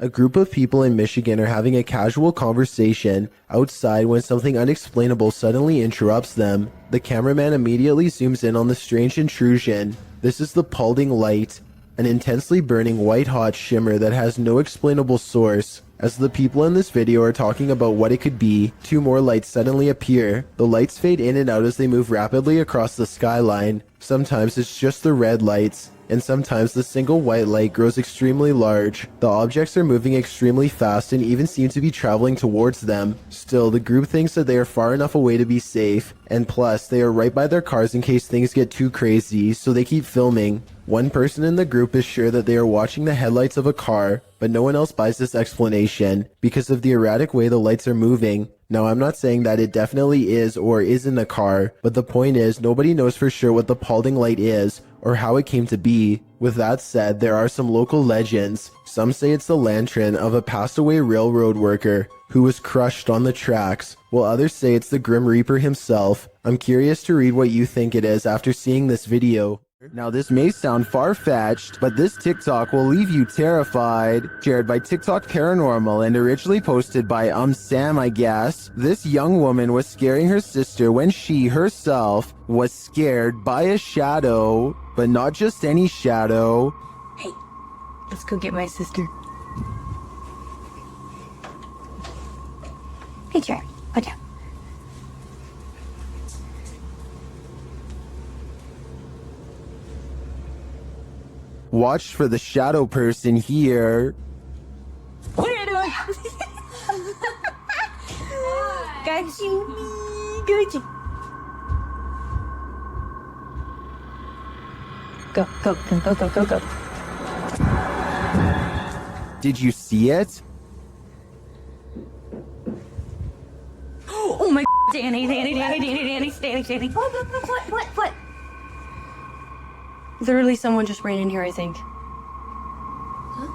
A group of people in Michigan are having a casual conversation outside when something unexplainable suddenly interrupts them. The cameraman immediately zooms in on the strange intrusion. This is the Paulding light, an intensely burning white-hot shimmer that has no explainable source. As the people in this video are talking about what it could be, two more lights suddenly appear. The lights fade in and out as they move rapidly across the skyline. Sometimes it's just the red lights, and sometimes the single white light grows extremely large. The objects are moving extremely fast and even seem to be traveling towards them. Still, the group thinks that they are far enough away to be safe, and plus, they are right by their cars in case things get too crazy, so they keep filming. One person in the group is sure that they are watching the headlights of a car, but no one else buys this explanation because of the erratic way the lights are moving. Now, I'm not saying that it definitely is or isn't a car, but the point is nobody knows for sure what the Paulding light is or how it came to be. With that said, there are some local legends. Some say it's the lantern of a passed away railroad worker who was crushed on the tracks, while others say it's the Grim Reaper himself. I'm curious to read what you think it is after seeing this video. Now, this may sound far-fetched, but this TikTok will leave you terrified. Shared by TikTok Paranormal and originally posted by Sam, I guess. This young woman was scaring her sister when she herself was scared by a shadow, but not just any shadow. Hey, let's go get my sister. Hey, Jared, watch out. Watch for the shadow person here. What are you doing? Got you. Got you. Go, go, go, go, go, go, go. Did you see it? Oh my Danny. What? Literally, someone just ran in here, I think. Huh?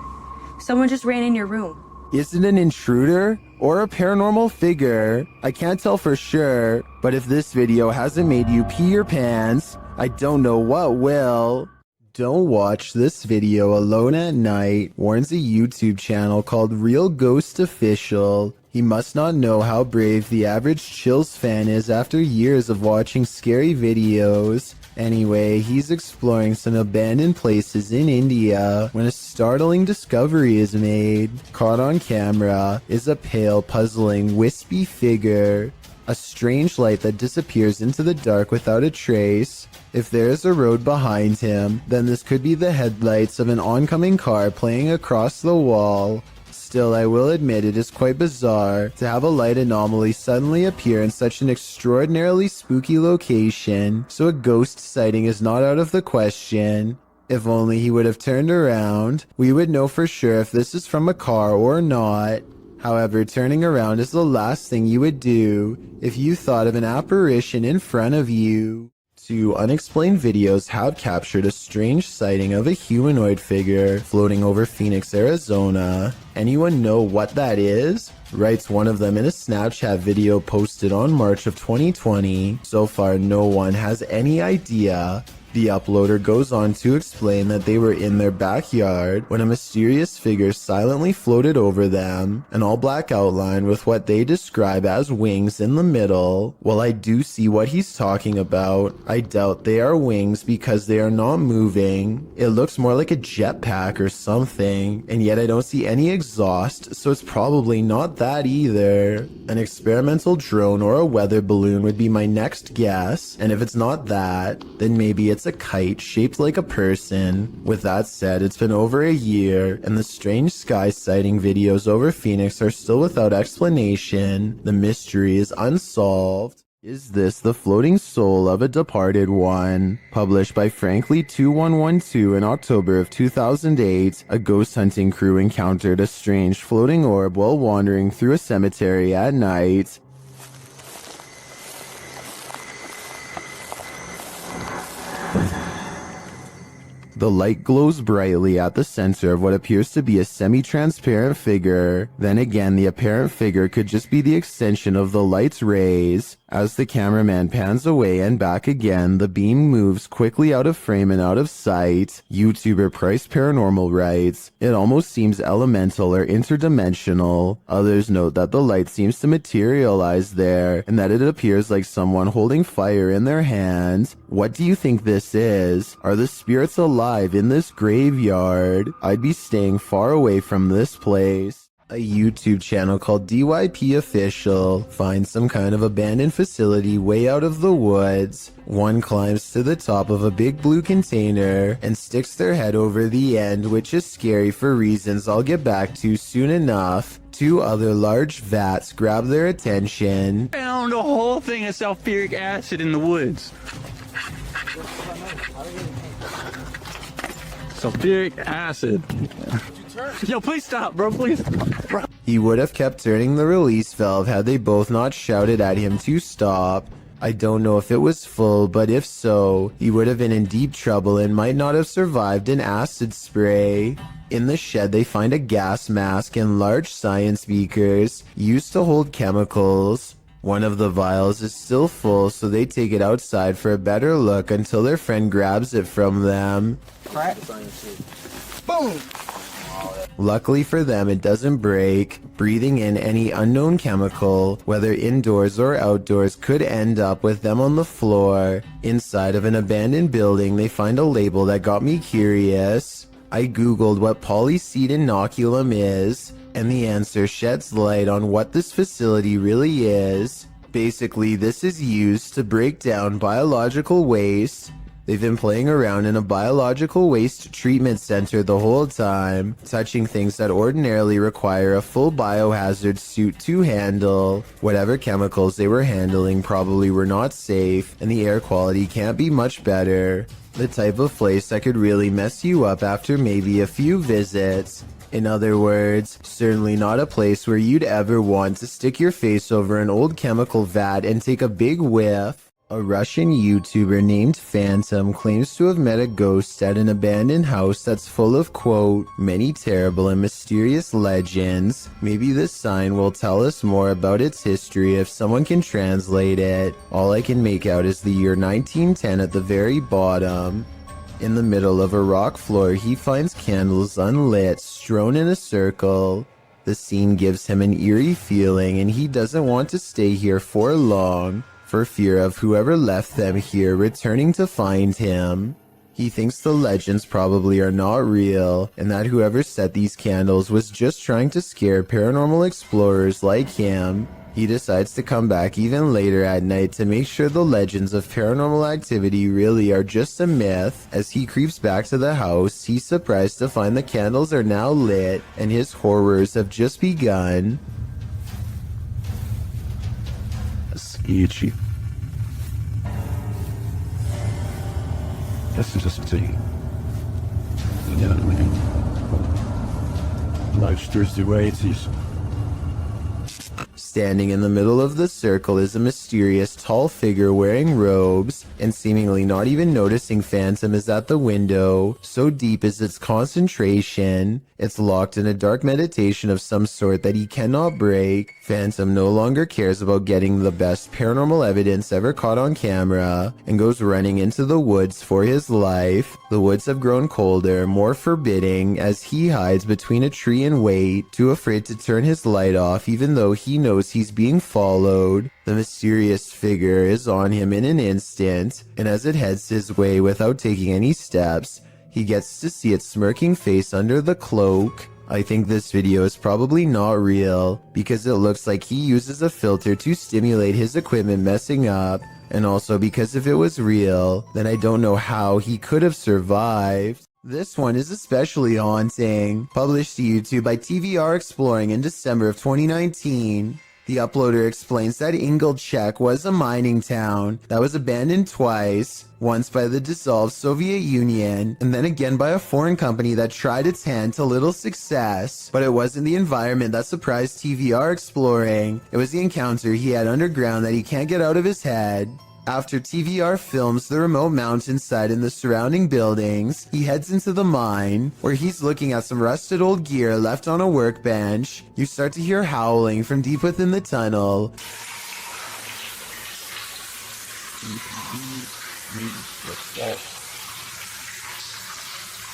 Someone just ran in your room. Is it an intruder or a paranormal figure? I can't tell for sure, but if this video hasn't made you pee your pants, I don't know what will. Don't watch this video alone at night, warns a YouTube channel called Real Ghost Official. He must not know how brave the average Chills fan is after years of watching scary videos. Anyway, he's exploring some abandoned places in India when a startling discovery is made. Caught on camera is a pale, puzzling, wispy figure. A strange light that disappears into the dark without a trace. If there is a road behind him, then this could be the headlights of an oncoming car playing across the wall. Still, I will admit it is quite bizarre to have a light anomaly suddenly appear in such an extraordinarily spooky location, so a ghost sighting is not out of the question. If only he would have turned around, we would know for sure if this is from a car or not. However, turning around is the last thing you would do if you thought of an apparition in front of you. Two unexplained videos have captured a strange sighting of a humanoid figure floating over Phoenix, Arizona. Anyone know what that is? Writes one of them in a Snapchat video posted on March of 2020. So far, no one has any idea. The uploader goes on to explain that they were in their backyard when a mysterious figure silently floated over them, an all-black outline with what they describe as wings in the middle. While I do see what he's talking about, I doubt they are wings because they are not moving. It looks more like a jetpack or something, and yet I don't see any exhaust, so it's probably not that either. An experimental drone or a weather balloon would be my next guess, and if it's not that, then maybe it's a kite shaped like a person. With that said, it's been over a year, and the strange sky sighting videos over Phoenix are still without explanation. The mystery is unsolved. Is this the floating soul of a departed one? Published by Frankly2112 in October of 2008, a ghost hunting crew encountered a strange floating orb while wandering through a cemetery at night. The light glows brightly at the center of what appears to be a semi-transparent figure. Then again, the apparent figure could just be the extension of the light's rays. As the cameraman pans away and back again, the beam moves quickly out of frame and out of sight. YouTuber Price Paranormal writes, "It almost seems elemental or interdimensional." Others note that the light seems to materialize there and that it appears like someone holding fire in their hands. What do you think this is? Are the spirits alive in this graveyard? I'd be staying far away from this place. A YouTube channel called DYP Official finds some kind of abandoned facility way out of the woods. One climbs to the top of a big blue container and sticks their head over the end, which is scary for reasons I'll get back to soon enough. Two other large vats grab their attention. Found a whole thing of sulfuric acid in the woods. Sulfuric acid. Yo, please stop, bro, please. Bro. He would have kept turning the release valve had they both not shouted at him to stop. I don't know if it was full, but if so, he would have been in deep trouble and might not have survived an acid spray. In the shed, they find a gas mask and large science beakers used to hold chemicals. One of the vials is still full, so they take it outside for a better look until their friend grabs it from them. Boom! Luckily for them, it doesn't break. Breathing in any unknown chemical, whether indoors or outdoors, could end up with them on the floor. Inside of an abandoned building, they find a label that got me curious. I googled what polyseed inoculum is, and the answer sheds light on what this facility really is. Basically, this is used to break down biological waste. They've been playing around in a biological waste treatment center the whole time, touching things that ordinarily require a full biohazard suit to handle. Whatever chemicals they were handling probably were not safe, and the air quality can't be much better. The type of place that could really mess you up after maybe a few visits. In other words, certainly not a place where you'd ever want to stick your face over an old chemical vat and take a big whiff. A Russian YouTuber named Phantom claims to have met a ghost at an abandoned house that's full of, quote, many terrible and mysterious legends. Maybe this sign will tell us more about its history if someone can translate it. All I can make out is the year 1910 at the very bottom. In the middle of a rock floor, he finds candles unlit, strewn in a circle. The scene gives him an eerie feeling, and he doesn't want to stay here for long, for fear of whoever left them here returning to find him. He thinks the legends probably are not real, and that whoever set these candles was just trying to scare paranormal explorers like him. He decides to come back even later at night to make sure the legends of paranormal activity really are just a myth. As he creeps back to the house, he's surprised to find the candles are now lit, and his horrors have just begun. Sketchy. That's interesting. Yeah, man. Life's Thursday way it is. Standing in the middle of the circle is a mysterious tall figure wearing robes, and seemingly not even noticing Phantom is at the window. So deep is its concentration. It's locked in a dark meditation of some sort that he cannot break. Phantom no longer cares about getting the best paranormal evidence ever caught on camera, and goes running into the woods for his life. The woods have grown colder, more forbidding, as he hides between a tree and wait, too afraid to turn his light off even though he knows he's being followed. The mysterious figure is on him in an instant, and as it heads his way without taking any steps, he gets to see its smirking face under the cloak. I think this video is probably not real, because it looks like he uses a filter to stimulate his equipment messing up, and also because if it was real, then I don't know how he could have survived. This one is especially haunting. Published to YouTube by TVR Exploring in December of 2019. The uploader explains that Ingolchek was a mining town that was abandoned twice, once by the dissolved Soviet Union, and then again by a foreign company that tried its hand to little success. But it wasn't the environment that surprised TVR Exploring. It was the encounter he had underground that he can't get out of his head. After TVR films the remote mountainside and the surrounding buildings, he heads into the mine, where he's looking at some rusted old gear left on a workbench. You start to hear howling from deep within the tunnel.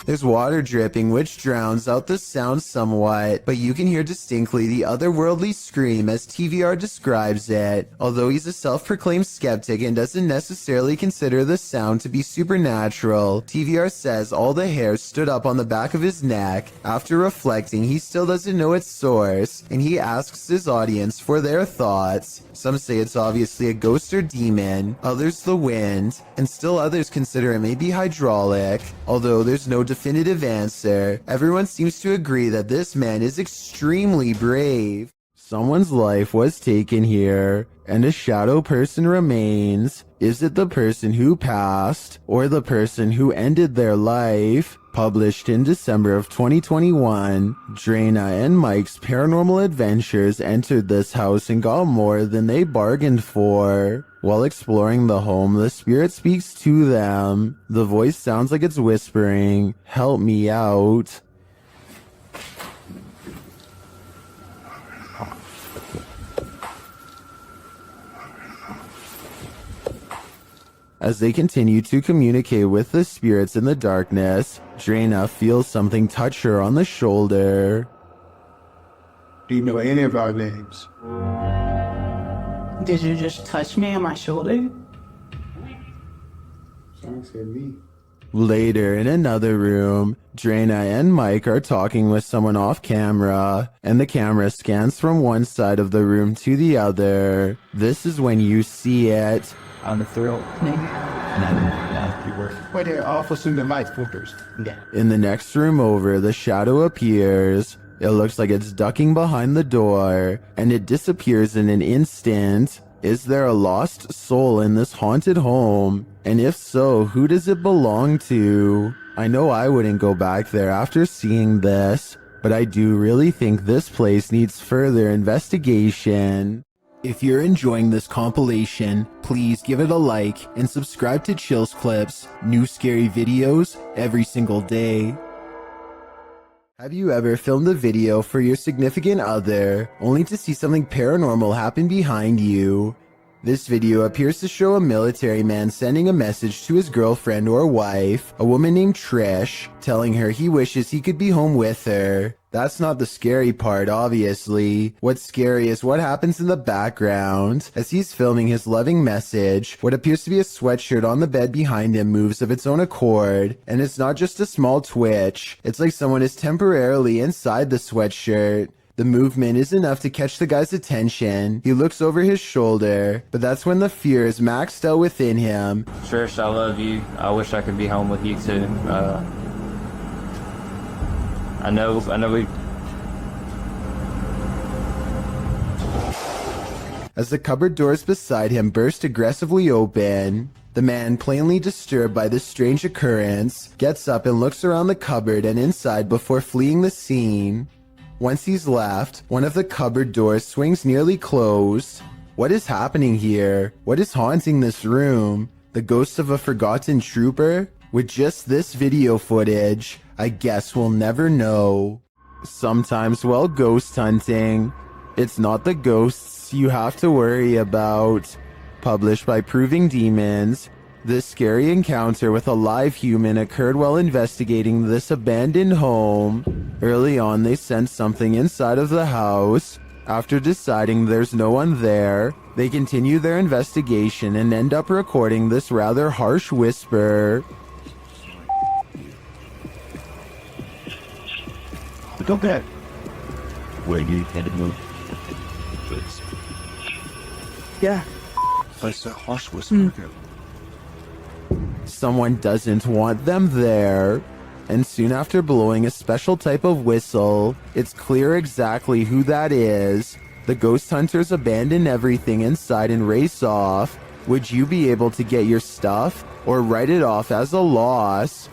There's water dripping, which drowns out the sound somewhat, but you can hear distinctly the otherworldly scream as TVR describes it. Although he's a self-proclaimed skeptic and doesn't necessarily consider the sound to be supernatural, TVR says all the hairs stood up on the back of his neck. After reflecting, he still doesn't know its source, and he asks his audience for their thoughts. Some say it's obviously a ghost or demon, others the wind, and still others consider it may be hydraulic. Although there's no definitive answer, everyone seems to agree that this man is extremely brave. Someone's life was taken here, and a shadow person remains. Is it the person who passed, or the person who ended their life? Published in December of 2021, Drana and Mike's paranormal adventures entered this house and got more than they bargained for. While exploring the home, the spirit speaks to them. The voice sounds like it's whispering, "Help me out." As they continue to communicate with the spirits in the darkness, Drana feels something touch her on the shoulder. Do you know any of our names? Did you just touch me on my shoulder? Someone said me. Later, in another room, Drana and Mike are talking with someone off camera, and the camera scans from one side of the room to the other. This is when you see it. On the thrill. Well, they're officers in the light filters. Yeah. In the next room over, the shadow appears. It looks like it's ducking behind the door, and it disappears in an instant. Is there a lost soul in this haunted home? And if so, who does it belong to? I know I wouldn't go back there after seeing this, but I do really think this place needs further investigation. If you're enjoying this compilation, please give it a like and subscribe to Chills Clips, new scary videos every single day. Have you ever filmed a video for your significant other, only to see something paranormal happen behind you? This video appears to show a military man sending a message to his girlfriend or wife, a woman named Trish, telling her he wishes he could be home with her. That's not the scary part, obviously. What's scary is what happens in the background. As he's filming his loving message, what appears to be a sweatshirt on the bed behind him moves of its own accord, and it's not just a small twitch. It's like someone is temporarily inside the sweatshirt. The movement is enough to catch the guy's attention. He looks over his shoulder, but that's when the fear is maxed out within him. Trish, I love you. I wish I could be home with you too. I know we... As the cupboard doors beside him burst aggressively open, the man, plainly disturbed by this strange occurrence, gets up and looks around the cupboard and inside before fleeing the scene. Once he's left, one of the cupboard doors swings nearly closed. What is happening here? What is haunting this room? The ghost of a forgotten trooper? With just this video footage, I guess we'll never know. Sometimes while ghost hunting, it's not the ghosts you have to worry about. Published by Proving Demons, this scary encounter with a live human occurred while investigating this abandoned home. Early on, they sensed something inside of the house. After deciding there's no one there, they continue their investigation and end up recording this rather harsh whisper. Go back. Where you headed, move? Yeah. That's a harsh whisper. Someone doesn't want them there. And soon after blowing a special type of whistle, it's clear exactly who that is. The ghost hunters abandon everything inside and race off. Would you be able to get your stuff or write it off as a loss?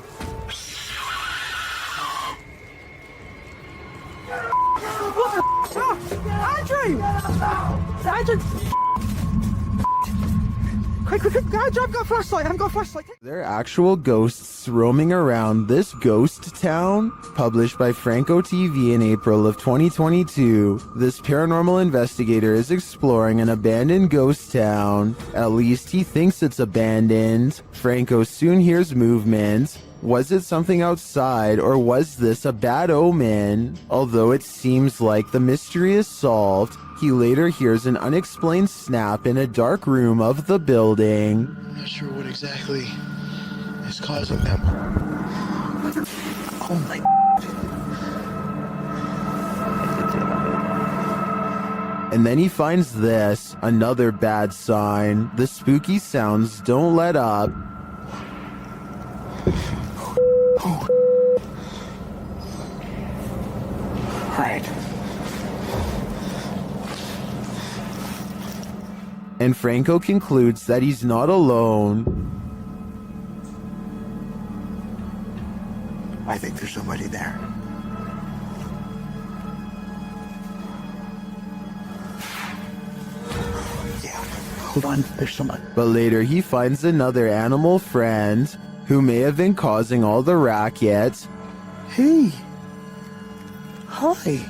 Quick, guys, I've got a flashlight. There are actual ghosts roaming around this ghost town. Published by Franco TV in April of 2022, this paranormal investigator is exploring an abandoned ghost town. At least he thinks it's abandoned. Franco soon hears movement. Was it something outside, or was this a bad omen? Although it seems like the mystery is solved, he later hears an unexplained snap in a dark room of the building. I'm not sure what exactly is causing them. Oh my. And then he finds this, another bad sign. The spooky sounds don't let up. Right. And Franco concludes that he's not alone. I think there's somebody there. Yeah, hold on, there's someone. But later he finds another animal friend who may have been causing all the racket. Hey. Hi.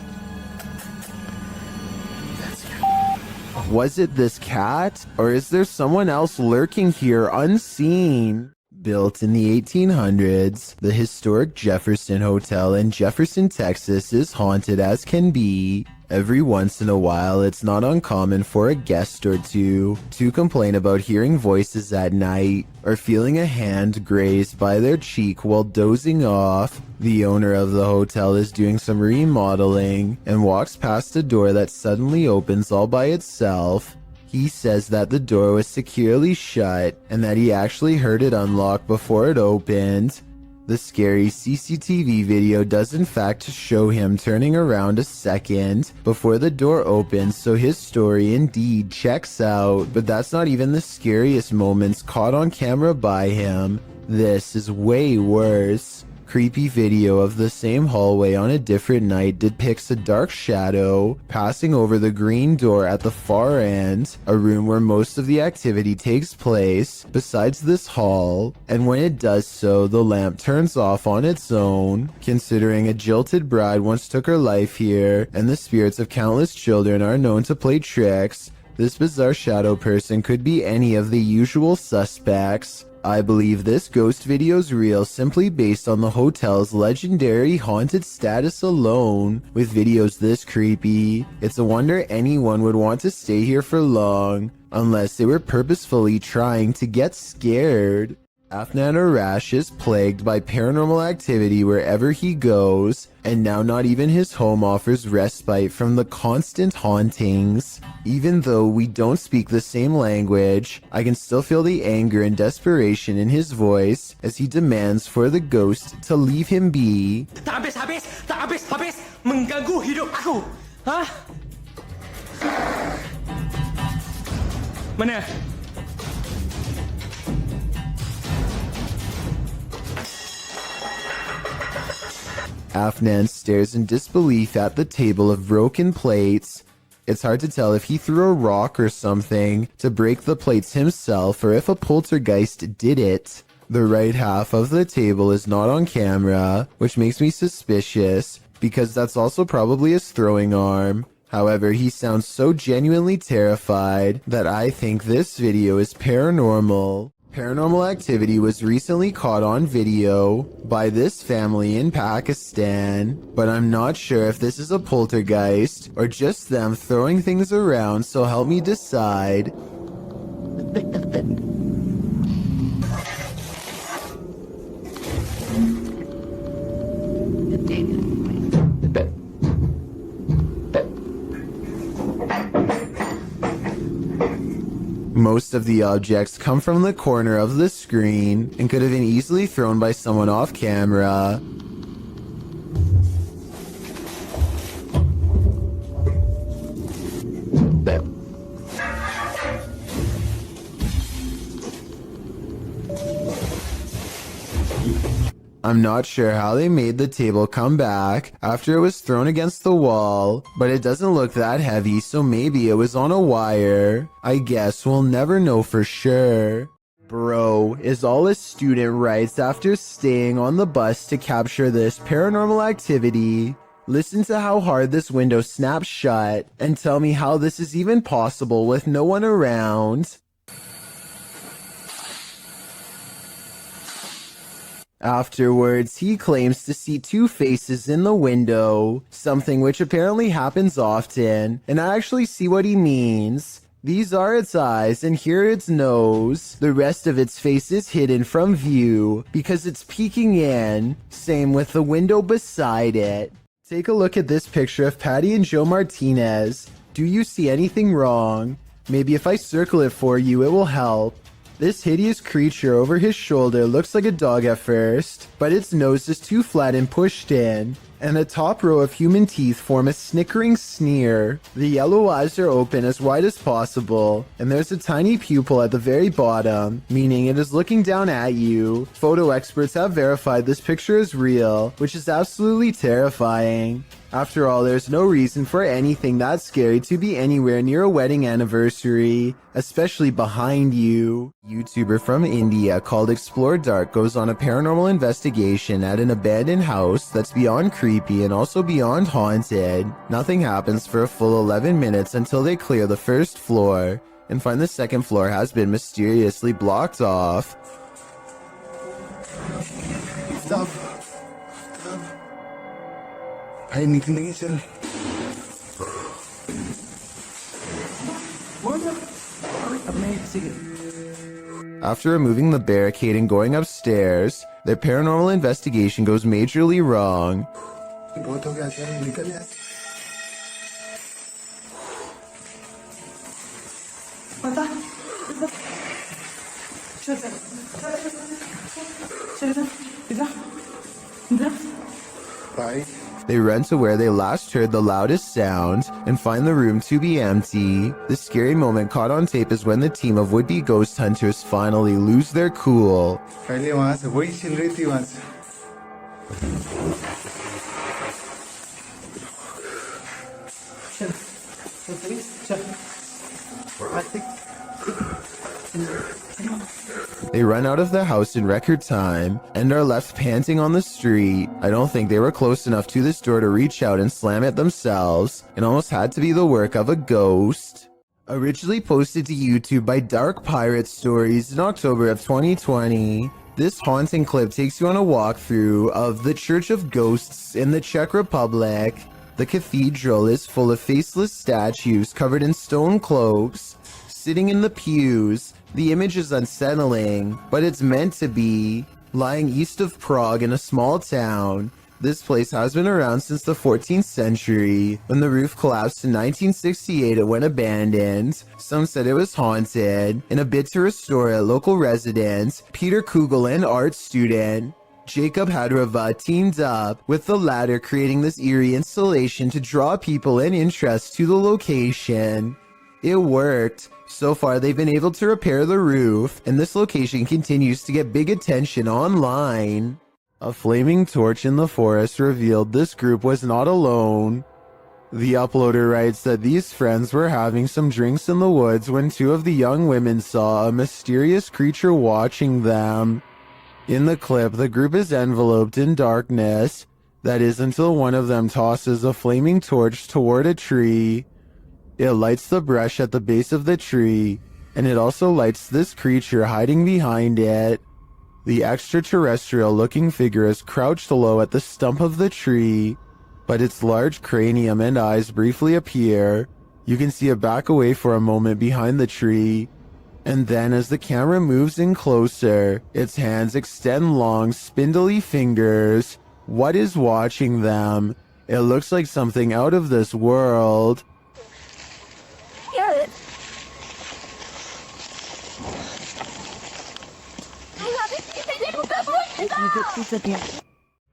Was it this cat, or is there someone else lurking here unseen? Built in the 1800s, the historic Jefferson Hotel in Jefferson, Texas is haunted as can be. Every once in a while, it's not uncommon for a guest or two to complain about hearing voices at night or feeling a hand grazed by their cheek while dozing off. The owner of the hotel is doing some remodeling and walks past a door that suddenly opens all by itself. He says that the door was securely shut and that he actually heard it unlock before it opened. The scary CCTV video does in fact show him turning around a second before the door opens, so his story indeed checks out. But that's not even the scariest moments caught on camera by him. This is way worse. Creepy video of the same hallway on a different night depicts a dark shadow passing over the green door at the far end, a room where most of the activity takes place, besides this hall, and when it does so, the lamp turns off on its own. Considering a jilted bride once took her life here, and the spirits of countless children are known to play tricks, this bizarre shadow person could be any of the usual suspects. I believe this ghost video's real simply based on the hotel's legendary haunted status alone. With videos this creepy, it's a wonder anyone would want to stay here for long, unless they were purposefully trying to get scared. Afnan Arash is plagued by paranormal activity wherever he goes, and now not even his home offers respite from the constant hauntings. Even though we don't speak the same language, I can still feel the anger and desperation in his voice as he demands for the ghost to leave him be. Tak habis. Mengganggu hidup aku. Hah? Mana? Afnan stares in disbelief at the table of broken plates. It's hard to tell if he threw a rock or something to break the plates himself or if a poltergeist did it. The right half of the table is not on camera, which makes me suspicious because that's also probably his throwing arm. However, he sounds so genuinely terrified that I think this video is paranormal. Paranormal activity was recently caught on video by this family in Pakistan, but I'm not sure if this is a poltergeist or just them throwing things around, so help me decide. Most of the objects come from the corner of the screen and could have been easily thrown by someone off camera. I'm not sure how they made the table come back after it was thrown against the wall, but it doesn't look that heavy, so maybe it was on a wire. I guess we'll never know for sure. Bro, is all a student writes after staying on the bus to capture this paranormal activity. Listen to how hard this window snaps shut, and tell me how this is even possible with no one around. Afterwards, he claims to see two faces in the window, something which apparently happens often, and I actually see what he means. These are its eyes, and here its nose. The rest of its face is hidden from view because it's peeking in. Same with the window beside it. Take a look at this picture of Patty and Joe Martinez. Do you see anything wrong? Maybe if I circle it for you, it will help. This hideous creature over his shoulder looks like a dog at first, but its nose is too flat and pushed in, and the top row of human teeth form a snickering sneer. The yellow eyes are open as wide as possible, and there's a tiny pupil at the very bottom, meaning it is looking down at you. Photo experts have verified this picture is real, which is absolutely terrifying. After all, there's no reason for anything that scary to be anywhere near a wedding anniversary, especially behind you. YouTuber from India called Explore Dark goes on a paranormal investigation at an abandoned house that's beyond creepy and also beyond haunted. Nothing happens for a full 11 minutes until they clear the first floor and find the second floor has been mysteriously blocked off. Stop. Ay, tingin sir. After removing the barricade and going upstairs, their paranormal investigation goes majorly wrong. Bye. They run to where they last heard the loudest sound and find the room to be empty. The scary moment caught on tape is when the team of would-be ghost hunters finally lose their cool. Pwede वहाँ से वही छिल रही थी वहाँ से. They run out of the house in record time and are left panting on the street. I don't think they were close enough to this door to reach out and slam it themselves. It almost had to be the work of a ghost. Originally posted to YouTube by Dark Pirate Stories in October of 2020, this haunting clip takes you on a walkthrough of the Church of Ghosts in the Czech Republic. The cathedral is full of faceless statues covered in stone cloaks, sitting in the pews. The image is unsettling, but it's meant to be. Lying east of Prague in a small town, this place has been around since the 14th century. When the roof collapsed in 1968, it went abandoned. Some said it was haunted. In a bid to restore it, local residents, Peter Kugel and art student Jacob Hadrava teamed up with the latter, creating this eerie installation to draw people and interest to the location. It worked. So far, they've been able to repair the roof, and this location continues to get big attention online. A flaming torch in the forest revealed this group was not alone. The uploader writes that these friends were having some drinks in the woods when two of the young women saw a mysterious creature watching them. In the clip, the group is enveloped in darkness. That is until one of them tosses a flaming torch toward a tree. It lights the brush at the base of the tree, and it also lights this creature hiding behind it. The extraterrestrial-looking figure is crouched low at the stump of the tree, but its large cranium and eyes briefly appear. You can see it back away for a moment behind the tree, and then as the camera moves in closer, its hands extend long, spindly fingers. What is watching them? It looks like something out of this world.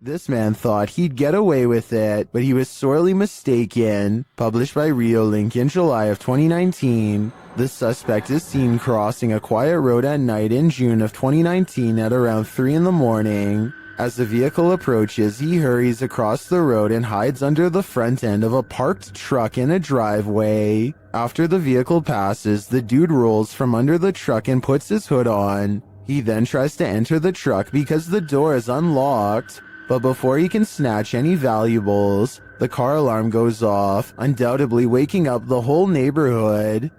This man thought he'd get away with it, but he was sorely mistaken. Published by Reolink in July of 2019, the suspect is seen crossing a quiet road at night in June of 2019 at around 3 in the morning. As the vehicle approaches, he hurries across the road and hides under the front end of a parked truck in a driveway. After the vehicle passes, the dude rolls from under the truck and puts his hood on. He then tries to enter the truck because the door is unlocked. But before he can snatch any valuables, the car alarm goes off, undoubtedly waking up the whole neighborhood.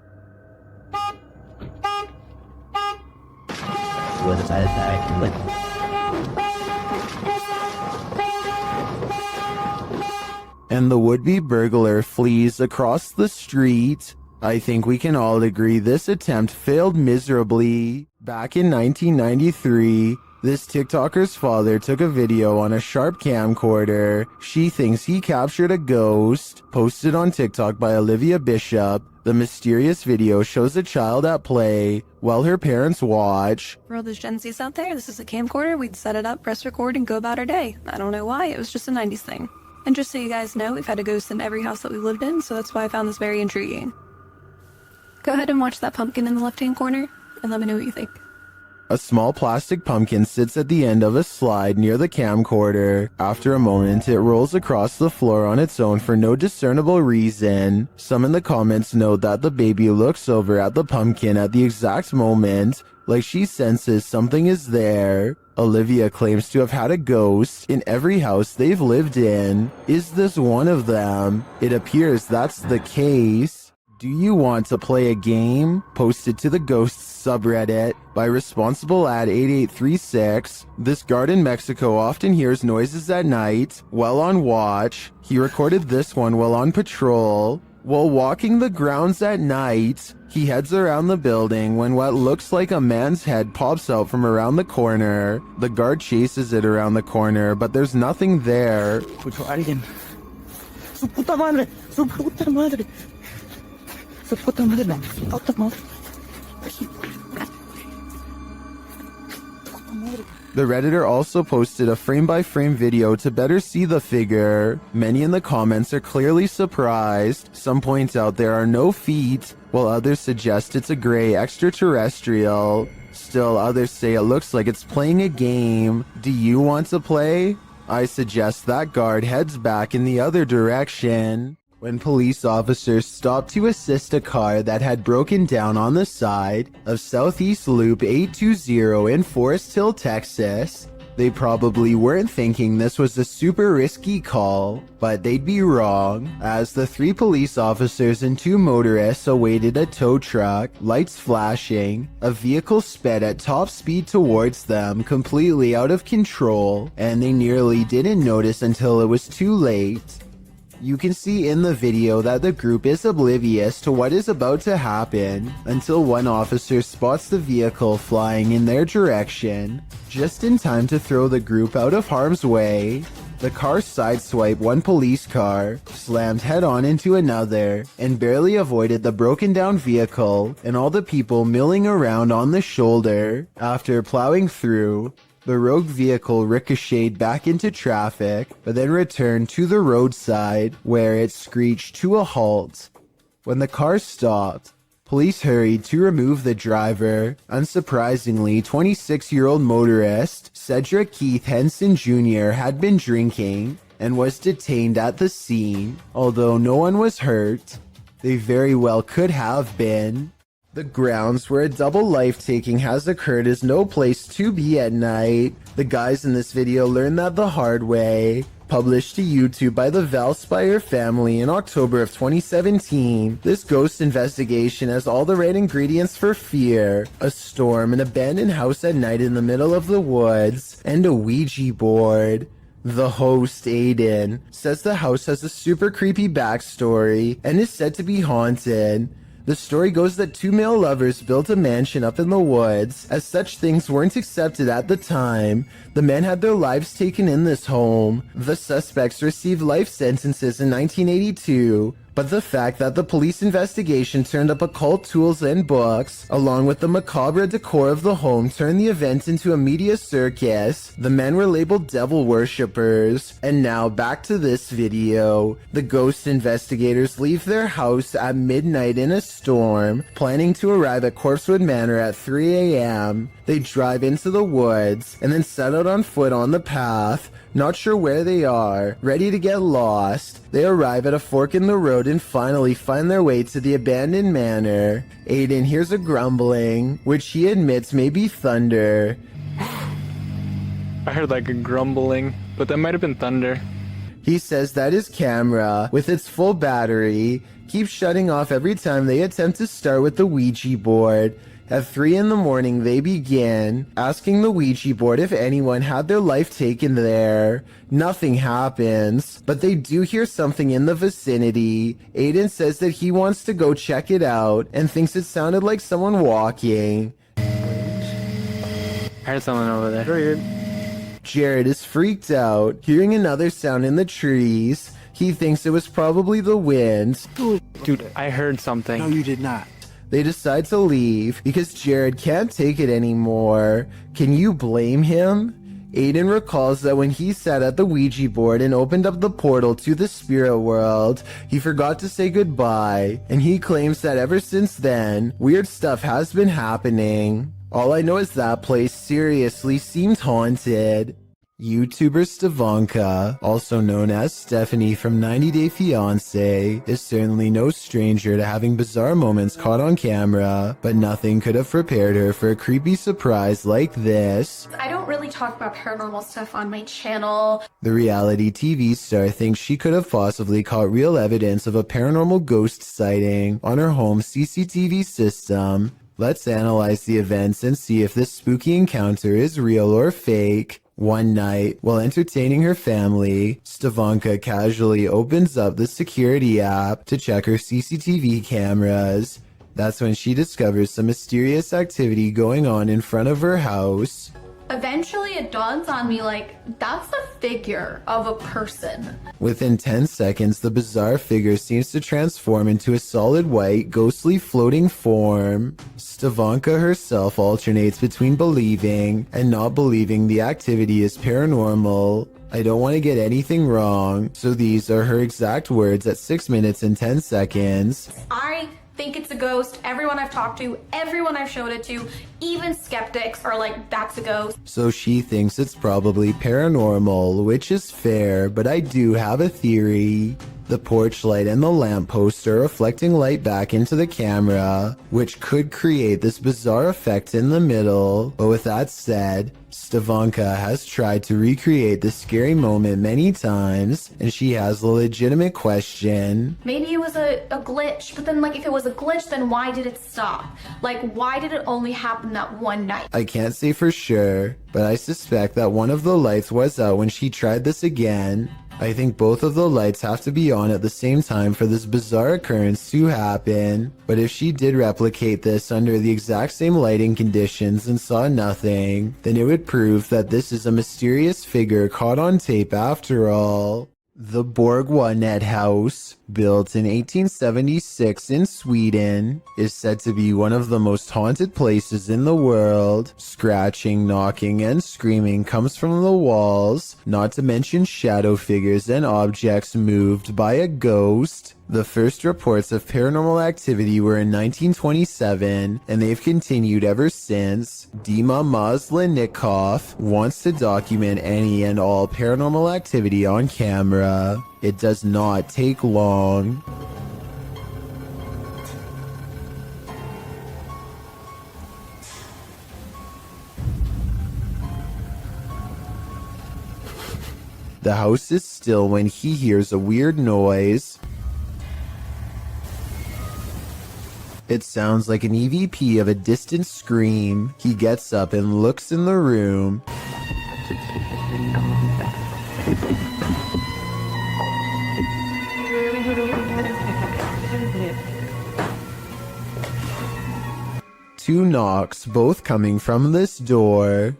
And the would-be burglar flees across the street. I think we can all agree this attempt failed miserably. Back in 1993, this TikToker's father took a video on a sharp camcorder. She thinks he captured a ghost. Posted on TikTok by Olivia Bishop, the mysterious video shows a child at play while her parents watch. For all those Gen Zs out there, this is a camcorder. We'd set it up, press record, and go about our day. I don't know why, it was just a 90s thing. And just so you guys know, we've had a ghost in every house that we've lived in, so that's why I found this very intriguing. Go ahead and watch that pumpkin in the left-hand corner, and let me know what you think. A small plastic pumpkin sits at the end of a slide near the camcorder. After a moment, it rolls across the floor on its own for no discernible reason. Some in the comments note that the baby looks over at the pumpkin at the exact moment, like she senses something is there. Olivia claims to have had a ghost in every house they've lived in. Is this one of them? It appears that's the case. Do you want to play a game? Posted to the Ghosts subreddit by responsible ad 8836. This guard in Mexico often hears noises at night while on watch. He recorded this one while on patrol. While walking the grounds at night, he heads around the building when what looks like a man's head pops out from around the corner. The guard chases it around the corner, but there's nothing there. Escucho a alguien. Su puta madre. Su puta madre. Su puta madre. Puta madre. The Redditor also posted a frame-by-frame video to better see the figure. Many in the comments are clearly surprised. Some point out there are no feet, while others suggest it's a gray extraterrestrial. Still, others say it looks like it's playing a game. Do you want to play? I suggest that guard heads back in the other direction. When police officers stopped to assist a car that had broken down on the side of Southeast Loop 820 in Forest Hill, Texas, they probably weren't thinking this was a super risky call, but they'd be wrong, as the 3 police officers and 2 motorists awaited a tow truck, lights flashing. A vehicle sped at top speed towards them, completely out of control, and they nearly didn't notice until it was too late. You can see in the video that the group is oblivious to what is about to happen until one officer spots the vehicle flying in their direction, just in time to throw the group out of harm's way. The car sideswiped one police car, slammed head-on into another, and barely avoided the broken-down vehicle and all the people milling around on the shoulder. After plowing through, the rogue vehicle ricocheted back into traffic, but then returned to the roadside, where it screeched to a halt. When the car stopped, police hurried to remove the driver. Unsurprisingly, 26-year-old motorist Cedric Keith Henson Jr. had been drinking and was detained at the scene. Although no one was hurt, they very well could have been. The grounds where a double life-taking has occurred is no place to be at night. The guys in this video learned that the hard way. Published to YouTube by the Valspire family in October of 2017, this ghost investigation has all the right ingredients for fear. A storm, an abandoned house at night in the middle of the woods, and a Ouija board. The host, Aiden, says the house has a super creepy backstory and is said to be haunted. The story goes that 2 male lovers built a mansion up in the woods. As such things weren't accepted at the time, the men had their lives taken in this home. The suspects received life sentences in 1982, But the fact that the police investigation turned up occult tools and books, along with the macabre decor of the home, turned the event into a media circus. The men were labeled devil worshippers. And now back to this video. The ghost investigators leave their house at midnight in a storm, planning to arrive at Corpsewood Manor at 3 a.m. They drive into the woods and then set out on foot on the path, not sure where they are, ready to get lost. They arrive at a fork in the road and finally find their way to the abandoned manor. Aiden hears a grumbling, which he admits may be thunder. I heard like a grumbling, but that might have been thunder. He says that his camera, with its full battery, keeps shutting off every time they attempt to start with the Ouija board. At 3 in the morning, they begin asking the Ouija board if anyone had their life taken there. Nothing happens, but they do hear something in the vicinity. Aiden says that he wants to go check it out and thinks it sounded like someone walking. I heard someone over there. Jared is freaked out, hearing another sound in the trees. He thinks it was probably the wind. Dude, I heard something. No, you did not. They decide to leave because Jared can't take it anymore. Can you blame him? Aiden recalls that when he sat at the Ouija board and opened up the portal to the spirit world, he forgot to say goodbye, and he claims that ever since then, weird stuff has been happening. All I know is that place seriously seemed haunted. YouTuber Stevanka, also known as Stephanie from 90 Day Fiancé, is certainly no stranger to having bizarre moments caught on camera, but nothing could have prepared her for a creepy surprise like this. I don't really talk about paranormal stuff on my channel. The reality TV star thinks she could have possibly caught real evidence of a paranormal ghost sighting on her home CCTV system. Let's analyze the events and see if this spooky encounter is real or fake. One night, while entertaining her family, Stevanka casually opens up the security app to check her CCTV cameras. That's when she discovers some mysterious activity going on in front of her house. Eventually it dawns on me like, that's a figure of a person. Within 10 seconds, the bizarre figure seems to transform into a solid white, ghostly floating form. Stevanka herself alternates between believing and not believing the activity is paranormal. I don't want to get anything wrong, so these are her exact words at 6 minutes and 10 seconds. I think it's a ghost. Everyone I've talked to, everyone I've showed it to, even skeptics are like, that's a ghost. So she thinks it's probably paranormal, which is fair, but I do have a theory. The porch light and the lamppost are reflecting light back into the camera, which could create this bizarre effect in the middle. But with that said, Stevanka has tried to recreate this scary moment many times, and she has a legitimate question. Maybe it was a glitch, but then like if it was a glitch, then why did it stop? Like why did it only happen that one night? I can't say for sure, but I suspect that one of the lights was out when she tried this again. I think both of the lights have to be on at the same time for this bizarre occurrence to happen. But if she did replicate this under the exact same lighting conditions and saw nothing, then it would prove that this is a mysterious figure caught on tape after all. The Borgwanet House, built in 1876 in Sweden, is said to be one of the most haunted places in the world. Scratching, knocking, and screaming comes from the walls, not to mention shadow figures and objects moved by a ghost. The first reports of paranormal activity were in 1927, and they've continued ever since. Dima Maslenikov wants to document any and all paranormal activity on camera. It does not take long. The house is still when he hears a weird noise. It sounds like an EVP of a distant scream. He gets up and looks in the room. Two knocks, both coming from this door.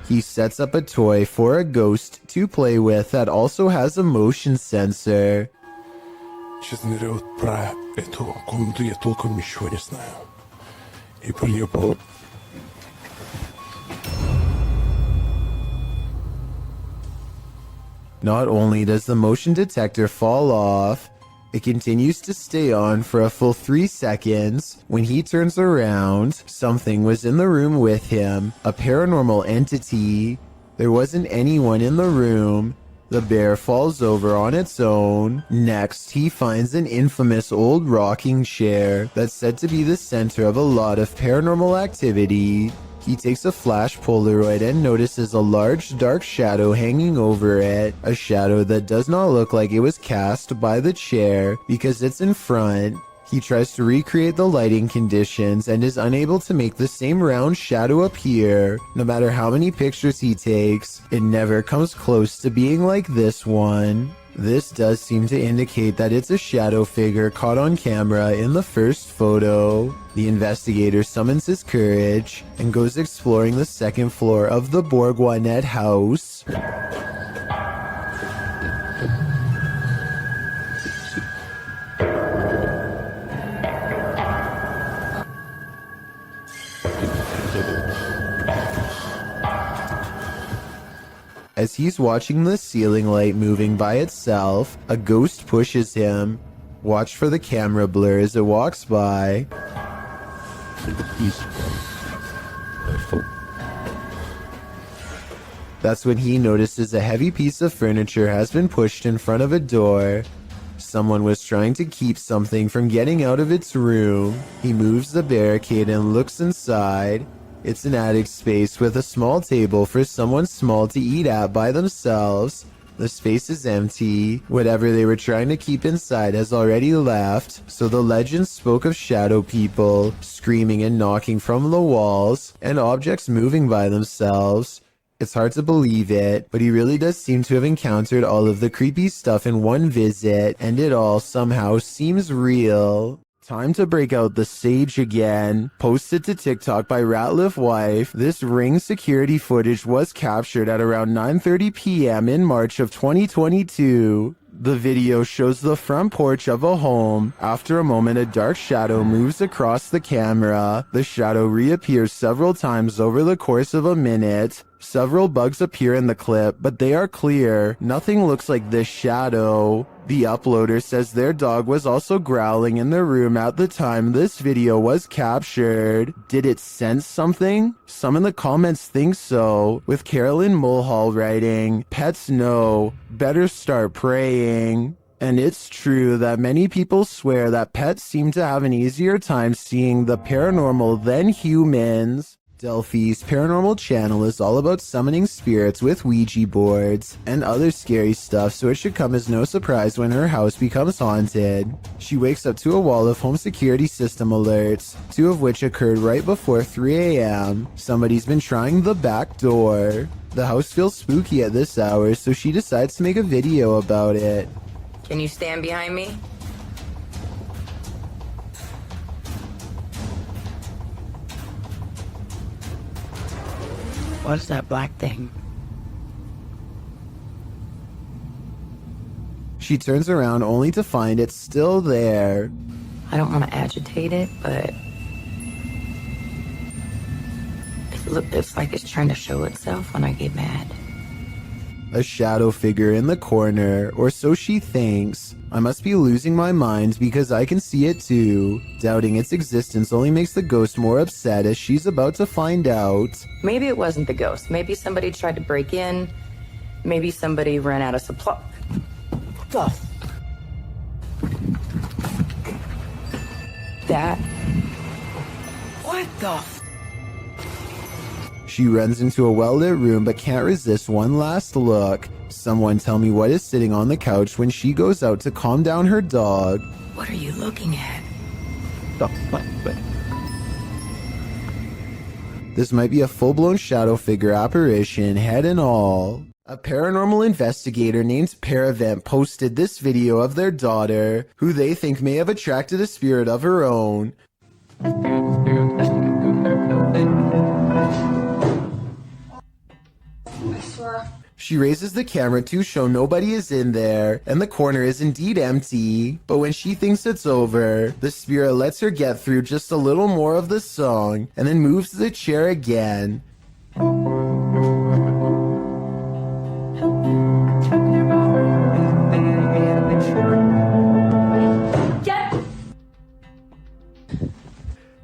He sets up a toy for a ghost to play with that also has a motion sensor. Честно от правя ето, колното я толкова нищо не знаю. И преди по... Not only does the motion detector fall off, it continues to stay on for a full 3 seconds. When he turns around, something was in the room with him, a paranormal entity. There wasn't anyone in the room. The bear falls over on its own. Next, he finds an infamous old rocking chair that's said to be the center of a lot of paranormal activity. He takes a flash Polaroid and notices a large dark shadow hanging over it, a shadow that does not look like it was cast by the chair because it's in front. He tries to recreate the lighting conditions and is unable to make the same round shadow appear. No matter how many pictures he takes, it never comes close to being like this one. This does seem to indicate that it's a shadow figure caught on camera in the first photo. The investigator summons his courage and goes exploring the second floor of the Bourgoinet house. As he's watching the ceiling light moving by itself, a ghost pushes him. Watch for the camera blur as it walks by. That's when he notices a heavy piece of furniture has been pushed in front of a door. Someone was trying to keep something from getting out of its room. He moves the barricade and looks inside. It's an attic space with a small table for someone small to eat at by themselves. The space is empty. Whatever they were trying to keep inside has already left, so the legend spoke of shadow people screaming and knocking from the walls and objects moving by themselves. It's hard to believe it, but he really does seem to have encountered all of the creepy stuff in one visit, and it all somehow seems real. Time to break out the sage again. Posted to TikTok by Ratliff Wife, this Ring security footage was captured at around 9:30 p.m. in March of 2022. The video shows the front porch of a home. After a moment, a dark shadow moves across the camera. The shadow reappears several times over the course of a minute. Several bugs appear in the clip, but they are clear. Nothing looks like this shadow. The uploader says their dog was also growling in the room at the time this video was captured. Did it sense something? Some in the comments think so, with Carolyn Mulhall writing, "Pets know, better start praying." And it's true that many people swear that pets seem to have an easier time seeing the paranormal than humans. Delphi's paranormal channel is all about summoning spirits with Ouija boards and other scary stuff, so it should come as no surprise when her house becomes haunted. She wakes up to a wall of home security system alerts, 2 of which occurred right before 3 a.m. Somebody's been trying the back door. The house feels spooky at this hour, so she decides to make a video about it. Can you stand behind me? What's that black thing? She turns around only to find it's still there. I don't want to agitate it, but it's like it's trying to show itself when I get mad. A shadow figure in the corner, or so she thinks. I must be losing my mind because I can see it too. Doubting its existence only makes the ghost more upset as she's about to find out. Maybe it wasn't the ghost. Maybe somebody tried to break in. Maybe somebody ran out of supply. That. What the? She runs into a well-lit room but can't resist one last look. Someone tell me what is sitting on the couch when she goes out to calm down her dog. What are you looking at? This might be a full-blown shadow figure apparition, head and all. A paranormal investigator named Paravent posted this video of their daughter, who they think may have attracted a spirit of her own. She raises the camera to show nobody is in there, and the corner is indeed empty. But when she thinks it's over, the spirit lets her get through just a little more of the song, and then moves the chair again.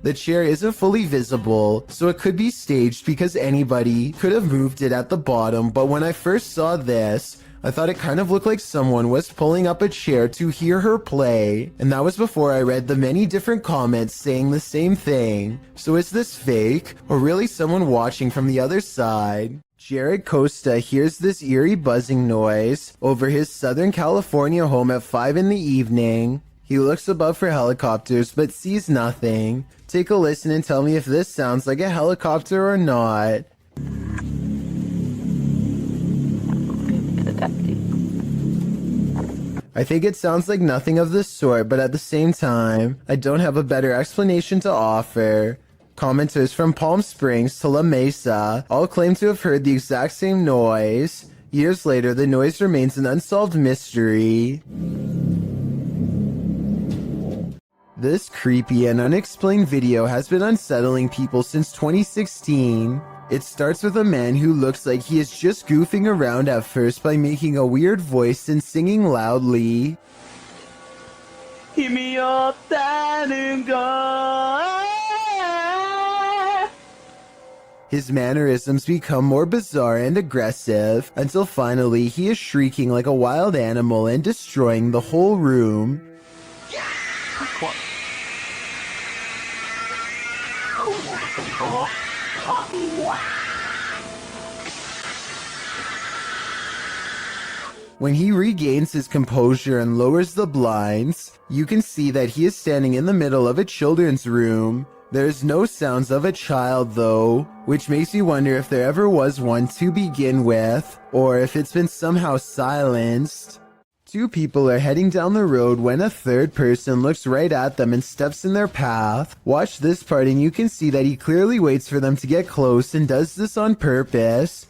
The chair isn't fully visible, so it could be staged because anybody could have moved it at the bottom, but when I first saw this, I thought it kind of looked like someone was pulling up a chair to hear her play, and that was before I read the many different comments saying the same thing. So is this fake, or really someone watching from the other side? Jared Costa hears this eerie buzzing noise over his Southern California home at 5 in the evening. He looks above for helicopters but sees nothing. Take a listen and tell me if this sounds like a helicopter or not. I think it sounds like nothing of the sort, but at the same time, I don't have a better explanation to offer. Commenters from Palm Springs to La Mesa all claim to have heard the exact same noise. Years later, the noise remains an unsolved mystery. This creepy and unexplained video has been unsettling people since 2016. It starts with a man who looks like he is just goofing around at first by making a weird voice and singing loudly. 힘이 없다는 걸. His mannerisms become more bizarre and aggressive until finally he is shrieking like a wild animal and destroying the whole room. When he regains his composure and lowers the blinds, you can see that he is standing in the middle of a children's room. There's no sounds of a child though, which makes me wonder if there ever was one to begin with, or if it's been somehow silenced. Two people are heading down the road when a third person looks right at them and steps in their path. Watch this part and you can see that he clearly waits for them to get close and does this on purpose.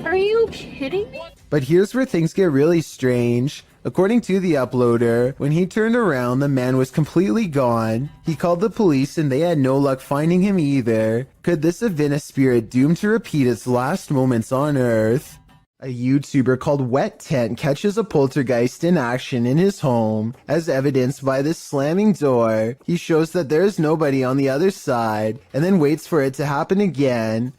Are you kidding me? But here's where things get really strange. According to the uploader, when he turned around, the man was completely gone. He called the police and they had no luck finding him either. Could this have been a spirit doomed to repeat its last moments on Earth? A YouTuber called Wet Tent catches a poltergeist in action in his home. As evidenced by this slamming door, he shows that there is nobody on the other side, and then waits for it to happen again.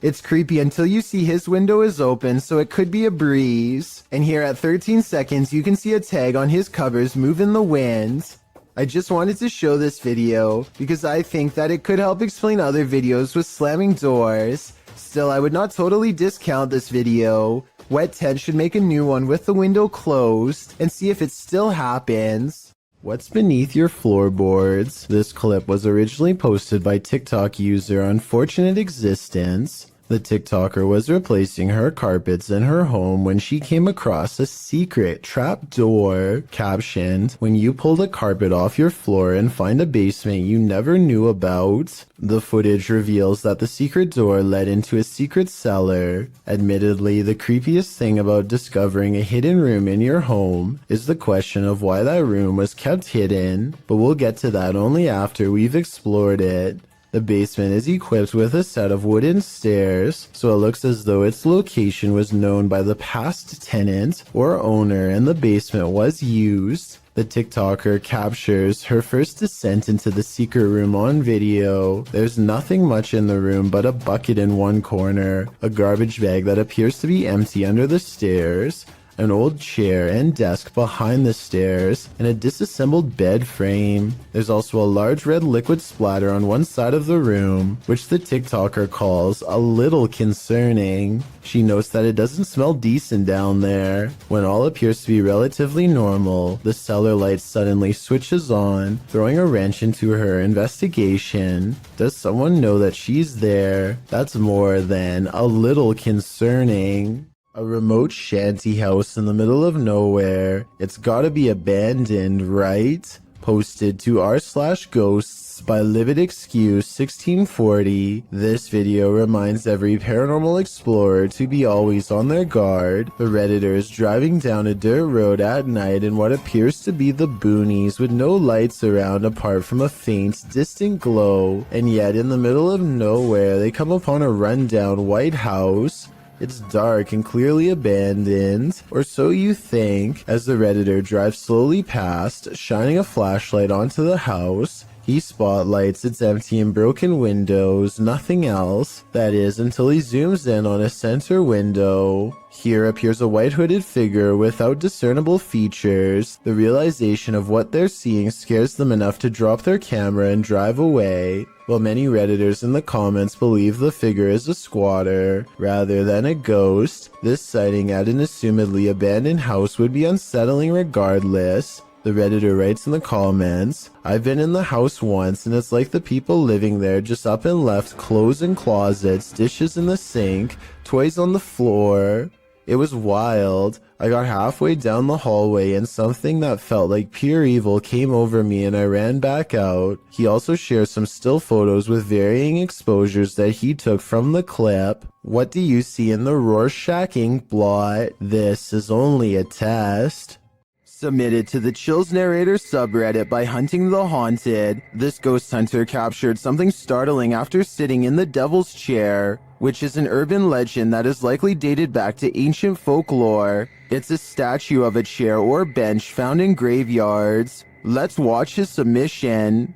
It's creepy until you see his window is open, so it could be a breeze. And here at 13 seconds, you can see a tag on his covers move in the wind. I just wanted to show this video because I think that it could help explain other videos with slamming doors. Still, I would not totally discount this video. Wet Tent should make a new one with the window closed and see if it still happens. What's beneath your floorboards? This clip was originally posted by TikTok user Unfortunate Existence. The TikToker was replacing her carpets in her home when she came across a secret trap door captioned, "When you pull the carpet off your floor and find a basement you never knew about." The footage reveals that the secret door led into a secret cellar. Admittedly, the creepiest thing about discovering a hidden room in your home is the question of why that room was kept hidden, but we'll get to that only after we've explored it. The basement is equipped with a set of wooden stairs, so it looks as though its location was known by the past tenant or owner and the basement was used. The TikToker captures her first descent into the secret room on video. There's nothing much in the room but a bucket in one corner, a garbage bag that appears to be empty under the stairs, an old chair and desk behind the stairs, and a disassembled bed frame. There's also a large red liquid splatter on one side of the room, which the TikToker calls a little concerning. She notes that it doesn't smell decent down there. When all appears to be relatively normal, the cellar light suddenly switches on, throwing a wrench into her investigation. Does someone know that she's there? That's more than a little concerning. A remote shanty house in the middle of nowhere. It's gotta be abandoned, right? Posted to r/ghosts by Livid Excuse 1640. This video reminds every paranormal explorer to be always on their guard. The Redditor is driving down a dirt road at night in what appears to be the boonies with no lights around apart from a faint, distant glow. And yet in the middle of nowhere they come upon a rundown white house. It's dark and clearly abandoned, or so you think, as the Redditor drives slowly past, shining a flashlight onto the house. He spotlights its empty and broken windows, nothing else. That is, until he zooms in on a center window. Here appears a white hooded figure without discernible features. The realization of what they're seeing scares them enough to drop their camera and drive away. While many Redditors in the comments believe the figure is a squatter rather than a ghost, this sighting at an assumedly abandoned house would be unsettling regardless. The Redditor writes in the comments, "I've been in the house once and it's like the people living there just up and left clothes in closets, dishes in the sink, toys on the floor. It was wild. I got halfway down the hallway and something that felt like pure evil came over me and I ran back out." He also shares some still photos with varying exposures that he took from the clip. What do you see in the Rorschach ink blot? This is only a test. Submitted to the Chills Narrator subreddit by Hunting the Haunted, this ghost hunter captured something startling after sitting in the Devil's Chair, which is an urban legend that is likely dated back to ancient folklore. It's a statue of a chair or bench found in graveyards. Let's watch his submission.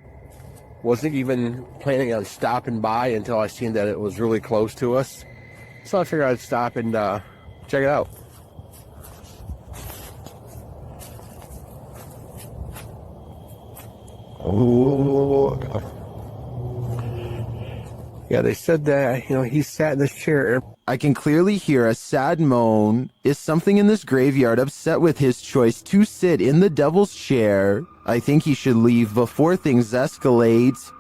Wasn't even planning on stopping by until I seen that it was really close to us. So I figured I'd stop and check it out. Oh, yeah, they said that, he sat in this chair. I can clearly hear a sad moan. Is something in this graveyard upset with his choice to sit in the Devil's Chair? I think he should leave before things escalate.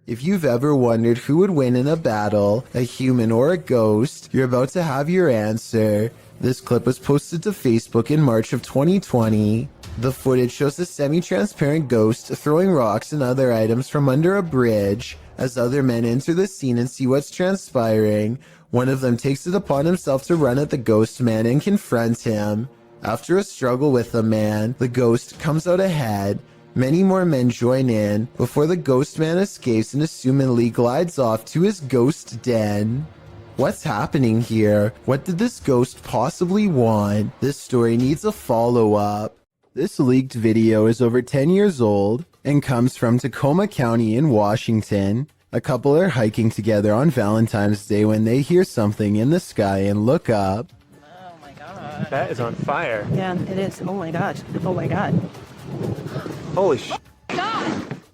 If you've ever wondered who would win in a battle, a human or a ghost, you're about to have your answer. This clip was posted to Facebook in March of 2020. The footage shows a semi-transparent ghost throwing rocks and other items from under a bridge. As other men enter the scene and see what's transpiring, one of them takes it upon himself to run at the ghost man and confront him. After a struggle with the man, the ghost comes out ahead. Many more men join in before the ghost man escapes and assumedly glides off to his ghost den. What's happening here? What did this ghost possibly want? This story needs a follow-up. This leaked video is over 10 years old and comes from Tacoma County in Washington. A couple are hiking together on Valentine's Day when they hear something in the sky and look up. Oh my god. That is on fire. Yeah, it is. Oh my gosh. Oh my god. Holy sh**.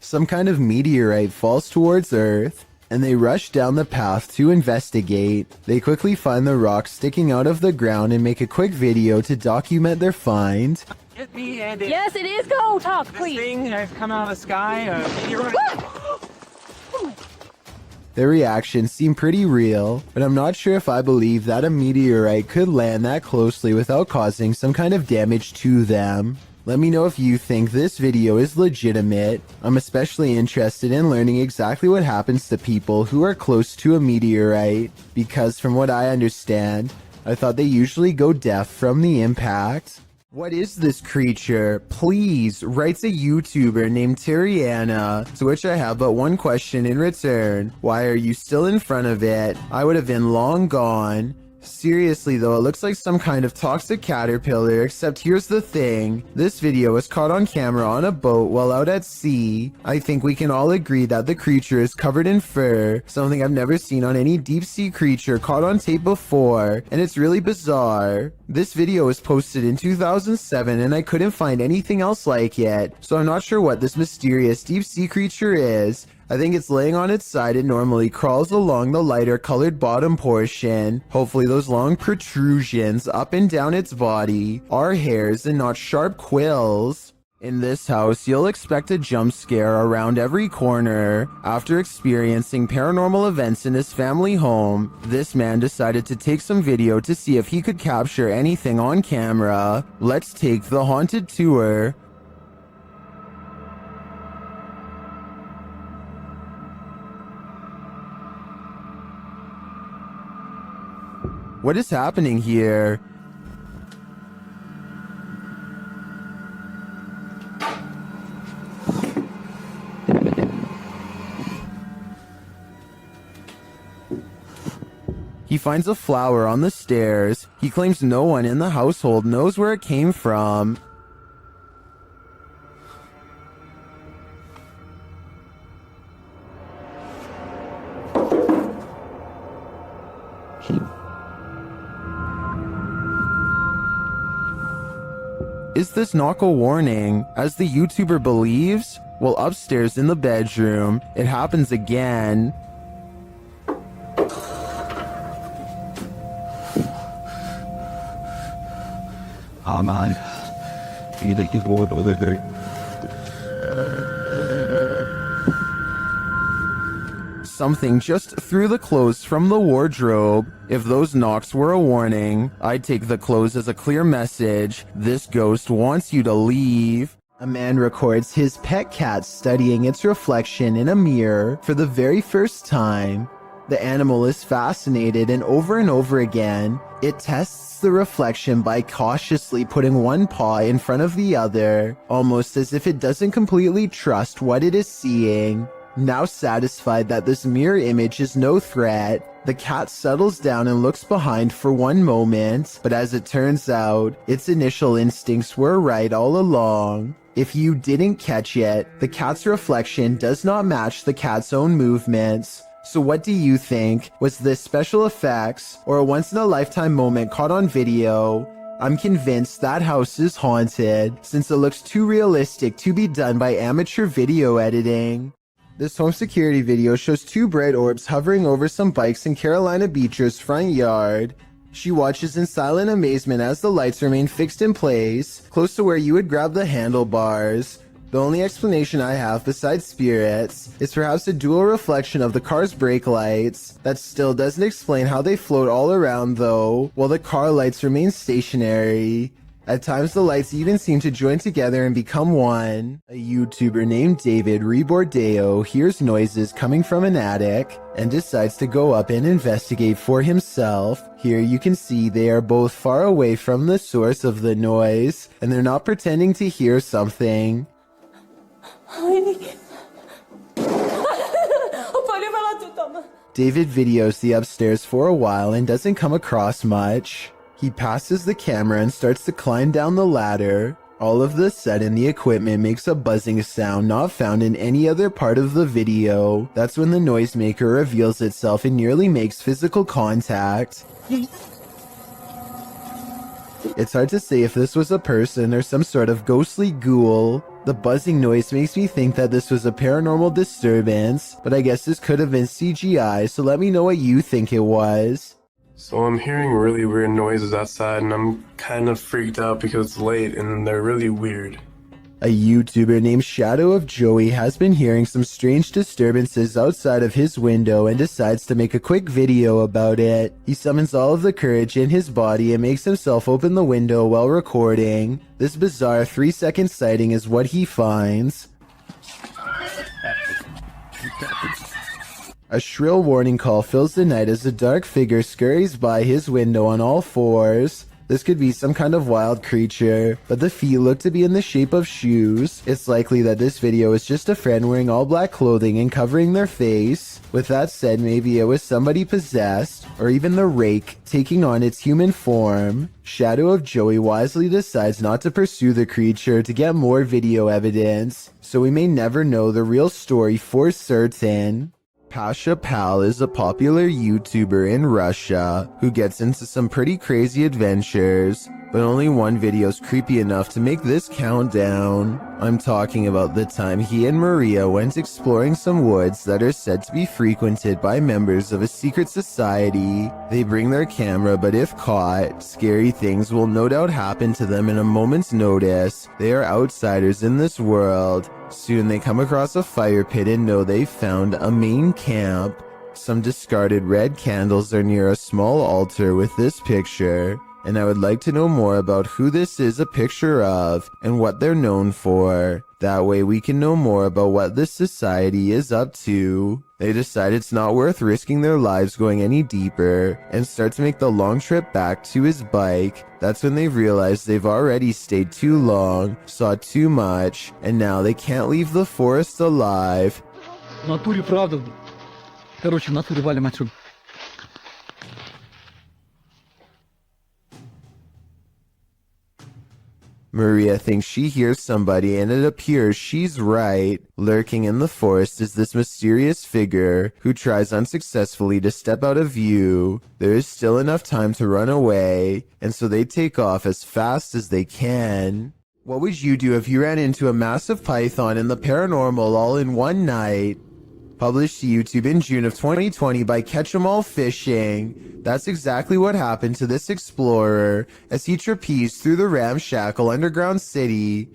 Some kind of meteorite falls towards Earth, and they rush down the path to investigate. They quickly find the rock sticking out of the ground and make a quick video to document their find. Get me and it. Yes, it is. Go talk, This please. thing has come out of the sky. Their reactions seem pretty real, but I'm not sure if I believe that a meteorite could land that closely without causing some kind of damage to them. Let me know if you think this video is legitimate. I'm especially interested in learning exactly what happens to people who are close to a meteorite, because from what I understand, I thought they usually go deaf from the impact. What is this creature? Please, writes a YouTuber named Terriana, to which I have but one question in return. Why are you still in front of it? I would have been long gone. Seriously though, it looks like some kind of toxic caterpillar, except here's the thing. This video was caught on camera on a boat while out at sea. I think we can all agree that the creature is covered in fur, something I've never seen on any deep sea creature caught on tape before, and it's really bizarre. This video was posted in 2007 and I couldn't find anything else like it, so I'm not sure what this mysterious deep sea creature is. I think it's laying on its side and normally crawls along the lighter colored bottom portion. Hopefully those long protrusions up and down its body are hairs and not sharp quills. In this house, you'll expect a jump scare around every corner. After experiencing paranormal events in his family home, this man decided to take some video to see if he could capture anything on camera. Let's take the haunted tour. What is happening here? He finds a flower on the stairs. He claims no one in the household knows where it came from. Is this knock a warning, as the YouTuber believes? Well, upstairs in the bedroom, it happens again. Aman. Something just threw the clothes from the wardrobe. If those knocks were a warning, I'd take the clothes as a clear message. This ghost wants you to leave. A man records his pet cat studying its reflection in a mirror for the very first time. The animal is fascinated, and over again, it tests the reflection by cautiously putting one paw in front of the other, almost as if it doesn't completely trust what it is seeing. Now satisfied that this mirror image is no threat, the cat settles down and looks behind for one moment, but as it turns out, its initial instincts were right all along. If you didn't catch it, the cat's reflection does not match the cat's own movements. So what do you think? Was this special effects or a once-in-a-lifetime moment caught on video? I'm convinced that house is haunted, since it looks too realistic to be done by amateur video editing. This home security video shows two bright orbs hovering over some bikes in Carolina Beecher's front yard. She watches in silent amazement as the lights remain fixed in place, close to where you would grab the handlebars. The only explanation I have besides spirits is perhaps a dual reflection of the car's brake lights. That still doesn't explain how they float all around though, while the car lights remain stationary. At times the lights even seem to join together and become one. A YouTuber named David Rebordeo hears noises coming from an attic and decides to go up and investigate for himself. Here you can see they are both far away from the source of the noise, and they're not pretending to hear something. David videos the upstairs for a while and doesn't come across much. He passes the camera and starts to climb down the ladder. All of a sudden, the equipment makes a buzzing sound not found in any other part of the video. That's when the noisemaker reveals itself and nearly makes physical contact. It's hard to say if this was a person or some sort of ghostly ghoul. The buzzing noise makes me think that this was a paranormal disturbance, but I guess this could have been CGI, so let me know what you think it was. So I'm hearing really weird noises outside, and I'm kind of freaked out because it's late and they're really weird. A YouTuber named Shadow of Joey has been hearing some strange disturbances outside of his window and decides to make a quick video about it. He summons all of the courage in his body and makes himself open the window while recording. This bizarre 3-second sighting is what he finds. A shrill warning call fills the night as a dark figure scurries by his window on all fours. This could be some kind of wild creature, but the feet look to be in the shape of shoes. It's likely that this video is just a friend wearing all black clothing and covering their face. With that said, maybe it was somebody possessed, or even the rake taking on its human form. Shadow of Joey wisely decides not to pursue the creature to get more video evidence, so we may never know the real story for certain. Pasha Pal is a popular YouTuber in Russia who gets into some pretty crazy adventures, but only one video is creepy enough to make this countdown. I'm talking about the time he and Maria went exploring some woods that are said to be frequented by members of a secret society. They bring their camera, but if caught, scary things will no doubt happen to them in a moment's notice. They are outsiders in this world. Soon they come across a fire pit and know they've found a main camp. Some discarded red candles are near a small altar with this picture, and I would like to know more about who this is a picture of and what they're known for. That way we can know more about what this society is up to. They decide it's not worth risking their lives going any deeper and start to make the long trip back to his bike. That's when they realize they've already stayed too long, saw too much, and now they can't leave the forest alive. В натуре правда. Короче, в натуре валим отсюда. Maria thinks she hears somebody, and it appears she's right. Lurking in the forest is this mysterious figure who tries unsuccessfully to step out of view. There is still enough time to run away, and so they take off as fast as they can. What would you do if you ran into a massive python and the paranormal all in one night? Published to YouTube in June of 2020 by Catch 'em All Fishing. That's exactly what happened to this explorer as he trapezed through the ramshackle underground city.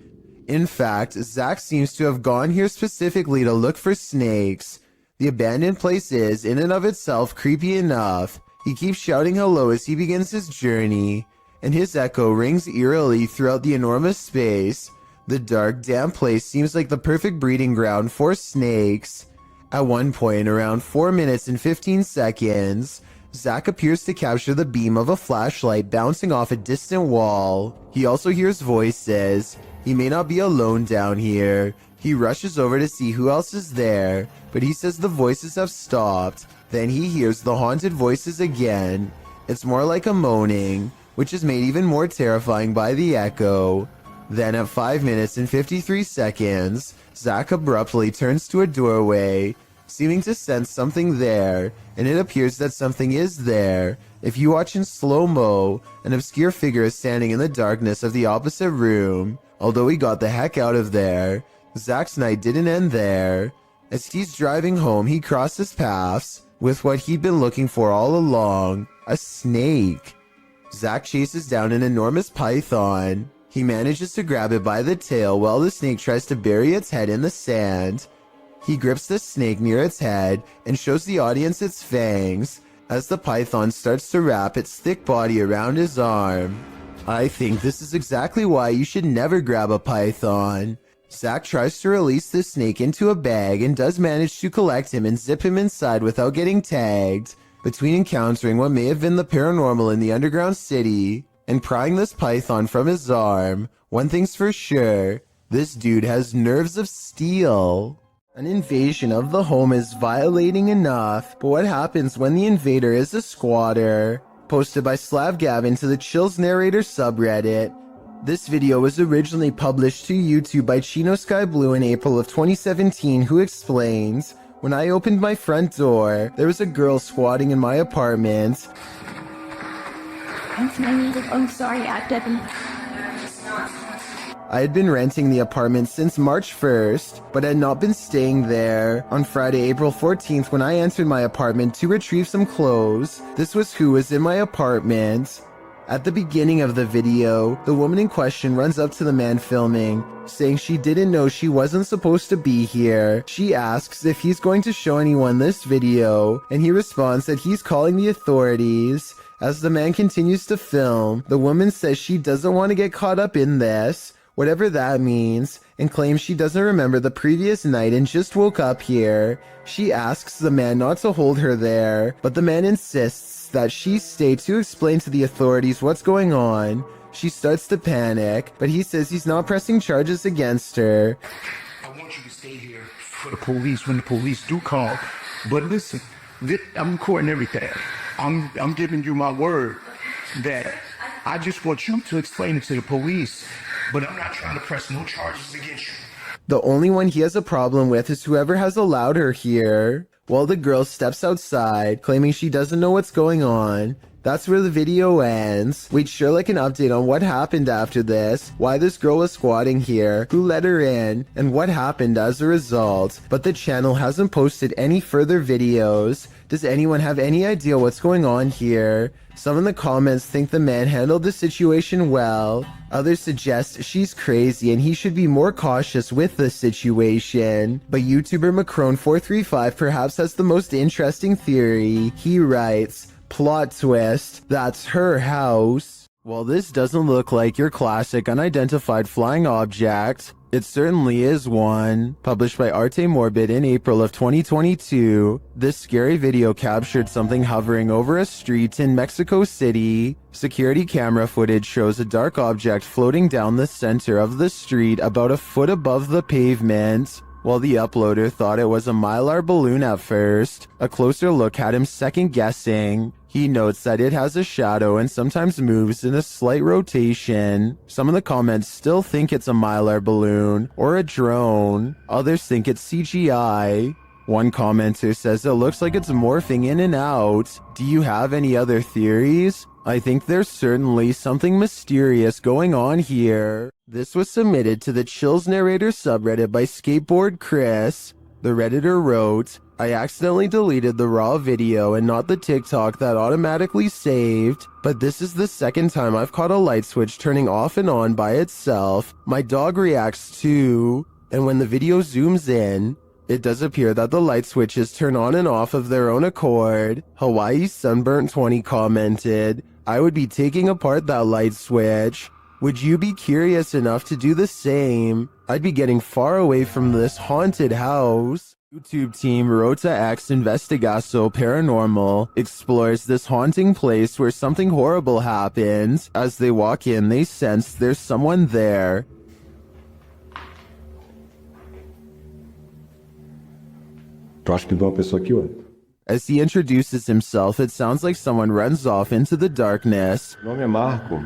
In fact, Zach seems to have gone here specifically to look for snakes. The abandoned place is, in and of itself, creepy enough. He keeps shouting hello as he begins his journey, and his echo rings eerily throughout the enormous space. The dark, damp place seems like the perfect breeding ground for snakes. At one point, around 4 minutes and 15 seconds, Zach appears to capture the beam of a flashlight bouncing off a distant wall. He also hears voices. He may not be alone down here. He rushes over to see who else is there, but he says the voices have stopped. Then he hears the haunted voices again. It's more like a moaning, which is made even more terrifying by the echo. Then at 5 minutes and 53 seconds, Zach abruptly turns to a doorway, seeming to sense something there, and it appears that something is there. If you watch in slow-mo, an obscure figure is standing in the darkness of the opposite room. Although he got the heck out of there, Zach's night didn't end there. As he's driving home, he crosses paths with what he'd been looking for all along, a snake. Zach chases down an enormous python. He manages to grab it by the tail while the snake tries to bury its head in the sand. He grips the snake near its head and shows the audience its fangs as the python starts to wrap its thick body around his arm. I think this is exactly why you should never grab a python. Zach tries to release the snake into a bag and does manage to collect him and zip him inside without getting tagged. Between encountering what may have been the paranormal in the underground city and prying this python from his arm, one thing's for sure, this dude has nerves of steel. An invasion of the home is violating enough, but what happens when the invader is a squatter? Posted by Slav Gavin to the Chills Narrator subreddit. This video was originally published to YouTube by Chino Sky Blue in April of 2017, who explains, "When I opened my front door, there was a girl squatting in my apartment. I'm sorry, I had been renting the apartment since March 1st, but had not been staying there. On Friday, April 14th, when I entered my apartment to retrieve some clothes, this was who was in my apartment." At the beginning of the video, the woman in question runs up to the man filming, saying she didn't know she wasn't supposed to be here. She asks if he's going to show anyone this video, and he responds that he's calling the authorities. As the man continues to film, the woman says she doesn't want to get caught up in this, whatever that means, and claims she doesn't remember the previous night and just woke up here. She asks the man not to hold her there, but the man insists that she stay to explain to the authorities what's going on. She starts to panic, but he says he's not pressing charges against her. I want you to stay here for the police when the police do call. But listen, I'm recording everything. I'm giving you my word that I just want you to explain it to the police, but I'm not trying to press no charges against you. The only one he has a problem with is whoever has allowed her here. While the girl steps outside, claiming she doesn't know what's going on, That's where the video ends. We'd sure like an update on what happened after this, why this girl was squatting here, who let her in, and what happened as a result. But the channel hasn't posted any further videos. Does anyone have any idea what's going on here? Some in the comments think the man handled the situation well. Others suggest she's crazy and he should be more cautious with the situation. But YouTuber Macron435 perhaps has the most interesting theory. He writes, plot twist, that's her house. Well, this doesn't look like your classic unidentified flying object. It certainly is one. Published by Arte Morbid in April of 2022, this scary video captured something hovering over a street in Mexico City. Security camera footage shows a dark object floating down the center of the street about a foot above the pavement. While the uploader thought it was a Mylar balloon at first, a closer look had him second-guessing. He notes that it has a shadow and sometimes moves in a slight rotation. Some of the comments still think it's a Mylar balloon or a drone. Others think it's CGI. One commenter says it looks like it's morphing in and out. Do you have any other theories? I think there's certainly something mysterious going on here. This was submitted to the Chills Narrator subreddit by Skateboard Chris. The Redditor wrote, I accidentally deleted the raw video and not the TikTok that automatically saved, but this is the second time I've caught a light switch turning off and on by itself. My dog reacts too, and when the video zooms in, it does appear that the light switches turn on and off of their own accord. Hawaii Sunburnt 20 commented, I would be taking apart that light switch. Would you be curious enough to do the same? I'd be getting far away from this haunted house. YouTube team Rota X Investigaso Paranormal explores this haunting place where something horrible happens. As they walk in, they sense there's someone there. As he introduces himself, it sounds like someone runs off into the darkness. Meu nome é Marco.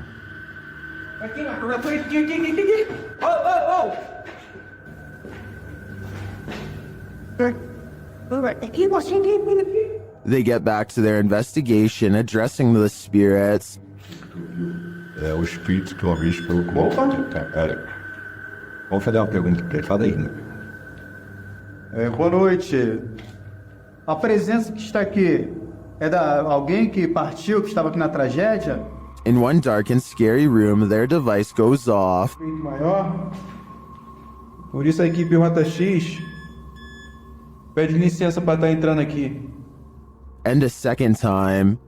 They get back to their investigation, addressing the spirits. É o espírito que uma vez falou com cara. Vamos fazer uma pergunta pra ele. Fala aí, né? Boa noite. A presença que está aqui é da alguém que partiu, que estava aqui na tragédia? In one dark and scary room, their device goes off. Maior. Por isso a equipe Rota X pede licença para estar entrando aqui. And a second time.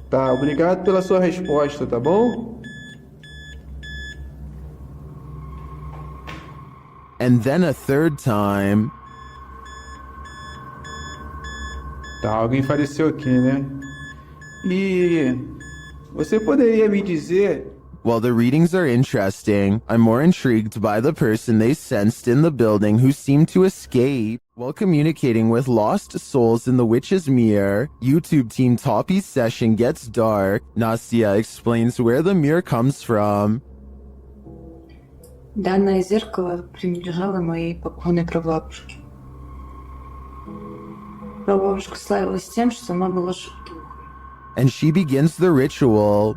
Tá, obrigado pela sua resposta, tá bom? And then a third time. Tá, alguém faleceu aqui, né? E você poderia me dizer... While the readings are interesting, I'm more intrigued by the person they sensed in the building who seemed to escape. While communicating with lost souls in the witch's mirror, YouTube team Toppy's session gets dark. Nastia explains where the mirror comes from. Данное зеркало принадлежало моей покойной прабабушке. Прабабушка славилась тем, что сама была шутом. And she begins the ritual.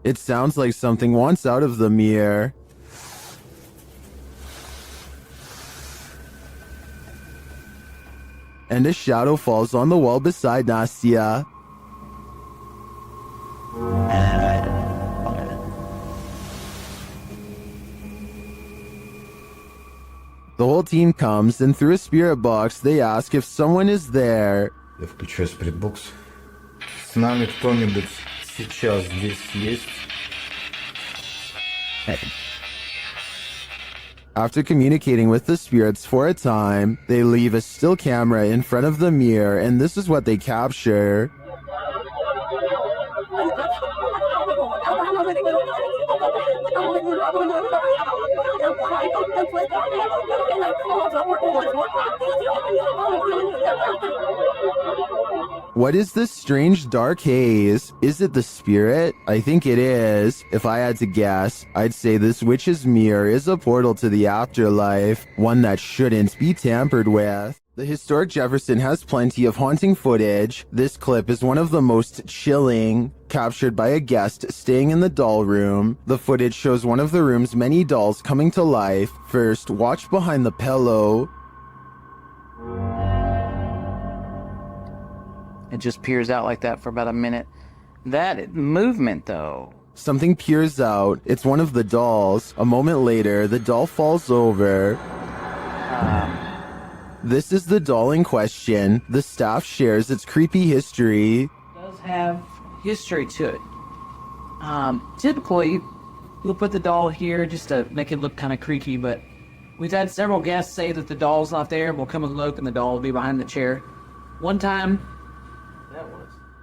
It sounds like something wants out of the mirror. And a shadow falls on the wall beside Nastia. The whole team comes, and through a spirit box, they ask if someone is there. Я включаю спиритбокс. С нами кто-нибудь сейчас здесь есть? After communicating with the spirits for a time, they leave a still camera in front of the mirror, and this is what they capture. What is this strange dark haze? Is it the spirit? I think it is. If I had to guess, I'd say this witch's mirror is a portal to the afterlife, one that shouldn't be tampered with. The historic Jefferson has plenty of haunting footage. This clip is one of the most chilling, captured by a guest staying in the doll room. The footage shows one of the room's many dolls coming to life. First, watch behind the pillow. It just peers out like that for about a minute. That movement, though. Something peers out. It's one of the dolls. A moment later, the doll falls over. This is the doll in question. The staff shares its creepy history. It does have history to it. Typically, we'll put the doll here just to make it look kind of creaky, but we've had several guests say that the doll's not there, and we'll come and look, and the doll will be behind the chair. One time,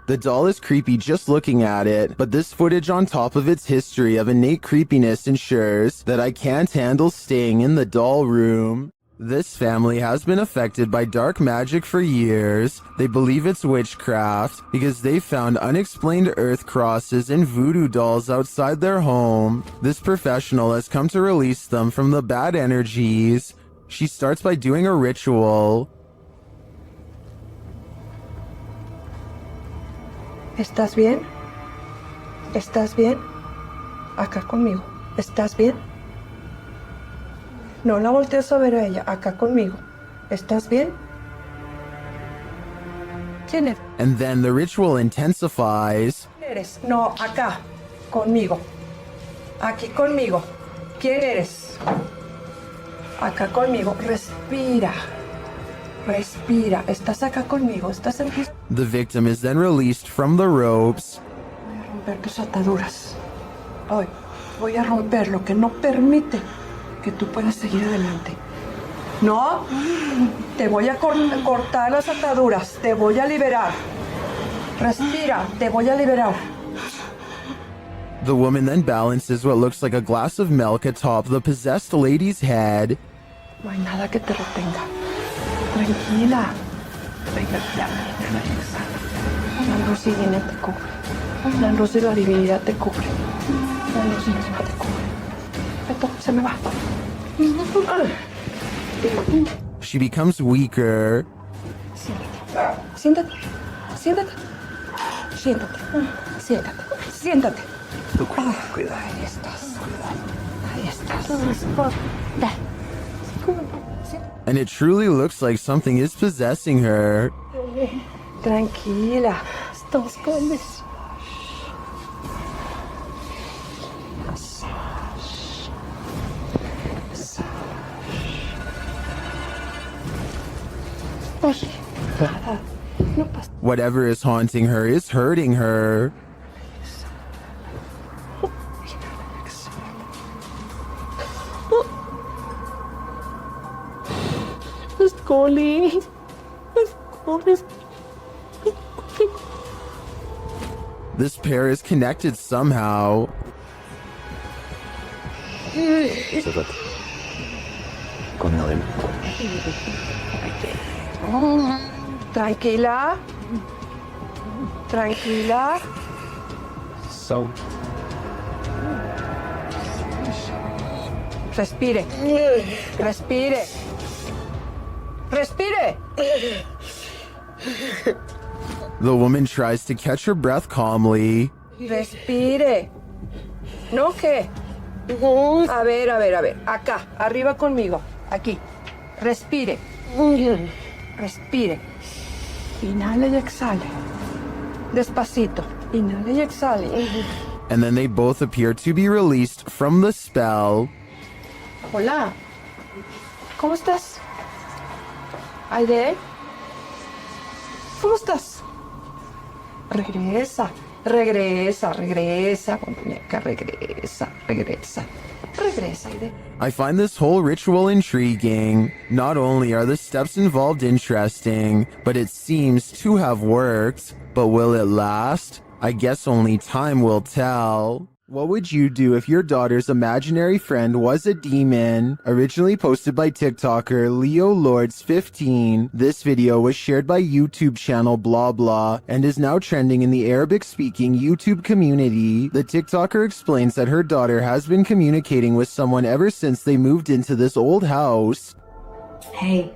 the doll is creepy just looking at it, but this footage on top of its history of innate creepiness ensures that I can't handle staying in the doll room. This family has been affected by dark magic for years. They believe it's witchcraft because they found unexplained earth crosses and voodoo dolls outside their home. This professional has come to release them from the bad energies. She starts by doing a ritual. ¿Estás bien? ¿Estás bien? Acá conmigo. ¿Estás bien? No la voltees a ver a ella. Acá conmigo. ¿Estás bien? ¿Quién eres? And then the ritual intensifies. ¿Quién eres? No, acá. Conmigo. Aquí conmigo. ¿Quién eres? Acá conmigo. Respira. Respira. ¿Estás acá conmigo? ¿Estás en ti? The victim is then released from the ropes. Voy a romper tus ataduras. Hoy voy a romper lo que no permite que tú puedas seguir adelante. No, te voy a cortar las ataduras. Te voy a liberar. Respira. Te voy a liberar. The woman then balances what looks like a glass of milk atop the possessed lady's head. No hay nada que te retenga. Tranquila. Tranquila. La luz divina te cubre. La luz de la divinidad te cubre. La luz misma te cubre. Esto se me va. She becomes weaker. Siéntate. Siéntate. Siéntate. Siéntate. Siéntate. Cuidado. Ahí estás. Ahí estás. And it truly looks like something is possessing her. Tranquila. Estamos calmes. Whatever is haunting her is hurting her. This pair is connected somehow. Tranquila. Tranquila. So. Respire. Respire. Respire. The woman tries to catch her breath calmly. Respire. ¿No qué? A ver. Acá, arriba conmigo. Aquí. Respire. Respire. Inhale y exhale. Despacito. Inhale y exhale. And then they both appear to be released from the spell. Hola. ¿Cómo estás? Aide. ¿Cómo estás? Regresa. Regresa, muñeca, regresa. Regresa, Aide. I find this whole ritual intriguing. Not only are the steps involved interesting, but it seems to have worked. But will it last? I guess only time will tell. What would you do if your daughter's imaginary friend was a demon? Originally posted by TikToker Leo Lords 15, this video was shared by YouTube channel blah blah and is now trending in the Arabic-speaking YouTube community. The TikToker explains that her daughter has been communicating with someone ever since they moved into this old house. Hey,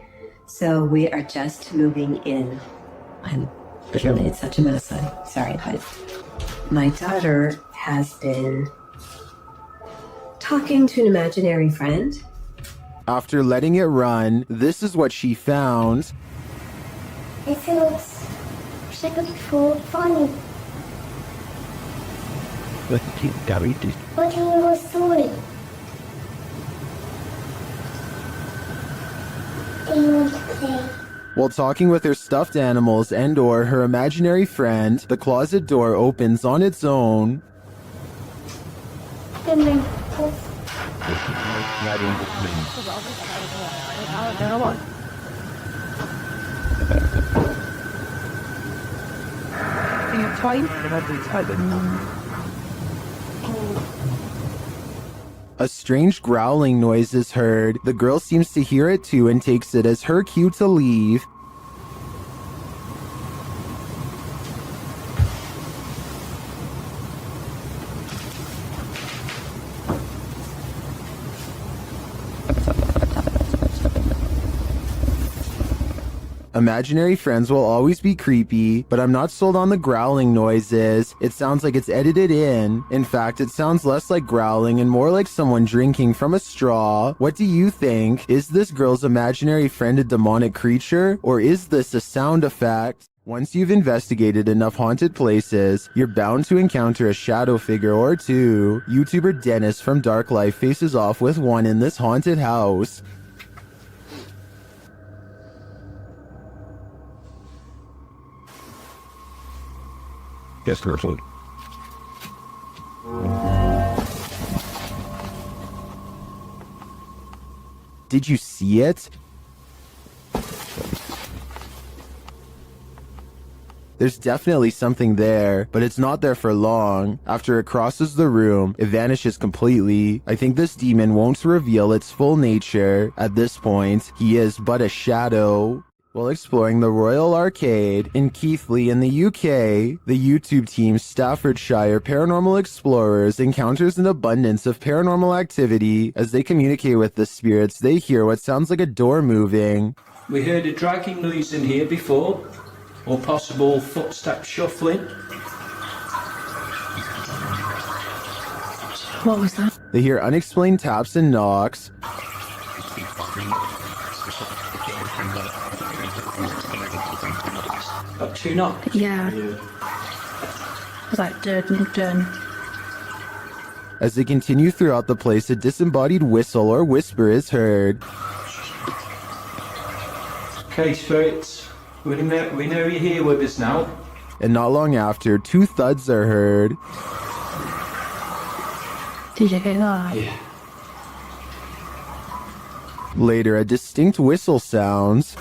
so we are just moving in. It's such a mess. Sorry, but my daughter has been talking to an imaginary friend. After letting it run, this is what she found. It feels funny. What in your story? Do you want to play? While talking with her stuffed animals and/or her imaginary friend, the closet door opens on its own. A strange growling noise is heard. The girl seems to hear it too and takes it as her cue to leave. Imaginary friends will always be creepy, but I'm not sold on the growling noises. It sounds like it's edited in. In fact, it sounds less like growling and more like someone drinking from a straw. What do you think? Is this girl's imaginary friend a demonic creature, or is this a sound effect? Once you've investigated enough haunted places, you're bound to encounter a shadow figure or two. YouTuber Dennis from Dark Life faces off with one in this haunted house. Yes, carefully. Did you see it? There's definitely something there, but it's not there for long. After it crosses the room, it vanishes completely. I think this demon won't reveal its full nature. At this point, he is but a shadow. While exploring the Royal Arcade in Keighley in the UK, the YouTube team Staffordshire Paranormal Explorers encounters an abundance of paranormal activity. As they communicate with the spirits, they hear what sounds like a door moving. We heard a dragging noise in here before, or possible footstep shuffling. What was that? They hear unexplained taps and knocks. Got two knocks? Yeah. Was that done? As they continue throughout the place, a disembodied whistle or whisper is heard. Okay, spirits, we know you're here with us now. And not long after, two thuds are heard. Did you hear that? Yeah. Later, a distinct whistle sounds.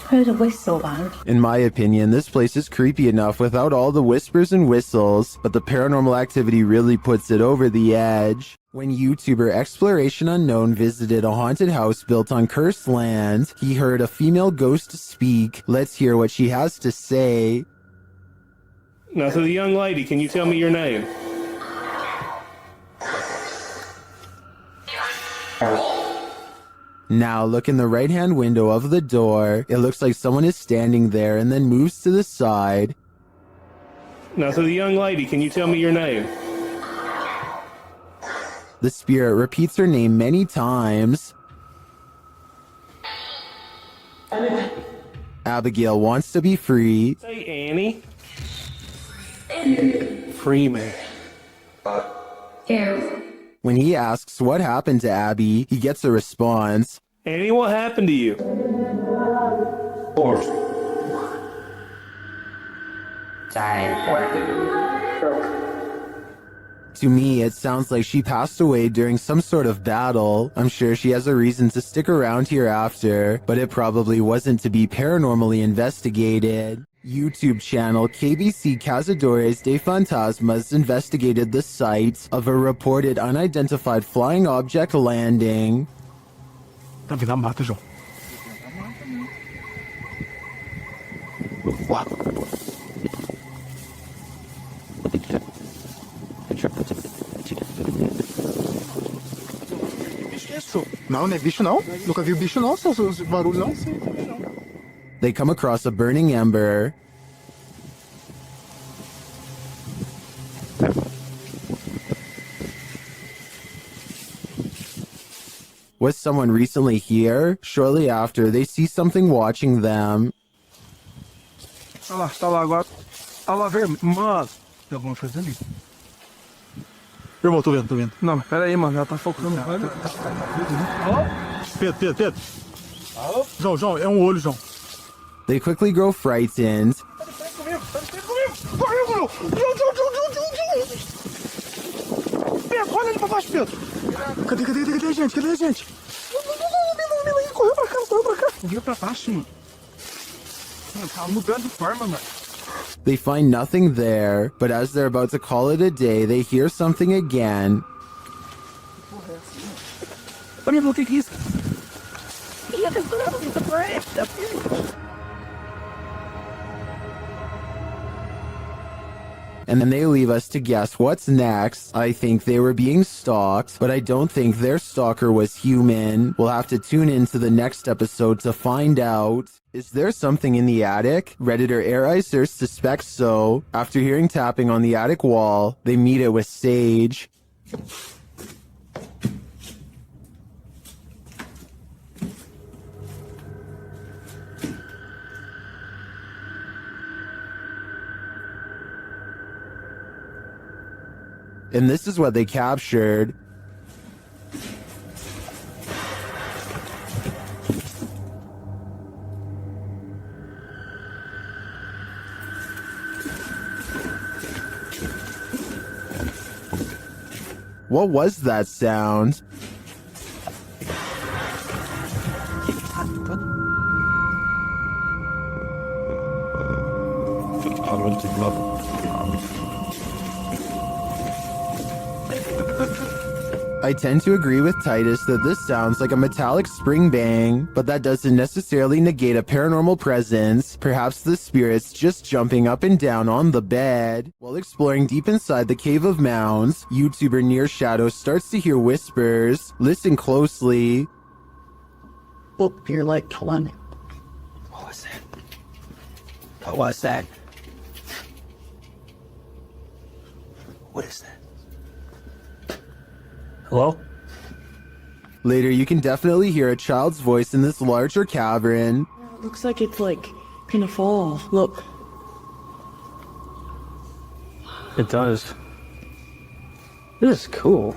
Heard a whistle, man. In my opinion, this place is creepy enough without all the whispers and whistles, but the paranormal activity really puts it over the edge. When YouTuber Exploration Unknown visited a haunted house built on cursed land, he heard a female ghost speak. Let's hear what she has to say. Now, to the young lady, can you tell me your name? Now look in the right-hand window of the door. It looks like someone is standing there and then moves to the side. Now, to the young lady, can you tell me your name? The spirit repeats her name many times. Abigail wants to be free. Say Annie. Free me. When he asks what happened to Abby, he gets a response. Annie, what happened to you? Horse. To me, it sounds like she passed away during some sort of battle. I'm sure she has a reason to stick around here after, but it probably wasn't to be paranormally investigated. YouTube channel KBC Cazadores de Fantasmas investigated the site of a reported unidentified flying object landing. Tá vindo a mata, João. Não, não é bicho não. Nunca vi bicho não, seus barulhos não. Sim, não. They come across a burning ember. Was someone recently here? Shortly after, they see something watching them. Olha lá, tá lá agora. Olha lá, velho. Mano, tem alguma coisa ali. Irmão, tô vendo. Não, pera aí, mano. Ela tá focando. Pedro. João, é um olho, João. They quickly grow frightened. Correu. Pedro, olha ali pra baixo, Pedro. Cadê a gente? Correu pra cá. Correu pra baixo, mano. Tá mudando de forma, mano. They find nothing there, but as they're about to call it a day, they hear something again. Olha, o que é isso? And then they leave us to guess what's next. I think they were being stalked, but I don't think their stalker was human. We'll have to tune into the next episode to find out. Is there something in the attic? Redditor Airizer suspects so. After hearing tapping on the attic wall, they meet it with Sage. And this is what they captured. What was that sound? I tend to agree with Titus that this sounds like a metallic spring bang, but that doesn't necessarily negate a paranormal presence. Perhaps the spirit's just jumping up and down on the bed. While exploring deep inside the Cave of Mounds, YouTuber Near Shadow starts to hear whispers. Listen closely. Oh, you're like, hold on. What was that? What is that? Hello? Later, you can definitely hear a child's voice in this larger cavern. It looks like it's gonna fall. Look. It does. This is cool.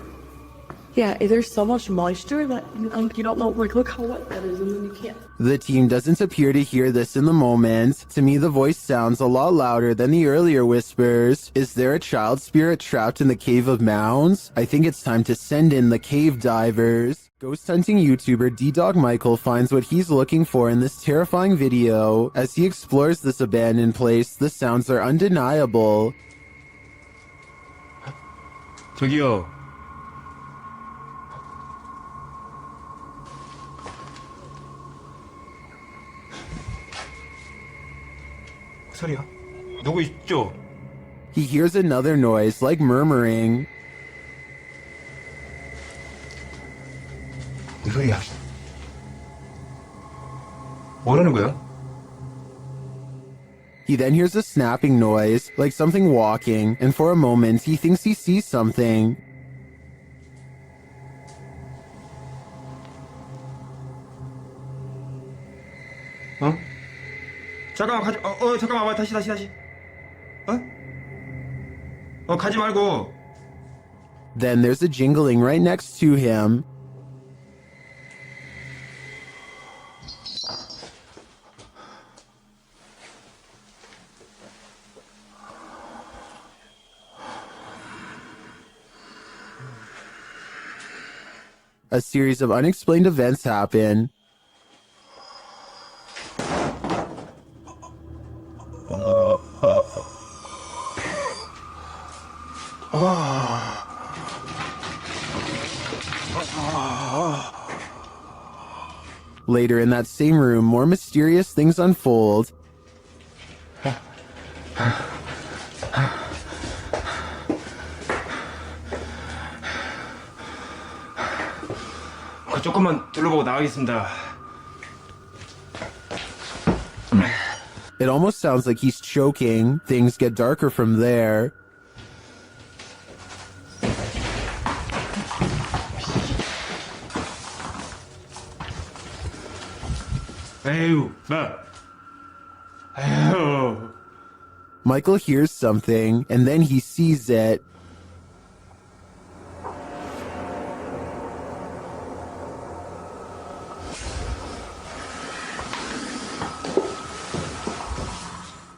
Yeah, there's so much moisture that you don't know. Look how wet that is, and then you can't. The team doesn't appear to hear this in the moment. To me, the voice sounds a lot louder than the earlier whispers. Is there a child spirit trapped in the Cave of Mounds? I think it's time to send in the cave divers. Ghost hunting YouTuber D-Dog Michael finds what he's looking for in this terrifying video. As he explores this abandoned place, the sounds are undeniable. 저기요. 소리야? 누구 있죠? He hears another noise, like murmuring. 무슨 소리야? 뭐라는 거야? He then hears a snapping noise, like something walking, and for a moment he thinks he sees something. 어? 잠깐만 가지 잠깐만 와 다시 가지 말고. Then there's a jingling right next to him. A series of unexplained events happen. Later in that same room, more mysterious things unfold. 조금만 둘러보고 나가겠습니다. It almost sounds like he's choking. Things get darker from there. 에휴, 나. 에휴. Michael hears something, and then he sees it.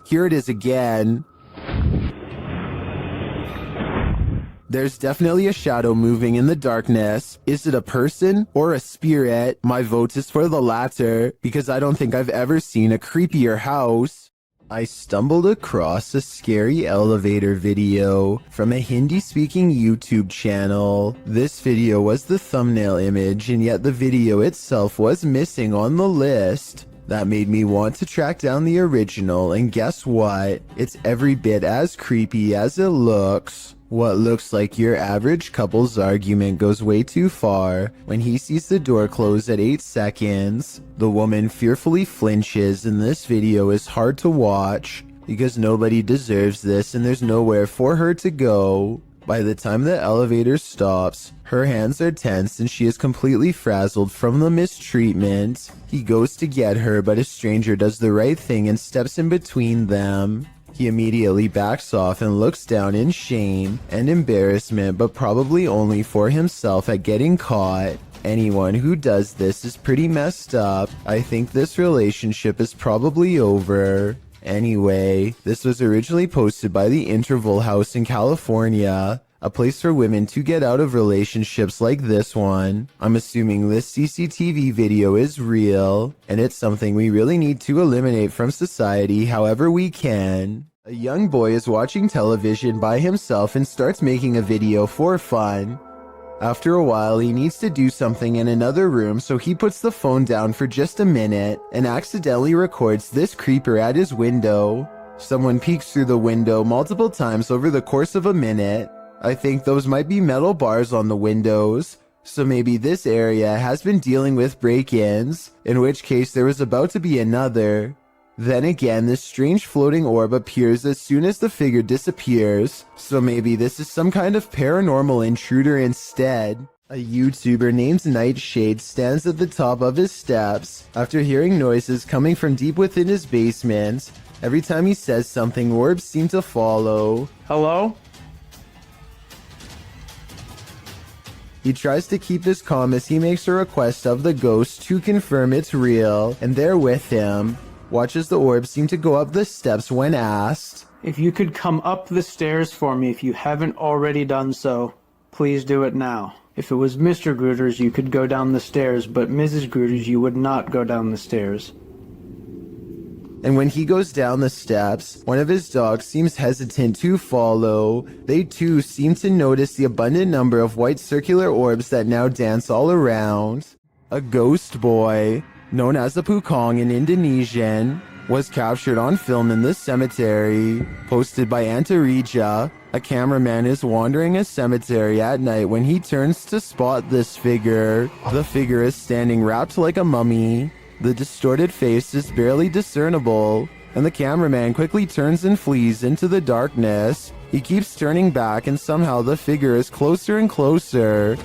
Here it is again. There's definitely a shadow moving in the darkness. Is it a person or a spirit? My vote is for the latter, because I don't think I've ever seen a creepier house. I stumbled across a scary elevator video from a Hindi-speaking YouTube channel. This video was the thumbnail image, and yet the video itself was missing on the list. That made me want to track down the original, and guess what? It's every bit as creepy as it looks. What looks like your average couple's argument goes way too far when he sees the door close at 8 seconds. The woman fearfully flinches, and this video is hard to watch because nobody deserves this and there's nowhere for her to go. By the time the elevator stops, her hands are tense and she is completely frazzled from the mistreatment. He goes to get her, but a stranger does the right thing and steps in between them. He immediately backs off and looks down in shame and embarrassment, but probably only for himself at getting caught. Anyone who does this is pretty messed up. I think this relationship is probably over. Anyway, this was originally posted by the Interval House in California, a place for women to get out of relationships like this one. I'm assuming this CCTV video is real, and it's something we really need to eliminate from society however we can. A young boy is watching television by himself and starts making a video for fun. After a while, he needs to do something in another room, so he puts the phone down for just a minute and accidentally records this creeper at his window. Someone peeks through the window multiple times over the course of a minute. I think those might be metal bars on the windows, so maybe this area has been dealing with break-ins, in which case there was about to be another. Then again, this strange floating orb appears as soon as the figure disappears, so maybe this is some kind of paranormal intruder instead. A YouTuber named Nightshade stands at the top of his steps after hearing noises coming from deep within his basement. Every time he says something, orbs seem to follow. Hello? He tries to keep this calm as he makes a request of the ghost to confirm it's real, and they're with him. Watches the orb seem to go up the steps when asked. If you could come up the stairs for me if you haven't already done so, please do it now. If it was Mr. Grooters, you could go down the stairs, but Mrs. Grooters, you would not go down the stairs. And when he goes down the steps, one of his dogs seems hesitant to follow. They too seem to notice the abundant number of white circular orbs that now dance all around. A ghost boy, known as the Pukong in Indonesian, was captured on film in this cemetery. Posted by Antarija, a cameraman is wandering a cemetery at night when he turns to spot this figure. The figure is standing wrapped like a mummy. The distorted face is barely discernible, and the cameraman quickly turns and flees into the darkness. He keeps turning back, and somehow the figure is closer and closer.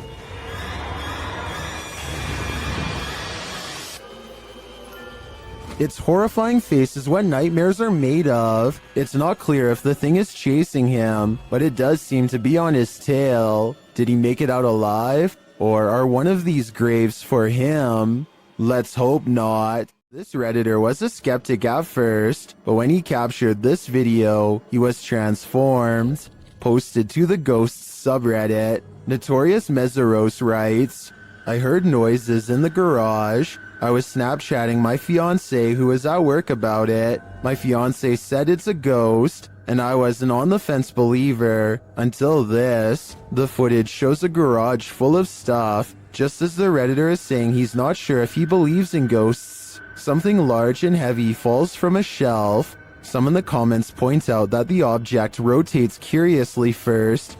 Its horrifying face is what nightmares are made of. It's not clear if the thing is chasing him, but it does seem to be on his tail. Did he make it out alive? Or are one of these graves for him? Let's hope not. This Redditor was a skeptic at first, but when he captured this video, he was transformed. Posted to the Ghosts subreddit, Notorious Meseros writes, I heard noises in the garage. I was Snapchatting my fiance who was at work about it. My fiance said it's a ghost, and I was an on-the-fence believer until this. The footage shows a garage full of stuff. Just as the Redditor is saying he's not sure if he believes in ghosts, something large and heavy falls from a shelf. Some in the comments point out that the object rotates curiously first.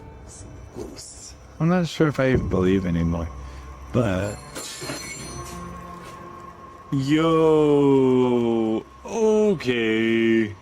I'm not sure if I believe anymore, but... Yo, okay.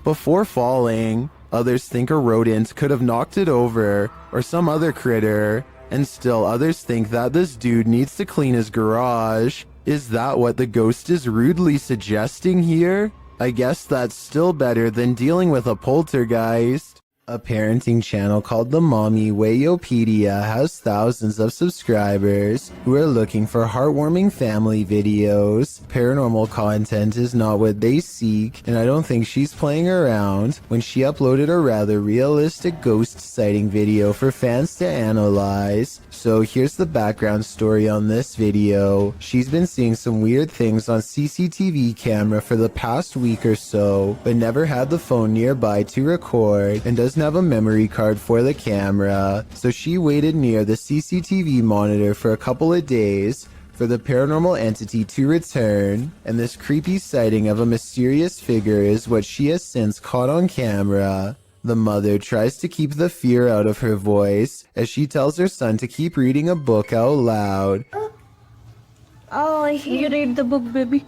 Before falling, others think a rodent could have knocked it over, or some other critter, and still others think that this dude needs to clean his garage. Is that what the ghost is rudely suggesting here? I guess that's still better than dealing with a poltergeist. A parenting channel called the Mommy Wayopedia has thousands of subscribers who are looking for heartwarming family videos. Paranormal content is not what they seek, and I don't think she's playing around when she uploaded a rather realistic ghost sighting video for fans to analyze. So here's the background story on this video. She's been seeing some weird things on CCTV camera for the past week or so, but never had the phone nearby to record and doesn't have a memory card for the camera. So she waited near the CCTV monitor for a couple of days for the paranormal entity to return, and this creepy sighting of a mysterious figure is what she has since caught on camera. The mother tries to keep the fear out of her voice as she tells her son to keep reading a book out loud. Oh, You read the book, baby.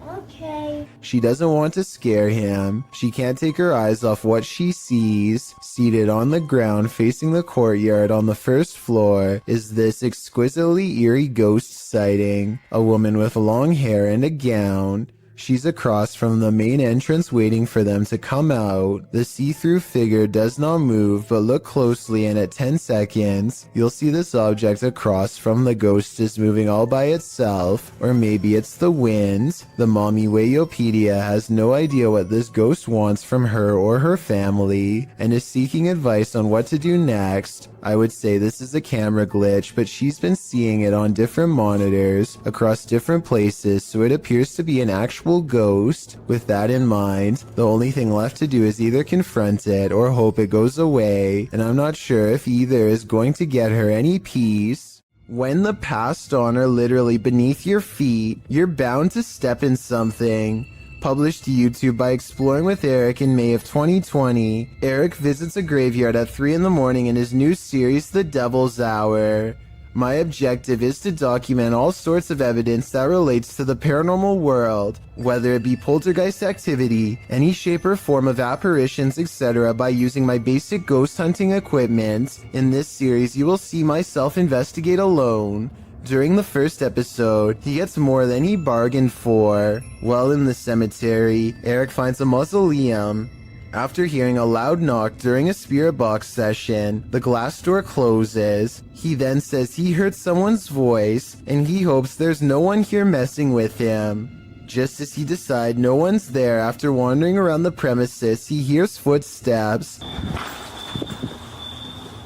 okay. She doesn't want to scare him. She can't take her eyes off what she sees. Seated on the ground facing the courtyard on the first floor is this exquisitely eerie ghost sighting. A woman with long hair and a gown. She's across from the main entrance waiting for them to come out. The see-through figure does not move, but look closely and at 10 seconds, you'll see this object across from the ghost is moving all by itself, or maybe it's the wind. The Mommy Wayopedia has no idea what this ghost wants from her or her family, and is seeking advice on what to do next. I would say this is a camera glitch, but she's been seeing it on different monitors across different places, so it appears to be an actual ghost. With that in mind, the only thing left to do is either confront it or hope it goes away, and I'm not sure if either is going to get her any peace. When the passed on are literally beneath your feet, you're bound to step in something. Published to YouTube by Exploring with Eric in May of 2020, Eric visits a graveyard at 3 in the morning in his new series, The Devil's Hour. My objective is to document all sorts of evidence that relates to the paranormal world, whether it be poltergeist activity, any shape or form of apparitions, etc., by using my basic ghost hunting equipment. In this series, you will see myself investigate alone. During the first episode, he gets more than he bargained for. While in the cemetery, Eric finds a mausoleum. After hearing a loud knock during a spirit box session, the glass door closes. He then says he heard someone's voice, and he hopes there's no one here messing with him. Just as he decides no one's there after wandering around the premises, he hears footsteps. I'm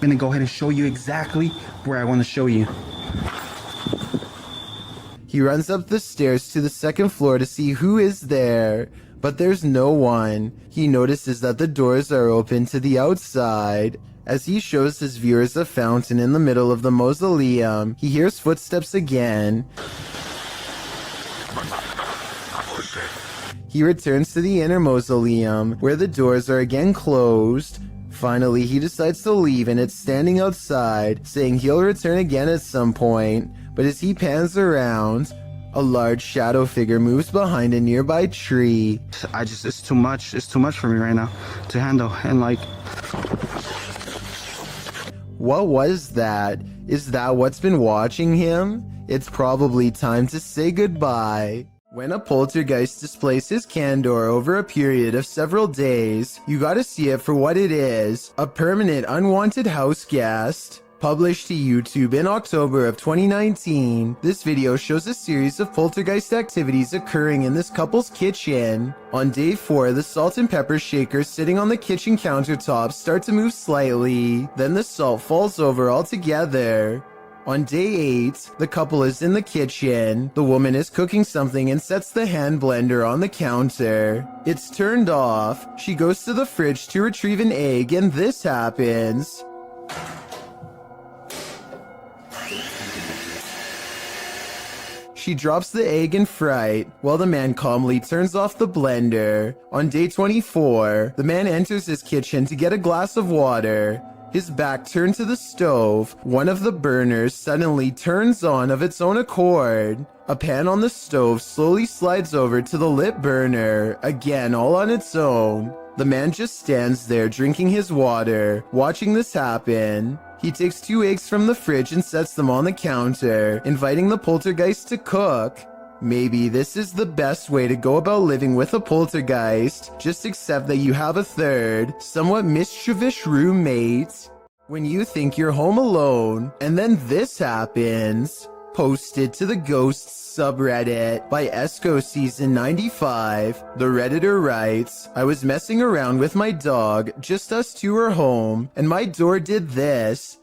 gonna go ahead and show you exactly where I want to show you. He runs up the stairs to the second floor to see who is there, but there's no one. He notices that the doors are open to the outside. As he shows his viewers a fountain in the middle of the mausoleum, he hears footsteps again. He returns to the inner mausoleum, where the doors are again closed. Finally, he decides to leave, and it's standing outside, saying he'll return again at some point. But as he pans around, a large shadow figure moves behind a nearby tree. It's too much for me right now to handle, and like... What was that? Is that what's been watching him? It's probably time to say goodbye. When a poltergeist displays his candor over a period of several days, you gotta see it for what it is, a permanent unwanted house guest. Published to YouTube in October of 2019, this video shows a series of poltergeist activities occurring in this couple's kitchen. On day 4, the salt and pepper shakers sitting on the kitchen countertop start to move slightly, then the salt falls over altogether. On day 8, the couple is in the kitchen. The woman is cooking something and sets the hand blender on the counter. It's turned off. She goes to the fridge to retrieve an egg, and this happens. She drops the egg in fright, while the man calmly turns off the blender. On day 24, the man enters his kitchen to get a glass of water. His back turned to the stove. One of the burners suddenly turns on of its own accord. A pan on the stove slowly slides over to the lit burner, again all on its own. The man just stands there drinking his water, watching this happen. He takes 2 eggs from the fridge and sets them on the counter, inviting the poltergeist to cook. Maybe this is the best way to go about living with a poltergeist. Just accept that you have a third, somewhat mischievous roommate. When you think you're home alone, and then this happens. Posted to the Ghosts subreddit by Esco Season 95, the Redditor writes, I was messing around with my dog, just us two were home, and my door did this.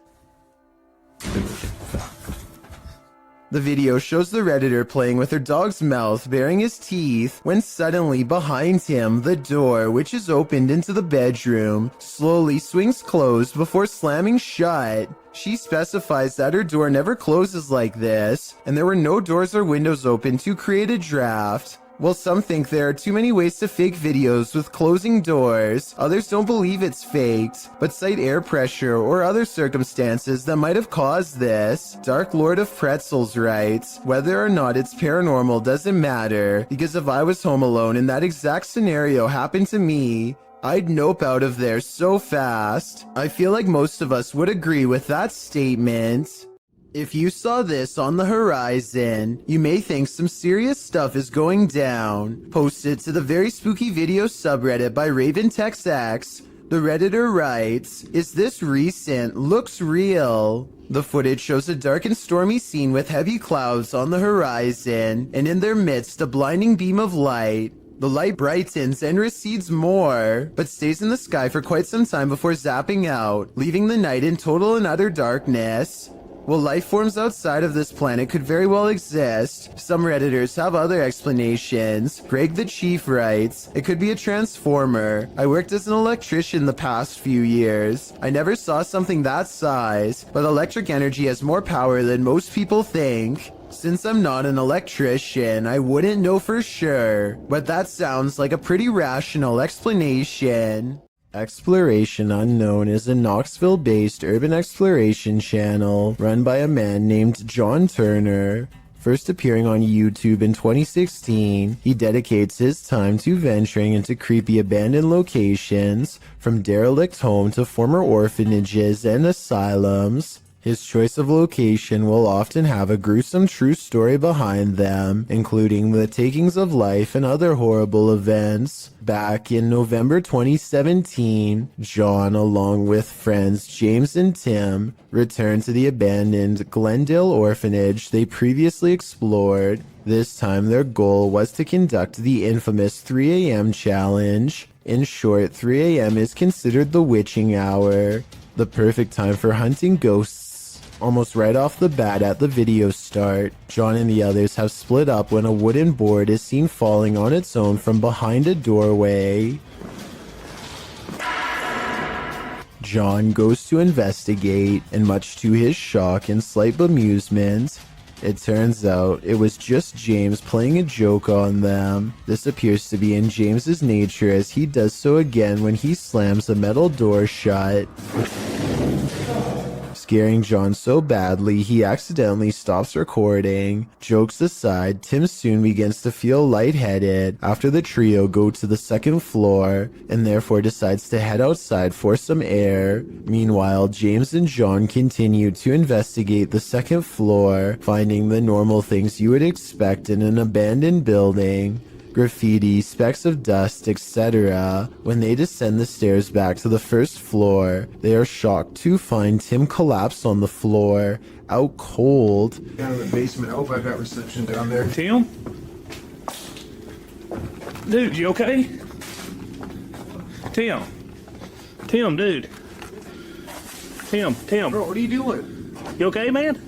The video shows the Redditor playing with her dog's mouth, baring his teeth, when suddenly behind him, the door, which is opened into the bedroom, slowly swings closed before slamming shut. She specifies that her door never closes like this, and there were no doors or windows open to create a draft. While some think there are too many ways to fake videos with closing doors, others don't believe it's faked, but cite air pressure or other circumstances that might have caused this. Dark Lord of Pretzels writes, whether or not it's paranormal doesn't matter, because if I was home alone and that exact scenario happened to me, I'd nope out of there so fast. I feel like most of us would agree with that statement. If you saw this on the horizon, you may think some serious stuff is going down. Posted to the Very Spooky Video subreddit by RavenTexX, the Redditor writes, is this recent? Looks real. The footage shows a dark and stormy scene with heavy clouds on the horizon, and in their midst a blinding beam of light. The light brightens and recedes more, but stays in the sky for quite some time before zapping out, leaving the night in total and utter darkness. While life forms outside of this planet could very well exist, some Redditors have other explanations. Greg the Chief writes, it could be a transformer. I worked as an electrician the past few years. I never saw something that size, but electric energy has more power than most people think. Since I'm not an electrician, I wouldn't know for sure, but that sounds like a pretty rational explanation. Exploration Unknown is a Knoxville-based urban exploration channel run by a man named John Turner. First appearing on YouTube in 2016, he dedicates his time to venturing into creepy abandoned locations, from derelict homes to former orphanages and asylums. His choice of location will often have a gruesome true story behind them, including the takings of life and other horrible events. Back in November 2017, John, along with friends James and Tim, returned to the abandoned Glendale orphanage they previously explored. This time their goal was to conduct the infamous 3 a.m. challenge. In short, 3 a.m. is considered the witching hour, the perfect time for hunting ghosts. Almost right off the bat at the video start, John and the others have split up when a wooden board is seen falling on its own from behind a doorway. John goes to investigate, and much to his shock and slight bemusement, it turns out it was just James playing a joke on them. This appears to be in James's nature, as he does so again when he slams a metal door shut. Scaring John so badly, he accidentally stops recording. Jokes aside, Tim soon begins to feel lightheaded after the trio go to the second floor, and therefore decides to head outside for some air. Meanwhile, James and John continue to investigate the second floor, finding the normal things you would expect in an abandoned building. Graffiti, specks of dust, etc. When they descend the stairs back to the first floor, they are shocked to find Tim collapsed on the floor, out cold. Down in the basement. I hope I got reception down there. Tim? Dude, you okay? Tim? Tim, dude. Tim. Bro, what are you doing? You okay, man?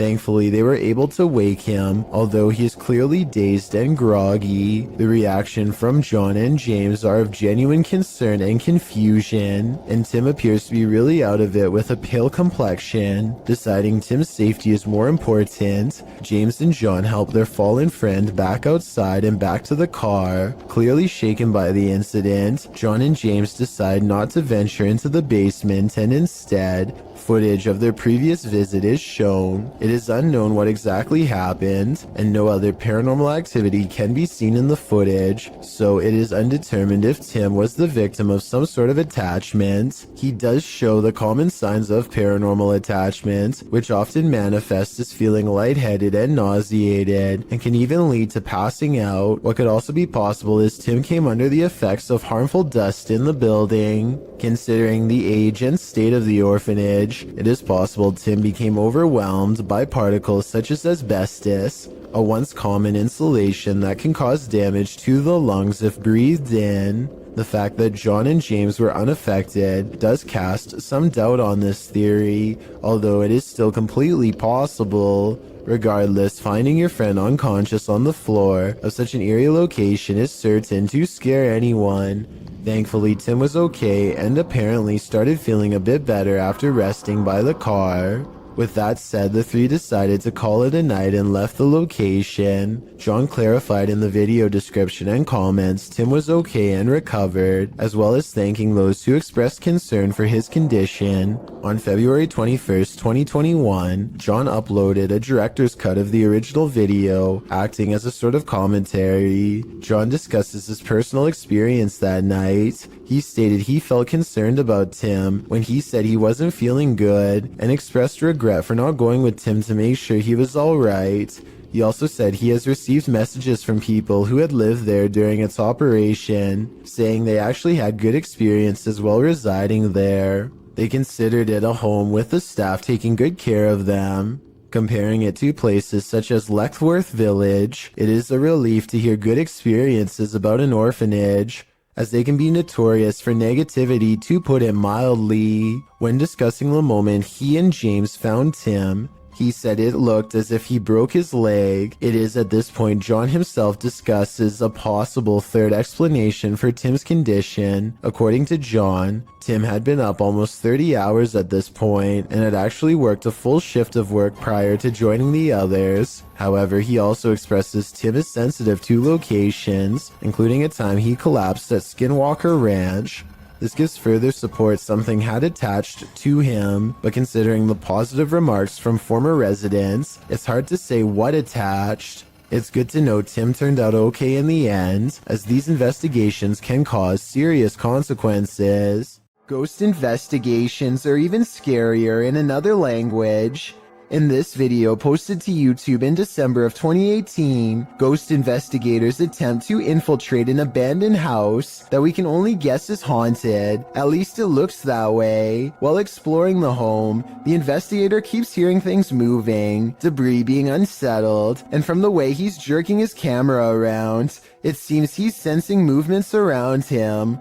Thankfully, they were able to wake him, although he is clearly dazed and groggy. The reaction from John and James are of genuine concern and confusion, and Tim appears to be really out of it with a pale complexion. Deciding Tim's safety is more important, James and John help their fallen friend back outside and back to the car. Clearly shaken by the incident, John and James decide not to venture into the basement and instead, footage of their previous visit is shown. It is unknown what exactly happened, and no other paranormal activity can be seen in the footage, so it is undetermined if Tim was the victim of some sort of attachment. He does show the common signs of paranormal attachment, which often manifest as feeling lightheaded and nauseated, and can even lead to passing out. What could also be possible is Tim came under the effects of harmful dust in the building. Considering the age and state of the orphanage, it is possible Tim became overwhelmed by particles such as asbestos, a once common insulation that can cause damage to the lungs if breathed in. The fact that John and James were unaffected does cast some doubt on this theory, although it is still completely possible. Regardless, finding your friend unconscious on the floor of such an eerie location is certain to scare anyone. Thankfully, Tim was okay and apparently started feeling a bit better after resting by the car. With that said, the three decided to call it a night and left the location. John clarified in the video description and comments Tim was okay and recovered, as well as thanking those who expressed concern for his condition. On February 21st, 2021, John uploaded a director's cut of the original video, acting as a sort of commentary. John discusses his personal experience that night. He stated he felt concerned about Tim when he said he wasn't feeling good and expressed regret for not going with Tim to make sure he was alright. He also said he has received messages from people who had lived there during its operation, saying they actually had good experiences while residing there. They considered it a home with the staff taking good care of them. Comparing it to places such as Leckworth Village, it is a relief to hear good experiences about an orphanage, as they can be notorious for negativity, to put it mildly. When discussing the moment he and James found Tim, he said it looked as if he broke his leg. It is at this point John himself discusses a possible third explanation for Tim's condition. According to John, Tim had been up almost 30 hours at this point and had actually worked a full shift of work prior to joining the others. However, he also expresses Tim is sensitive to locations, including a time he collapsed at Skinwalker Ranch. This gives further support something had attached to him, but considering the positive remarks from former residents, it's hard to say what attached. It's good to know Tim turned out okay in the end, as these investigations can cause serious consequences. Ghost investigations are even scarier in another language. In this video posted to YouTube in December of 2018, ghost investigators attempt to infiltrate an abandoned house that we can only guess is haunted. At least it looks that way. While exploring the home, the investigator keeps hearing things moving, debris being unsettled, and from the way he's jerking his camera around, it seems he's sensing movements around him.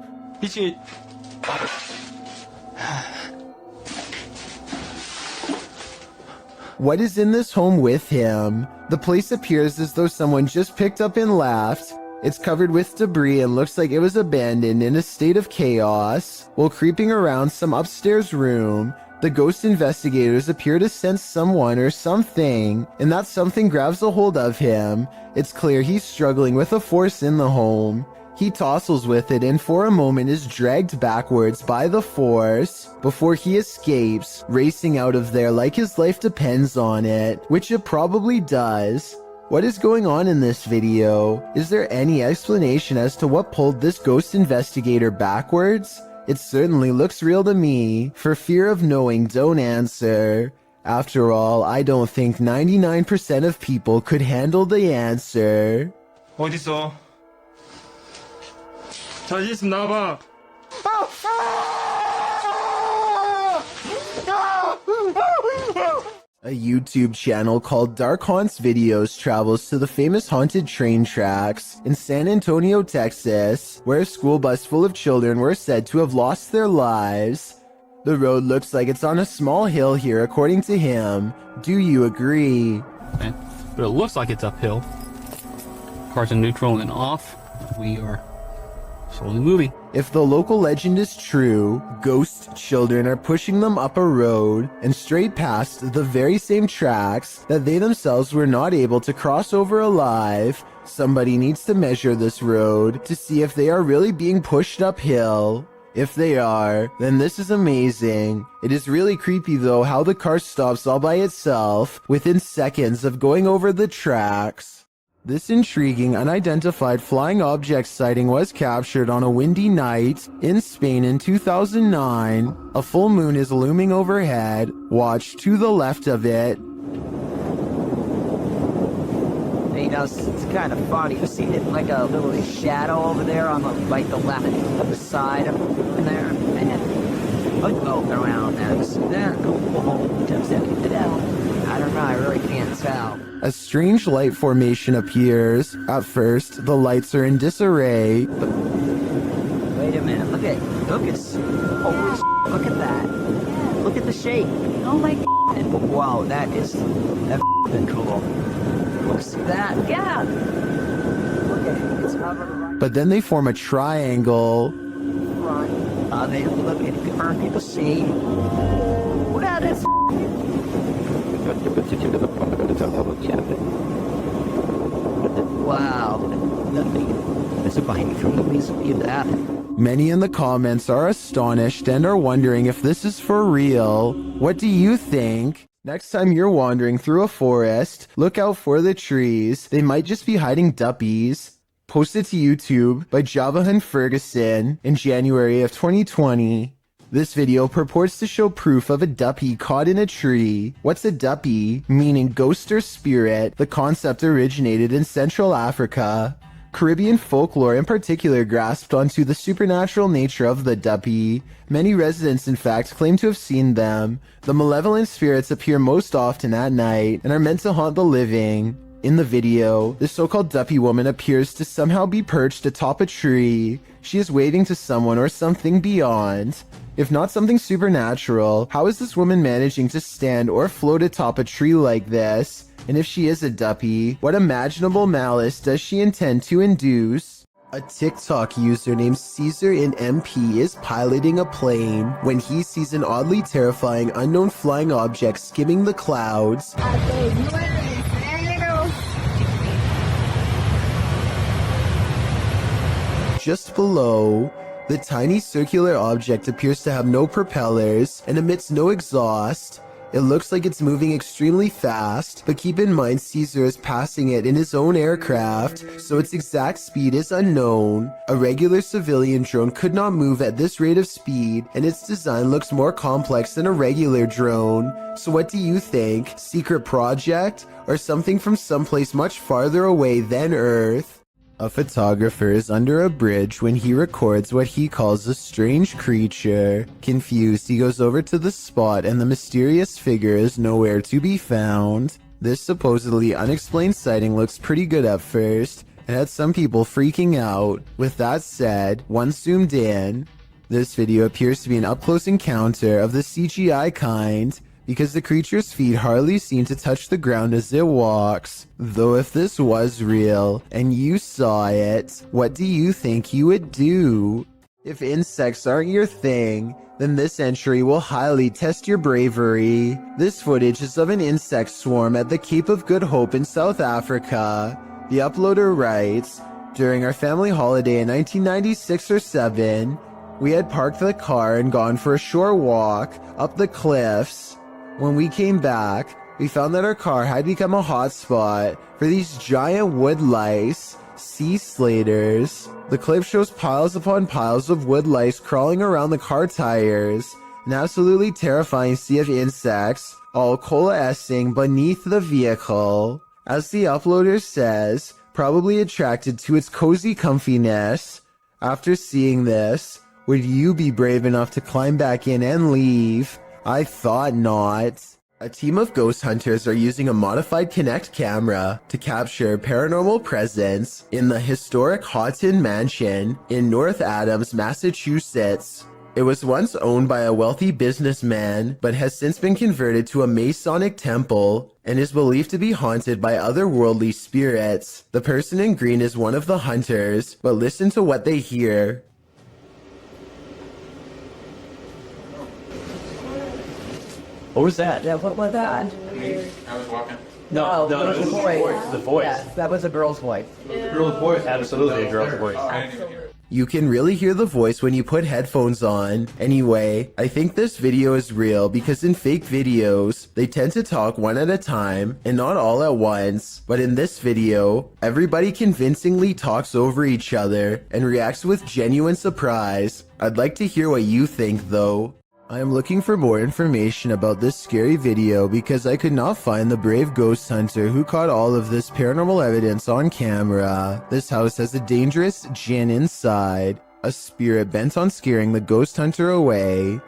What is in this home with him? The place appears as though someone just picked up and left. It's covered with debris and looks like it was abandoned in a state of chaos. While creeping around some upstairs room, the ghost investigators appear to sense someone or something, and that something grabs a hold of him. It's clear he's struggling with a force in the home. He tussles with it and for a moment is dragged backwards by the force before he escapes, racing out of there like his life depends on it, which it probably does. What is going on in this video? Is there any explanation as to what pulled this ghost investigator backwards? It certainly looks real to me. For fear of knowing, don't answer. After all, I don't think 99% of people could handle the answer. 어딨어? 자신 있으면 나와봐. A YouTube channel called Dark Haunts Videos travels to the famous haunted train tracks in San Antonio, Texas, where a school bus full of children were said to have lost their lives. The road looks like it's on a small hill here according to him. Do you agree? Okay. But it looks like it's uphill. Cars in neutral and off. We are slowly moving. If the local legend is true, ghost children are pushing them up a road and straight past the very same tracks that they themselves were not able to cross over alive. Somebody needs to measure this road to see if they are really being pushed uphill. If they are, then this is amazing. It is really creepy though how the car stops all by itself within seconds of going over the tracks. This intriguing unidentified flying object sighting was captured on a windy night in Spain in 2009. A full moon is looming overhead. Watch to the left of it. You know, it's kind of funny. You see it like a little shadow over there on the the left side of there. And around there. I don't know. I really can't tell. A strange light formation appears. At first, the lights are in disarray. Wait a minute. Look at holy look at that. Look at the shape. Oh my god. Wow, that's cool. What's that? Yeah. Look at it. It's hovering. But then they form a triangle. They look at it. People see. Wow, that's wow. Many in the comments are astonished and are wondering if this is for real. What do you think? Next time you're wandering through a forest, look out for the trees. They might just be hiding duppies. Posted to YouTube by Javahan Ferguson in January of 2020. This video purports to show proof of a duppy caught in a tree. What's a duppy? Meaning ghost or spirit. The concept originated in Central Africa. Caribbean folklore in particular grasped onto the supernatural nature of the duppy. Many residents in fact claim to have seen them. The malevolent spirits appear most often at night and are meant to haunt the living. In the video, the so-called duppy woman appears to somehow be perched atop a tree. She is waving to someone or something beyond. If not something supernatural, how is this woman managing to stand or float atop a tree like this? And if she is a duppy, what imaginable malice does she intend to induce? A TikTok user named Caesar in MP is piloting a plane when he sees an oddly terrifying unknown flying object skimming the clouds. Just below, the tiny circular object appears to have no propellers and emits no exhaust. It looks like it's moving extremely fast, but keep in mind Caesar is passing it in his own aircraft, so its exact speed is unknown. A regular civilian drone could not move at this rate of speed, and its design looks more complex than a regular drone. So what do you think? Secret project? Or something from someplace much farther away than Earth? A photographer is under a bridge when he records what he calls a strange creature. Confused, he goes over to the spot and the mysterious figure is nowhere to be found. This supposedly unexplained sighting looks pretty good at first and had some people freaking out. With that said, once zoomed in, this video appears to be an up-close encounter of the CGI kind, because the creature's feet hardly seem to touch the ground as it walks. Though if this was real, and you saw it, what do you think you would do? If insects aren't your thing, then this entry will highly test your bravery. This footage is of an insect swarm at the Cape of Good Hope in South Africa. The uploader writes, "During our family holiday in 1996 or 7, we had parked the car and gone for a short walk up the cliffs. When we came back, we found that our car had become a hotspot for these giant wood lice, sea slaters. The clip shows piles upon piles of wood lice crawling around the car tires, an absolutely terrifying sea of insects, all coalescing beneath the vehicle. As the uploader says, probably attracted to its cozy comfiness. After seeing this, would you be brave enough to climb back in and leave? I thought not." A team of ghost hunters are using a modified Kinect camera to capture paranormal presence in the historic Houghton Mansion in North Adams, Massachusetts. It was once owned by a wealthy businessman, but has since been converted to a Masonic temple and is believed to be haunted by otherworldly spirits. The person in green is one of the hunters, but listen to what they hear. What was that? Yeah, what was that? I was walking. No, that was a voice. The voice. Yes, that was a girl's voice. Girl's voice. Absolutely a girl's voice. You can really hear the voice when you put headphones on. Anyway, I think this video is real because in fake videos, they tend to talk one at a time and not all at once. But in this video, everybody convincingly talks over each other and reacts with genuine surprise. I'd like to hear what you think though. I am looking for more information about this scary video because I could not find the brave ghost hunter who caught all of this paranormal evidence on camera. This house has a dangerous djinn inside, a spirit bent on scaring the ghost hunter away.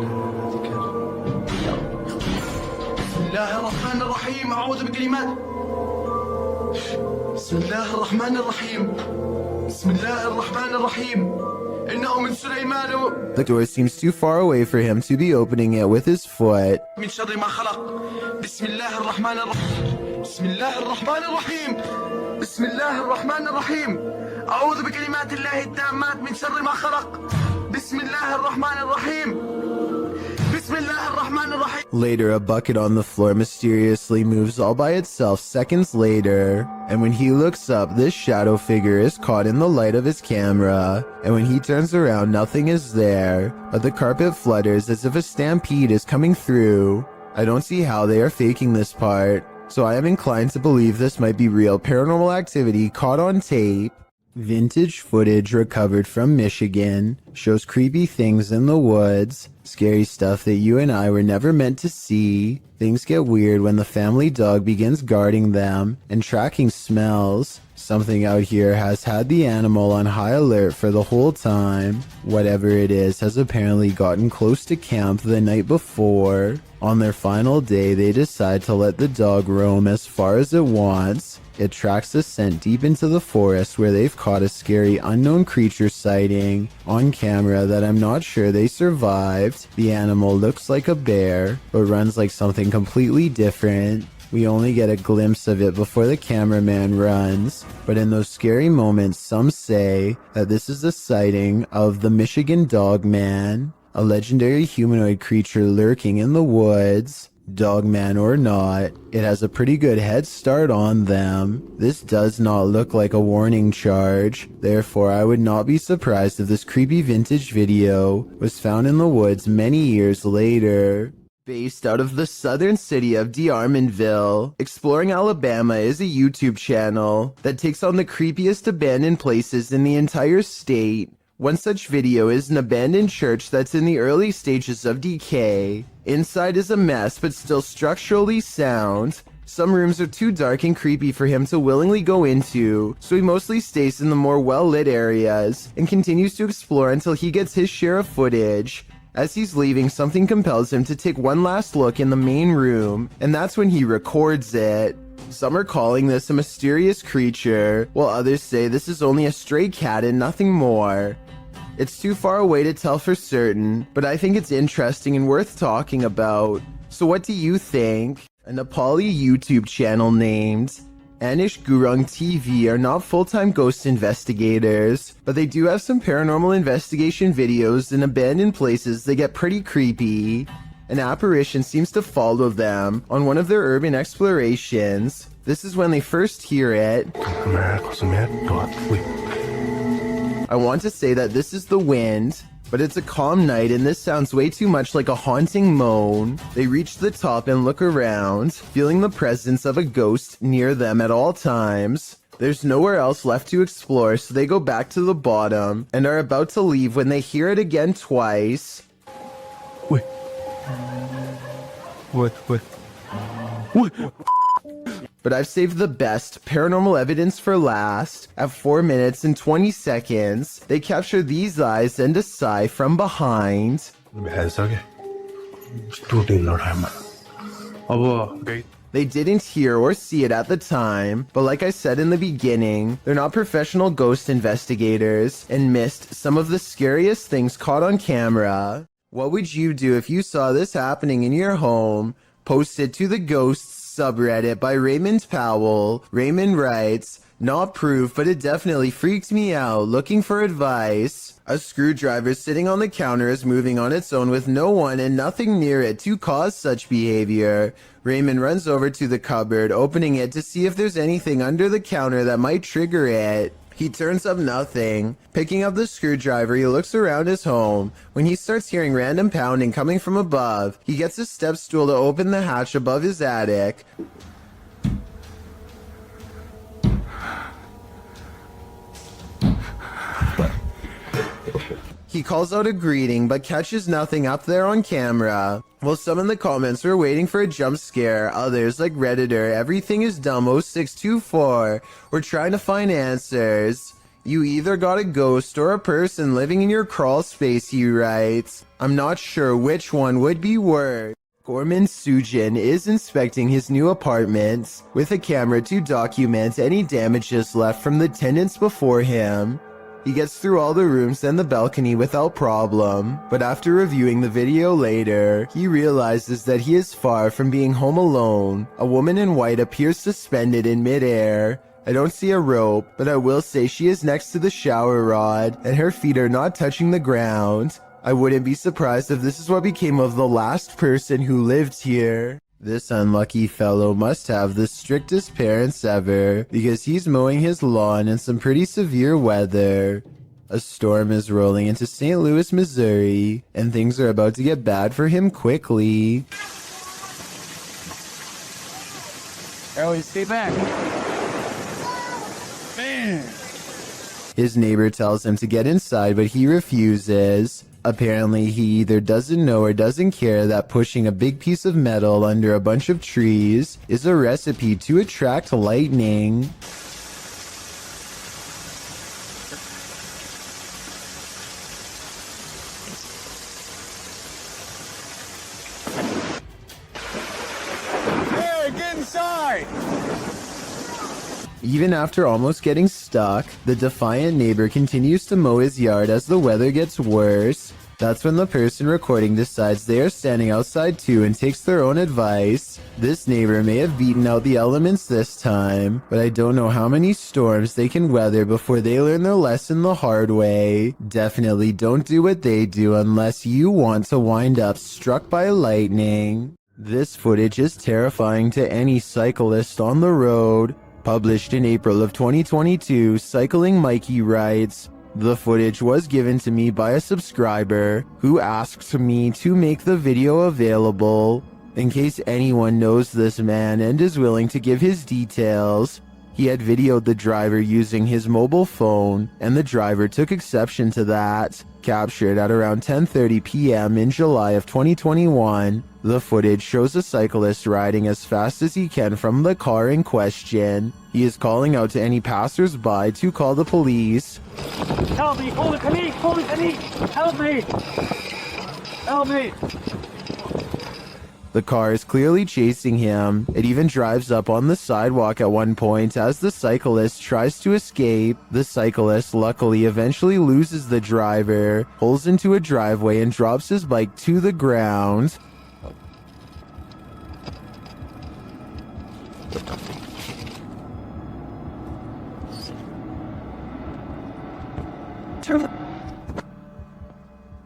The door seems too far away for him to be opening it with his foot. Later, a bucket on the floor mysteriously moves all by itself seconds later. And when he looks up, this shadow figure is caught in the light of his camera. And when he turns around, nothing is there, but the carpet flutters as if a stampede is coming through. I don't see how they are faking this part, so I am inclined to believe this might be real paranormal activity caught on tape. Vintage footage recovered from Michigan shows creepy things in the woods, scary stuff that you and I were never meant to see. Things get weird when the family dog begins guarding them and tracking smells. Something out here has had the animal on high alert for the whole time. Whatever it is has apparently gotten close to camp the night before. On their final day, they decide to let the dog roam as far as it wants. It tracks the scent deep into the forest where they've caught a scary unknown creature sighting on camera that I'm not sure they survived. The animal looks like a bear, but runs like something completely different. We only get a glimpse of it before the cameraman runs, but in those scary moments, some say that this is a sighting of the Michigan Dog Man, a legendary humanoid creature lurking in the woods. Dogman or not, it has a pretty good head start on them. This does not look like a warning charge, therefore I would not be surprised if this creepy vintage video was found in the woods many years later. Based out of the southern city of DeArmonville, Exploring Alabama is a YouTube channel that takes on the creepiest abandoned places in the entire state. One such video is an abandoned church that's in the early stages of decay. Inside is a mess, but still structurally sound. Some rooms are too dark and creepy for him to willingly go into, so he mostly stays in the more well-lit areas and continues to explore until he gets his share of footage. As he's leaving, something compels him to take one last look in the main room, and that's when he records it. Some are calling this a mysterious creature, while others say this is only a stray cat and nothing more. It's too far away to tell for certain, but I think it's interesting and worth talking about. So what do you think? A Nepali YouTube channel named Anish Gurung TV are not full-time ghost investigators, but they do have some paranormal investigation videos in abandoned places that get pretty creepy. An apparition seems to follow them on one of their urban explorations. This is when they first hear it. I want to say that this is the wind, but it's a calm night and this sounds way too much like a haunting moan. They reach the top and look around, feeling the presence of a ghost near them at all times. There's nowhere else left to explore, so they go back to the bottom and are about to leave when they hear it again twice. Wait. What? But I've saved the best paranormal evidence for last. At 4 minutes and 20 seconds, they capture these eyes and a sigh from behind. They didn't hear or see it at the time, but like I said in the beginning, they're not professional ghost investigators and missed some of the scariest things caught on camera. What would you do if you saw this happening in your home? Posted to the Ghosts subreddit by Raymond Powell. Raymond writes, not proof, but it definitely freaked me out. Looking for advice. A screwdriver sitting on the counter is moving on its own with no one and nothing near it to cause such behavior. Raymond runs over to the cupboard, opening it to see if there's anything under the counter that might trigger it. He turns up nothing. Picking up the screwdriver, he looks around his home. When he starts hearing random pounding coming from above, he gets a step stool to open the hatch above his attic. He calls out a greeting, but catches nothing up there on camera. While some in the comments were waiting for a jump scare, others, like Redditor Everything is Dumb 0624, were trying to find answers. You either got a ghost or a person living in your crawl space, he writes. I'm not sure which one would be worse. Gorman Sujin is inspecting his new apartment with a camera to document any damages left from the tenants before him. He gets through all the rooms and the balcony without problem, but after reviewing the video later, he realizes that he is far from being home alone. A woman in white appears suspended in midair. I don't see a rope, but I will say she is next to the shower rod, and her feet are not touching the ground. I wouldn't be surprised if this is what became of the last person who lived here. This unlucky fellow must have the strictest parents ever, because he's mowing his lawn in some pretty severe weather. A storm is rolling into St. Louis, Missouri, and things are about to get bad for him quickly. Ellie, stay back. Man! His neighbor tells him to get inside, but he refuses. Apparently, he either doesn't know or doesn't care that pushing a big piece of metal under a bunch of trees is a recipe to attract lightning. Hey, get inside! Even after almost getting stuck, the defiant neighbor continues to mow his yard as the weather gets worse. That's when the person recording decides they are standing outside too and takes their own advice. This neighbor may have beaten out the elements this time, but I don't know how many storms they can weather before they learn their lesson the hard way. Definitely don't do what they do unless you want to wind up struck by lightning. This footage is terrifying to any cyclist on the road. Published in April of 2022, Cycling Mikey writes, the footage was given to me by a subscriber who asked me to make the video available. In case anyone knows this man and is willing to give his details, he had videoed the driver using his mobile phone, and the driver took exception to that. Captured at around 10:30 p.m. in July of 2021, the footage shows a cyclist riding as fast as he can from the car in question. He is calling out to any passers-by to call the police. Help me! Holy Kanish! Holy Kanish! Help me! Help me! The car is clearly chasing him. It even drives up on the sidewalk at one point as the cyclist tries to escape. The cyclist luckily eventually loses the driver, pulls into a driveway and drops his bike to the ground.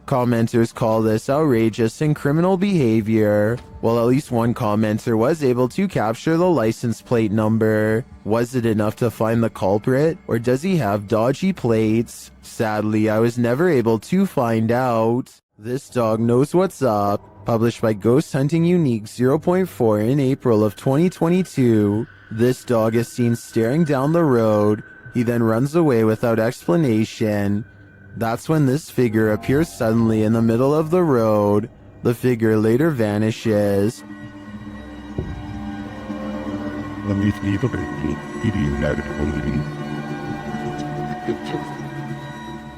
Commenters call this outrageous and criminal behavior. While at least one commenter was able to capture the license plate number. Was it enough to find the culprit, or does he have dodgy plates? Sadly, I was never able to find out. This dog knows what's up. Published by Ghost Hunting Unique 0.4 in April of 2022. This dog is seen staring down the road. He then runs away without explanation. That's when this figure appears suddenly in the middle of the road. The figure later vanishes.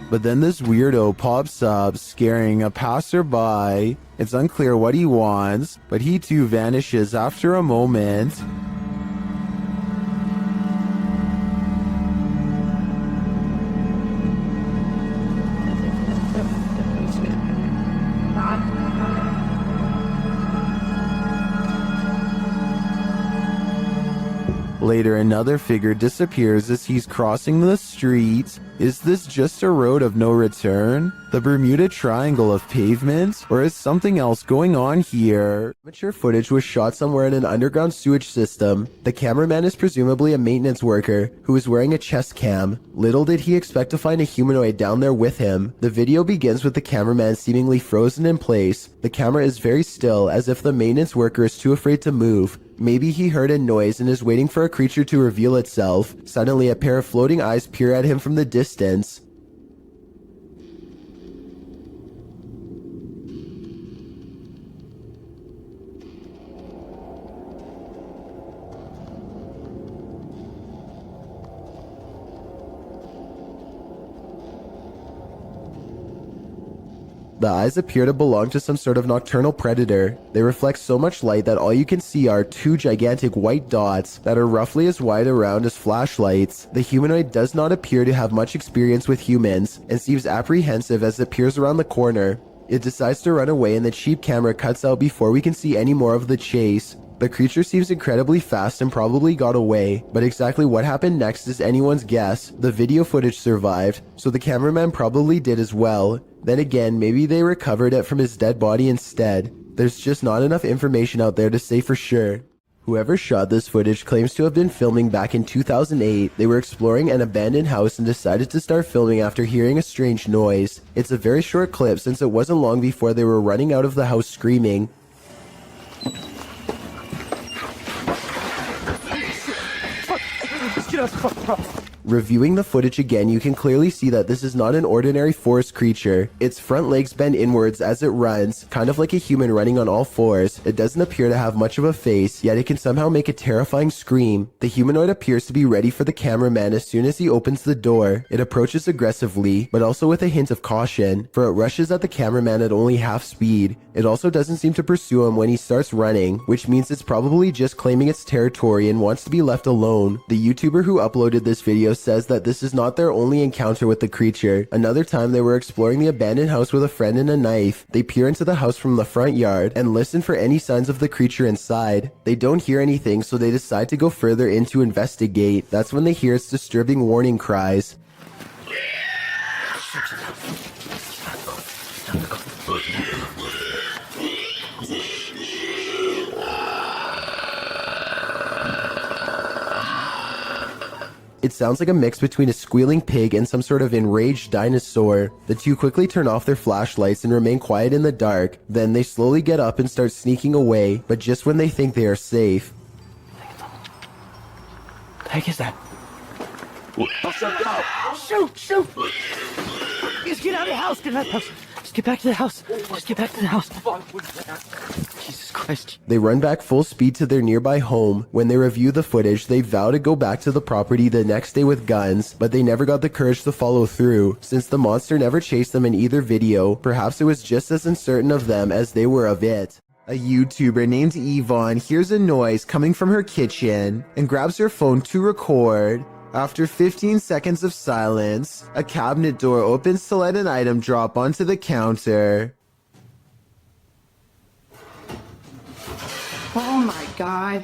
But then this weirdo pops up, scaring a passerby. It's unclear what he wants, but he too vanishes after a moment. Later, another figure disappears as he's crossing the street. Is this just a road of no return? The Bermuda Triangle of pavement? Or is something else going on here? Amateur footage was shot somewhere in an underground sewage system. The cameraman is presumably a maintenance worker who is wearing a chest cam. Little did he expect to find a humanoid down there with him. The video begins with the cameraman seemingly frozen in place. The camera is very still, as if the maintenance worker is too afraid to move. Maybe he heard a noise and is waiting for a creature to reveal itself. Suddenly, a pair of floating eyes peer at him from the distance. The eyes appear to belong to some sort of nocturnal predator. They reflect so much light that all you can see are two gigantic white dots that are roughly as wide around as flashlights. The humanoid does not appear to have much experience with humans and seems apprehensive as it peers around the corner. It decides to run away and the cheap camera cuts out before we can see any more of the chase. The creature seems incredibly fast and probably got away, but exactly what happened next is anyone's guess. The video footage survived, so the cameraman probably did as well. Then again, maybe they recovered it from his dead body instead. There's just not enough information out there to say for sure. Whoever shot this footage claims to have been filming back in 2008. They were exploring an abandoned house and decided to start filming after hearing a strange noise. It's a very short clip since it wasn't long before they were running out of the house screaming. Reviewing the footage again, you can clearly see that this is not an ordinary forest creature. Its front legs bend inwards as it runs, kind of like a human running on all fours. It doesn't appear to have much of a face, yet it can somehow make a terrifying scream. The humanoid appears to be ready for the cameraman as soon as he opens the door. It approaches aggressively, but also with a hint of caution, for it rushes at the cameraman at only half speed. It also doesn't seem to pursue him when he starts running, which means it's probably just claiming its territory and wants to be left alone. The YouTuber who uploaded this video says that this is not their only encounter with the creature. Another time they were exploring the abandoned house with a friend and a knife. They peer into the house from the front yard and listen for any signs of the creature inside. They don't hear anything, so they decide to go further in to investigate. That's when they hear its disturbing warning cries. It sounds like a mix between a squealing pig and some sort of enraged dinosaur. The two quickly turn off their flashlights and remain quiet in the dark. Then they slowly get up and start sneaking away, but just when they think they are safe. The heck is that? Shoot! Shoot! Just get out of the house! Get out of the house! Just get back to the house! Just get back to the house! Jesus Christ. They run back full speed to their nearby home. When they review the footage, they vow to go back to the property the next day with guns, but they never got the courage to follow through. Since the monster never chased them in either video, perhaps it was just as uncertain of them as they were of it. A YouTuber named Yvonne hears a noise coming from her kitchen and grabs her phone to record. After 15 seconds of silence, a cabinet door opens to let an item drop onto the counter. Oh my God.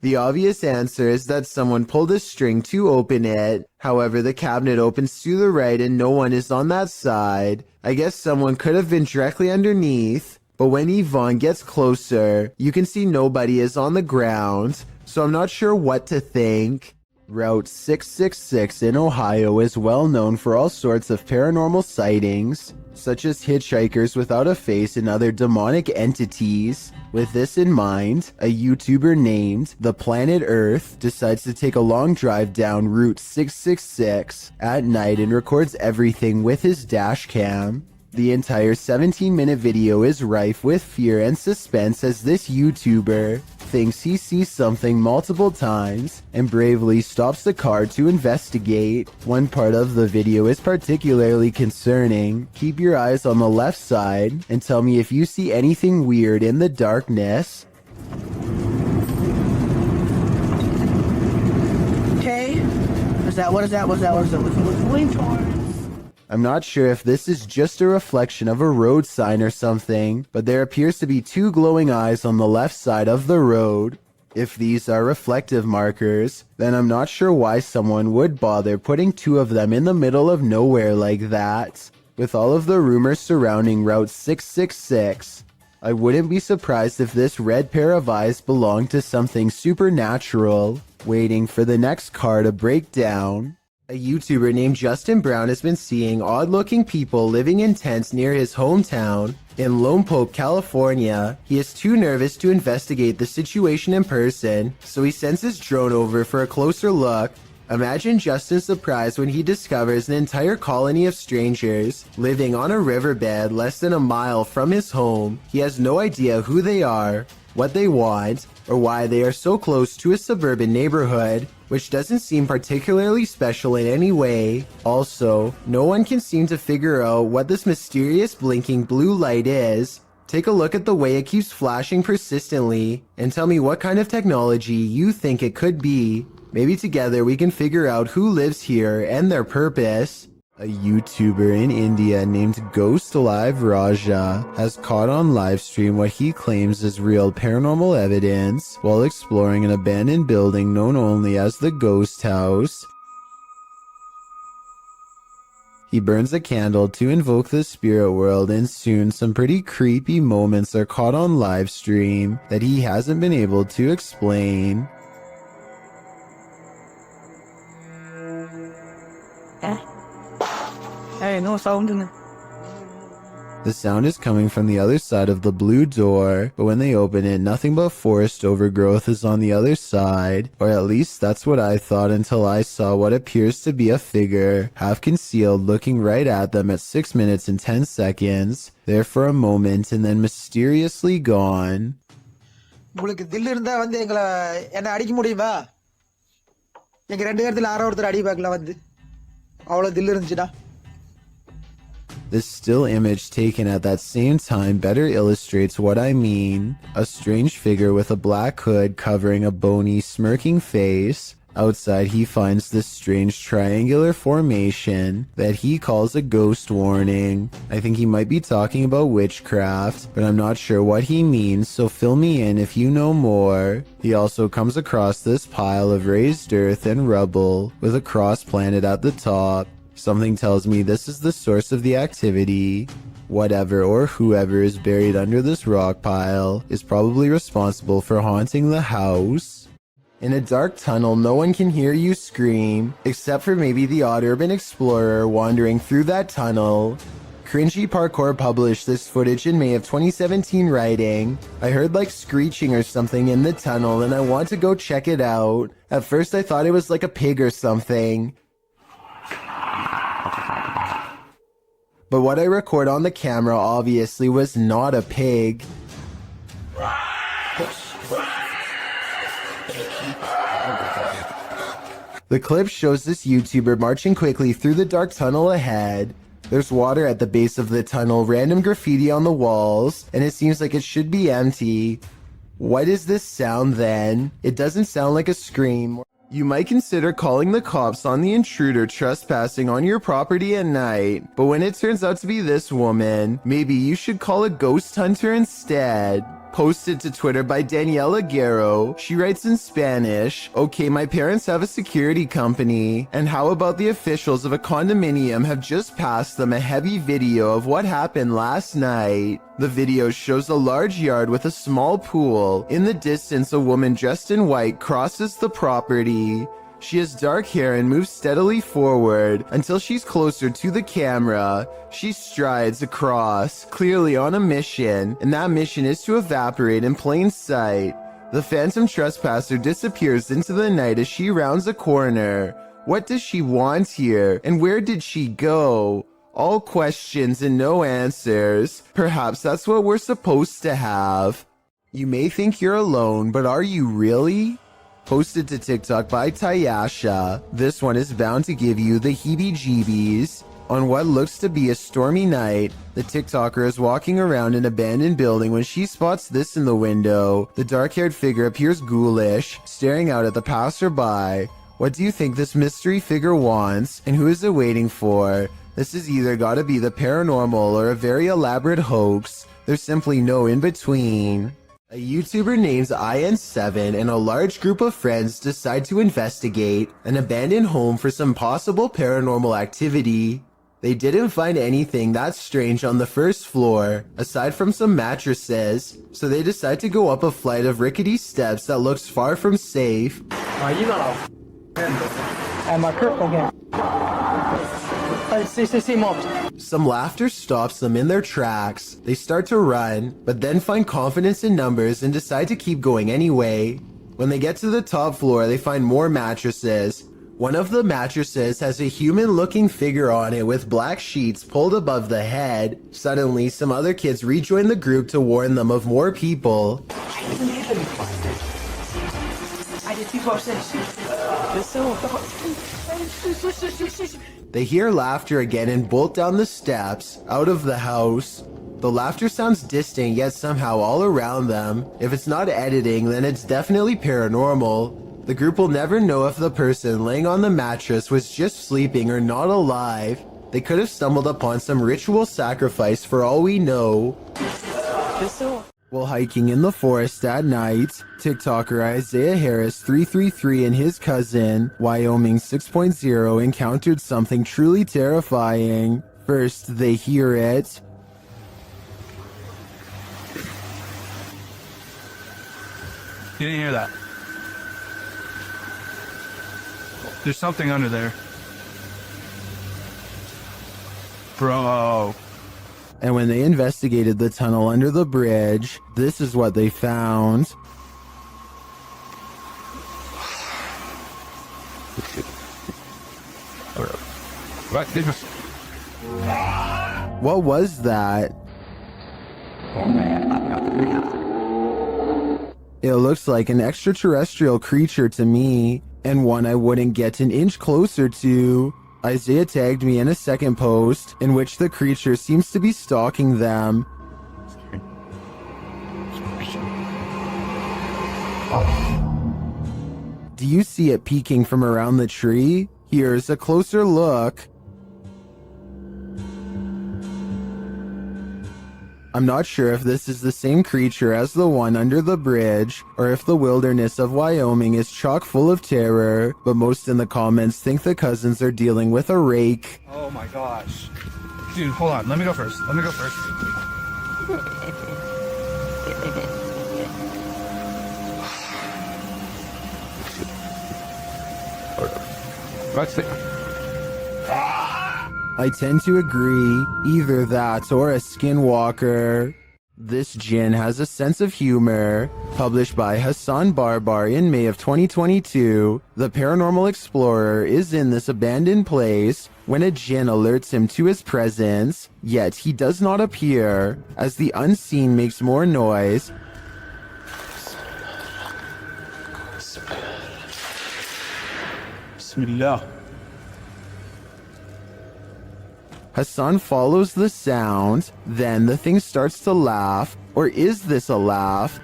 The obvious answer is that someone pulled a string to open it. However, the cabinet opens to the right and no one is on that side. I guess someone could have been directly underneath. But when Yvonne gets closer, you can see nobody is on the ground. So I'm not sure what to think. Route 666 in Ohio is well known for all sorts of paranormal sightings, such as hitchhikers without a face and other demonic entities. With this in mind, a YouTuber named The Planet Earth decides to take a long drive down Route 666 at night and records everything with his dash cam. The entire 17-minute video is rife with fear and suspense as this YouTuber thinks he sees something multiple times and bravely stops the car to investigate. One part of the video is particularly concerning. Keep your eyes on the left side and tell me if you see anything weird in the darkness. Okay. What is that? What's going towards? I'm not sure if this is just a reflection of a road sign or something, but there appears to be two glowing eyes on the left side of the road. If these are reflective markers, then I'm not sure why someone would bother putting 2 of them in the middle of nowhere like that. With all of the rumors surrounding Route 666, I wouldn't be surprised if this red pair of eyes belonged to something supernatural, waiting for the next car to break down. A YouTuber named Justin Brown has been seeing odd-looking people living in tents near his hometown in Lompoc, California. He is too nervous to investigate the situation in person, so he sends his drone over for a closer look. Imagine Justin's surprise when he discovers an entire colony of strangers living on a riverbed less than a mile from his home. He has no idea who they are, what they want, or why they are so close to a suburban neighborhood, which doesn't seem particularly special in any way. Also, no one can seem to figure out what this mysterious blinking blue light is. Take a look at the way it keeps flashing persistently, and tell me what kind of technology you think it could be. Maybe together we can figure out who lives here and their purpose. A YouTuber in India named Ghost Live Raja has caught on livestream what he claims is real paranormal evidence while exploring an abandoned building known only as the Ghost House. He burns a candle to invoke the spirit world, and soon some pretty creepy moments are caught on livestream that he hasn't been able to explain. Hey, no sound in it. The sound is coming from the other side of the blue door, but when they open it, nothing but forest overgrowth is on the other side. Or at least that's what I thought until I saw what appears to be a figure, half concealed, looking right at them at 6 minutes and 10 seconds, there for a moment and then mysteriously gone. உங்களுக்கு தில் இருந்தா வந்து எங்களை என்ன அடிக்க முடியுமா? எங்க 2 பேர்த்துல யாரோ ஒருத்தர் அடி பார்க்கலாம் வந்து. அவ்வளவு தில் இருந்துச்சுடா. This still image taken at that same time better illustrates what I mean. A strange figure with a black hood covering a bony, smirking face. Outside, he finds this strange triangular formation that he calls a ghost warning. I think he might be talking about witchcraft, but I'm not sure what he means, so fill me in if you know more. He also comes across this pile of raised earth and rubble with a cross planted at the top. Something tells me this is the source of the activity. Whatever or whoever is buried under this rock pile is probably responsible for haunting the house. In a dark tunnel, no one can hear you scream, except for maybe the odd urban explorer wandering through that tunnel. Cringy Parkour published this footage in May of 2017 writing, "I heard like screeching or something in the tunnel and I want to go check it out. At first I thought it was like a pig or something. But what I record on the camera obviously was not a pig." The clip shows this YouTuber marching quickly through the dark tunnel ahead. There's water at the base of the tunnel, random graffiti on the walls, and it seems like it should be empty. What is this sound then? It doesn't sound like a scream. You might consider calling the cops on the intruder trespassing on your property at night, but when it turns out to be this woman, maybe you should call a ghost hunter instead. Posted to Twitter by Daniela Guerrero, she writes in Spanish, "Okay, my parents have a security company, and how about the officials of a condominium have just passed them a heavy video of what happened last night. The video shows a large yard with a small pool. In the distance, a woman dressed in white crosses the property. She has dark hair and moves steadily forward until she's closer to the camera. She strides across, clearly on a mission, and that mission is to evaporate in plain sight. The phantom trespasser disappears into the night as she rounds a corner. What does she want here, and where did she go? All questions and no answers. Perhaps that's what we're supposed to have." You may think you're alone, but are you really? Posted to TikTok by Tayasha, this one is bound to give you the heebie-jeebies. On what looks to be a stormy night, the TikToker is walking around an abandoned building when she spots this in the window. The dark-haired figure appears ghoulish, staring out at the passerby. What do you think this mystery figure wants, and who is it waiting for? This has either got to be the paranormal or a very elaborate hoax. There's simply no in-between. A YouTuber named IN7 and a large group of friends decide to investigate an abandoned home for some possible paranormal activity. They didn't find anything that strange on the first floor, aside from some mattresses, so they decide to go up a flight of rickety steps that looks far from safe. You got and my purple game. See, Mom. Some laughter stops them in their tracks. They start to run, but then find confidence in numbers and decide to keep going anyway. When they get to the top floor, they find more mattresses. One of the mattresses has a human-looking figure on it with black sheets pulled above the head. Suddenly, some other kids rejoin the group to warn them of more people. They hear laughter again and bolt down the steps, out of the house. The laughter sounds distant, yet somehow all around them. If it's not editing, then it's definitely paranormal. The group will never know if the person laying on the mattress was just sleeping or not alive. They could have stumbled upon some ritual sacrifice for all we know. While hiking in the forest at night, TikToker Isaiah Harris 333 and his cousin, Wyoming 6.0, encountered something truly terrifying. First, they hear it. You didn't hear that? There's something under there. Bro. And when they investigated the tunnel under the bridge, this is what they found. What was that? It looks like an extraterrestrial creature to me, and one I wouldn't get an inch closer to. Isaiah tagged me in a second post in which the creature seems to be stalking them. Do you see it peeking from around the tree? Here's a closer look. I'm not sure if this is the same creature as the one under the bridge, or if the wilderness of Wyoming is chock full of terror, but most in the comments think the cousins are dealing with a rake. Oh my gosh. Dude, hold on. Let me go first. I tend to agree, either that or a skinwalker. This Jinn has a sense of humor. Published by Hassan Barbar in May of 2022, the paranormal explorer is in this abandoned place when a Jinn alerts him to his presence, yet he does not appear, as the unseen makes more noise. Bismillah. Hassan follows the sound, then the thing starts to laugh, or is this a laugh?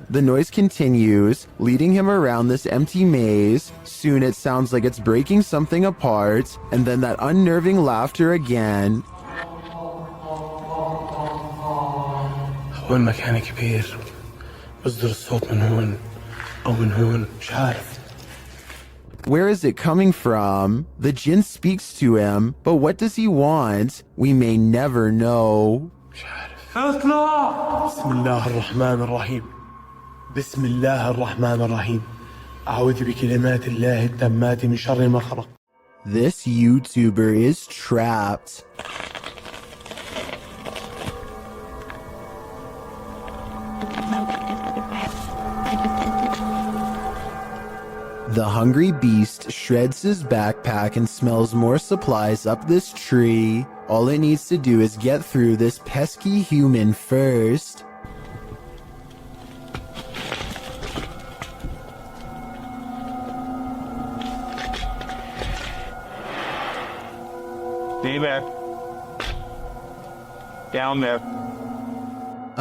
The noise continues, leading him around this empty maze. Soon it sounds like it's breaking something apart, and then that unnerving laughter again. المكان كبير بصدر الصوت من هون أو من هون مش عارف. Where is it coming from? The Jinn speaks to him, but what does he want? We may never know. بسم الله الرحمن الرحيم بسم الله الرحمن الرحيم أعوذ بكلمات الله التامات من شر ما خلق. This YouTuber is trapped. The hungry beast shreds his backpack and smells more supplies up this tree. All it needs to do is get through this pesky human first. Stay back. Down there.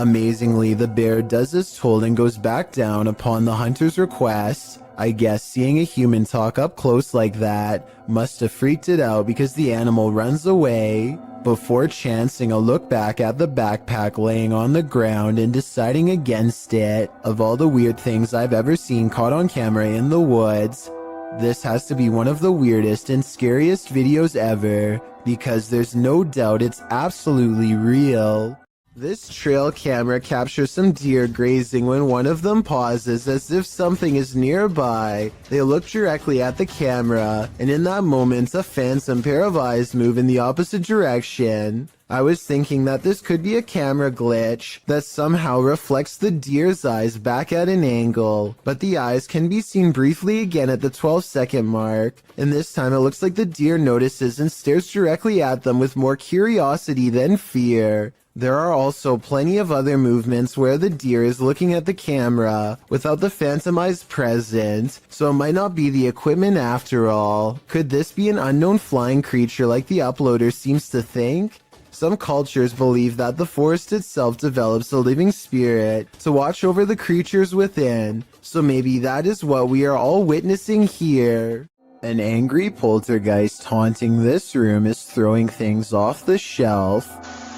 Amazingly, the bear does as told and goes back down upon the hunter's request. I guess seeing a human talk up close like that must have freaked it out because the animal runs away before chancing a look back at the backpack laying on the ground and deciding against it. Of all the weird things I've ever seen caught on camera in the woods, this has to be one of the weirdest and scariest videos ever because there's no doubt it's absolutely real. This trail camera captures some deer grazing when one of them pauses as if something is nearby. They look directly at the camera, and in that moment, a phantom pair of eyes move in the opposite direction. I was thinking that this could be a camera glitch that somehow reflects the deer's eyes back at an angle, but the eyes can be seen briefly again at the 12-second mark, and this time it looks like the deer notices and stares directly at them with more curiosity than fear. There are also plenty of other movements where the deer is looking at the camera without the phantom eyes present, so it might not be the equipment after all. Could this be an unknown flying creature like the uploader seems to think? Some cultures believe that the forest itself develops a living spirit to watch over the creatures within, so maybe that is what we are all witnessing here. An angry poltergeist haunting this room is throwing things off the shelf.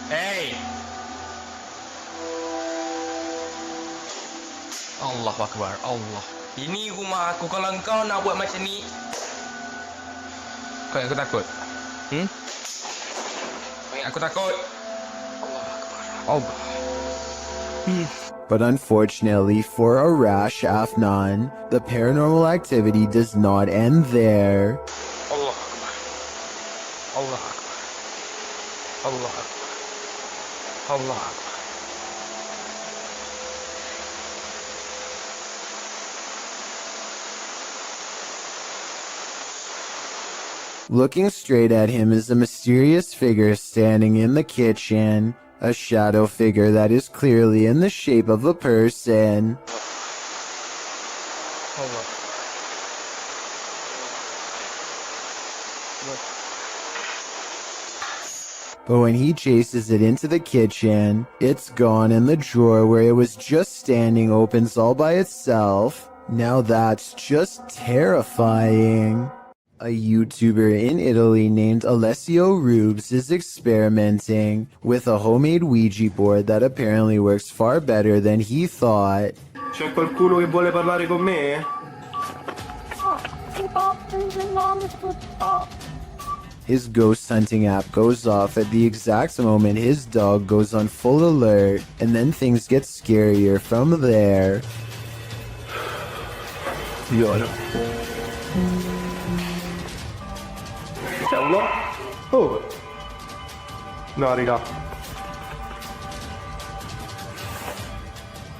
Hey! Allah Akbar, Allah. Ini rumah aku, kalau engkau nak buat macam ni, kau ingat aku takut? Kau ingat aku takut? Allah Akbar. But unfortunately for Arash Afnan, the paranormal activity does not end there. Allah Akbar. Allah Akbar. Allah Akbar. Allah Akbar. Looking straight at him is a mysterious figure standing in the kitchen, a shadow figure that is clearly in the shape of a person. Allah. But when he chases it into the kitchen, it's gone and the drawer where it was just standing opens all by itself. Now that's just terrifying. A YouTuber in Italy named Alessio Rubes is experimenting with a homemade Ouija board that apparently works far better than he thought. C'è qualcuno che vuole parlare con me? His ghost hunting app goes off at the exact moment his dog goes on full alert, and then things get scarier from there. Yolo. C'è uno? Oh! No, raga.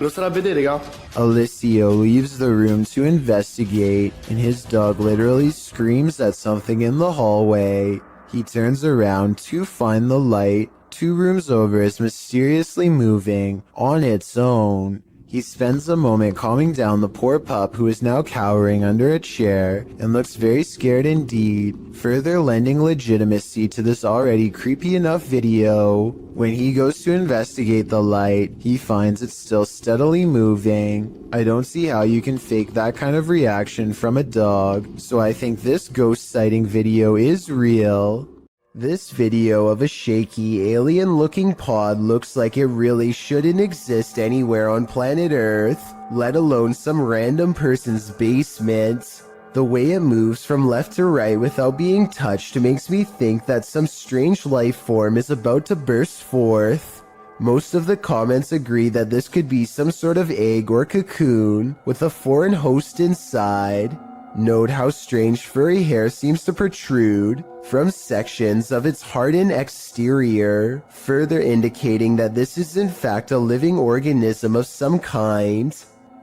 Lo starà a vedere, raga? Alessio leaves the room to investigate, and his dog literally screams at something in the hallway. He turns around to find the light 2 rooms over is mysteriously moving on its own. He spends a moment calming down the poor pup who is now cowering under a chair and looks very scared indeed, further lending legitimacy to this already creepy enough video. When he goes to investigate the light, he finds it still steadily moving. I don't see how you can fake that kind of reaction from a dog, so I think this ghost sighting video is real. This video of a shaky, alien-looking pod looks like it really shouldn't exist anywhere on planet Earth, let alone some random person's basement. The way it moves from left to right without being touched makes me think that some strange life form is about to burst forth. Most of the comments agree that this could be some sort of egg or cocoon, with a foreign host inside. Note how strange furry hair seems to protrude from sections of its hardened exterior, further indicating that this is in fact a living organism of some kind.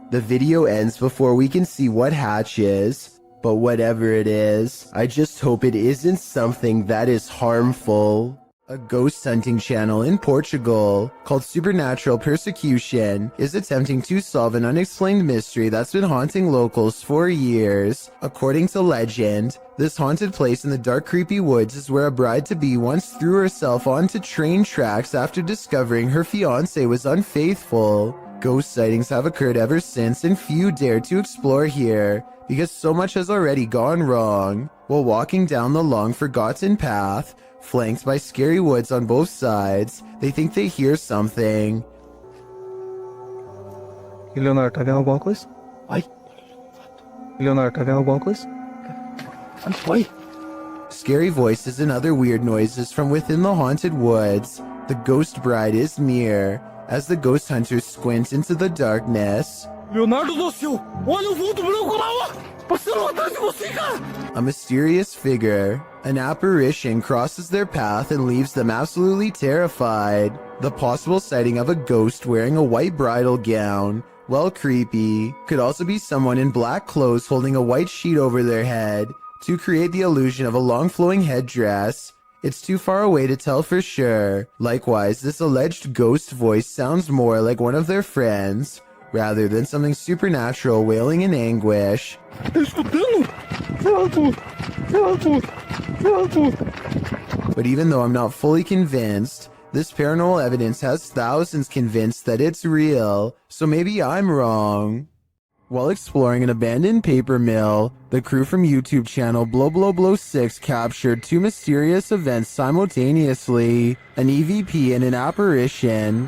The video ends before we can see what hatches, but whatever it is, I just hope it isn't something that is harmful. A ghost hunting channel in Portugal called Supernatural Persecution is attempting to solve an unexplained mystery that's been haunting locals for years. According to legend, this haunted place in the dark, creepy woods is where a bride-to-be once threw herself onto train tracks after discovering her fiancé was unfaithful. Ghost sightings have occurred ever since, and few dare to explore here because so much has already gone wrong. While walking down the long forgotten path, flanked by scary woods on both sides, they think they hear something. Leonardo, tá vendo alguma coisa? Ai. Leonardo, tá vendo alguma coisa? Oi. Scary voices and other weird noises from within the haunted woods. The ghost bride is near. As the ghost hunters squint into the darkness, Leonardo do céu! Olha o vulto branco lá, ó! Passando atrás de você, cara! a mysterious figure, an apparition, crosses their path and leaves them absolutely terrified. The possible sighting of a ghost wearing a white bridal gown, well, creepy, could also be someone in black clothes holding a white sheet over their head to create the illusion of a long flowing headdress. It's too far away to tell for sure. Likewise, this alleged ghost voice sounds more like one of their friends, rather than something supernatural wailing in anguish. But even though I'm not fully convinced, this paranormal evidence has thousands convinced that it's real, so maybe I'm wrong. While exploring an abandoned paper mill, the crew from YouTube channel Blow 6 captured two mysterious events simultaneously, an EVP and an apparition.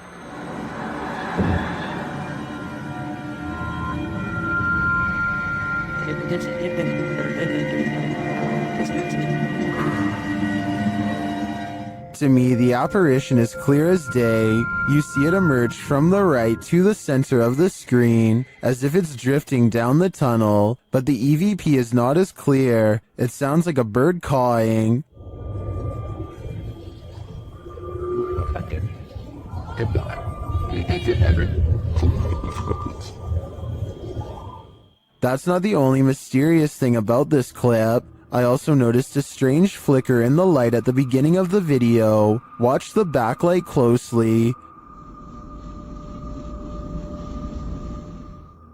To me, the apparition is clear as day. You see it emerge from the right to the center of the screen, as if it's drifting down the tunnel, but the EVP is not as clear. It sounds like a bird cawing. That's not the only mysterious thing about this clip. I also noticed a strange flicker in the light at the beginning of the video. Watch the backlight closely.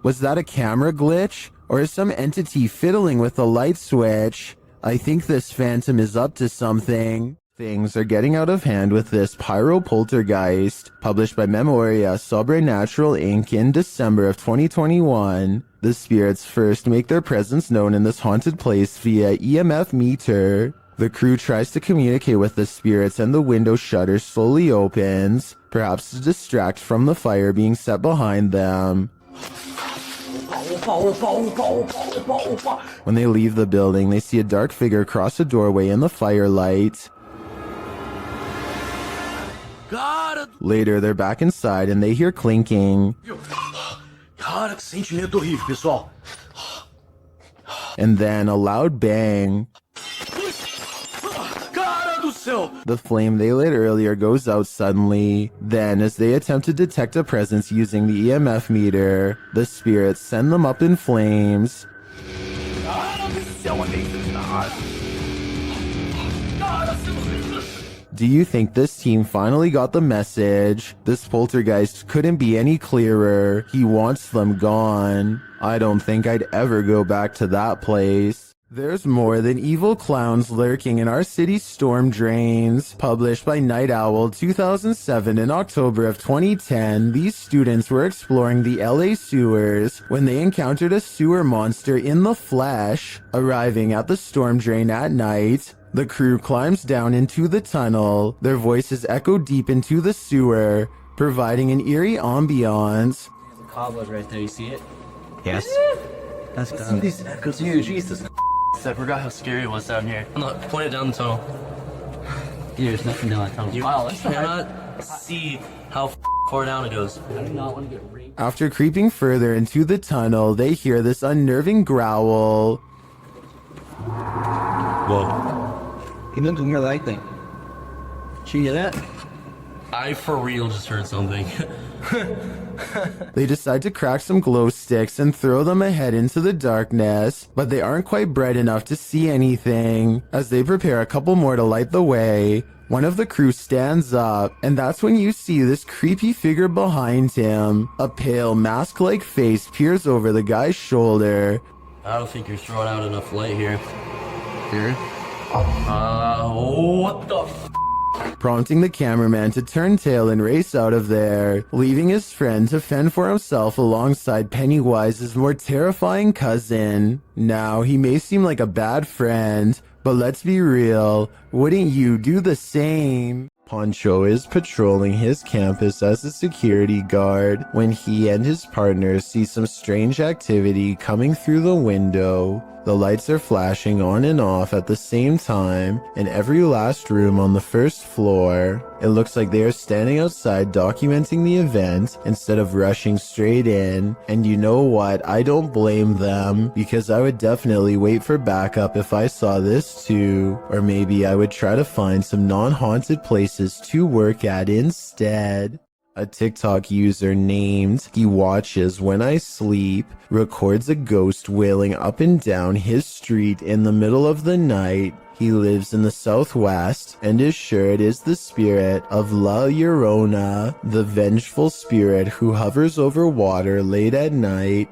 Was that a camera glitch? Or is some entity fiddling with the light switch? I think this phantom is up to something. Things are getting out of hand with this Pyro Poltergeist, published by Memoria Sobrenatural Inc. in December of 2021. The spirits first make their presence known in this haunted place via EMF meter. The crew tries to communicate with the spirits and the window shutter slowly opens, perhaps to distract from the fire being set behind them. When they leave the building, they see a dark figure cross a doorway in the firelight. Later, they're back inside and they hear clinking. Cara, que sentimento horrível, pessoal. And then a loud bang. Cara do céu! The flame they lit earlier goes out suddenly. Then, as they attempt to detect a presence using the EMF meter, the spirits send them up in flames. Cara do céu, Do you think this team finally got the message? This poltergeist couldn't be any clearer. He wants them gone. I don't think I'd ever go back to that place. There's more than evil clowns lurking in our city's storm drains. Published by Night Owl 2007 in October of 2010, these students were exploring the LA sewers when they encountered a sewer monster in the flesh. Arriving at the storm drain at night, the crew climbs down into the tunnel. Their voices echo deep into the sewer, providing an eerie ambiance. The cobweb right there, you see it? Yes. That's done. these echoes. Dude, Jesus. I forgot how scary it was down here. Look, point it down the tunnel. Dude, there's nothing down the tunnel. You cannot see how far down it goes. I do not want to get raped. After creeping further into the tunnel, they hear this unnerving growl. Whoa. He doesn't hear that thing. Did you hear that? I for real just heard something. They decide to crack some glow sticks and throw them ahead into the darkness, but they aren't quite bright enough to see anything. As they prepare a couple more to light the way, One of the crew stands up, and that's when you see this creepy figure behind him. A pale, mask-like face peers over the guy's shoulder. I don't think you're throwing out enough light here. Here? What the f? Prompting the cameraman to turn tail and race out of there, leaving his friend to fend for himself alongside Pennywise's more terrifying cousin. Now, he may seem like a bad friend, but let's be real, wouldn't you do the same? Poncho is patrolling his campus as a security guard when he and his partner see some strange activity coming through the window. The lights are flashing on and off at the same time in every last room on the first floor. It looks like they are standing outside documenting the event instead of rushing straight in. And you know what? I don't blame them, because I would definitely wait for backup if I saw this too. Or maybe I would try to find some non-haunted places to work at instead. A TikTok user named He Watches When I Sleep records a ghost wailing up and down his street in the middle of the night. He lives in the southwest and is sure it is the spirit of La Llorona, the vengeful spirit who hovers over water late at night.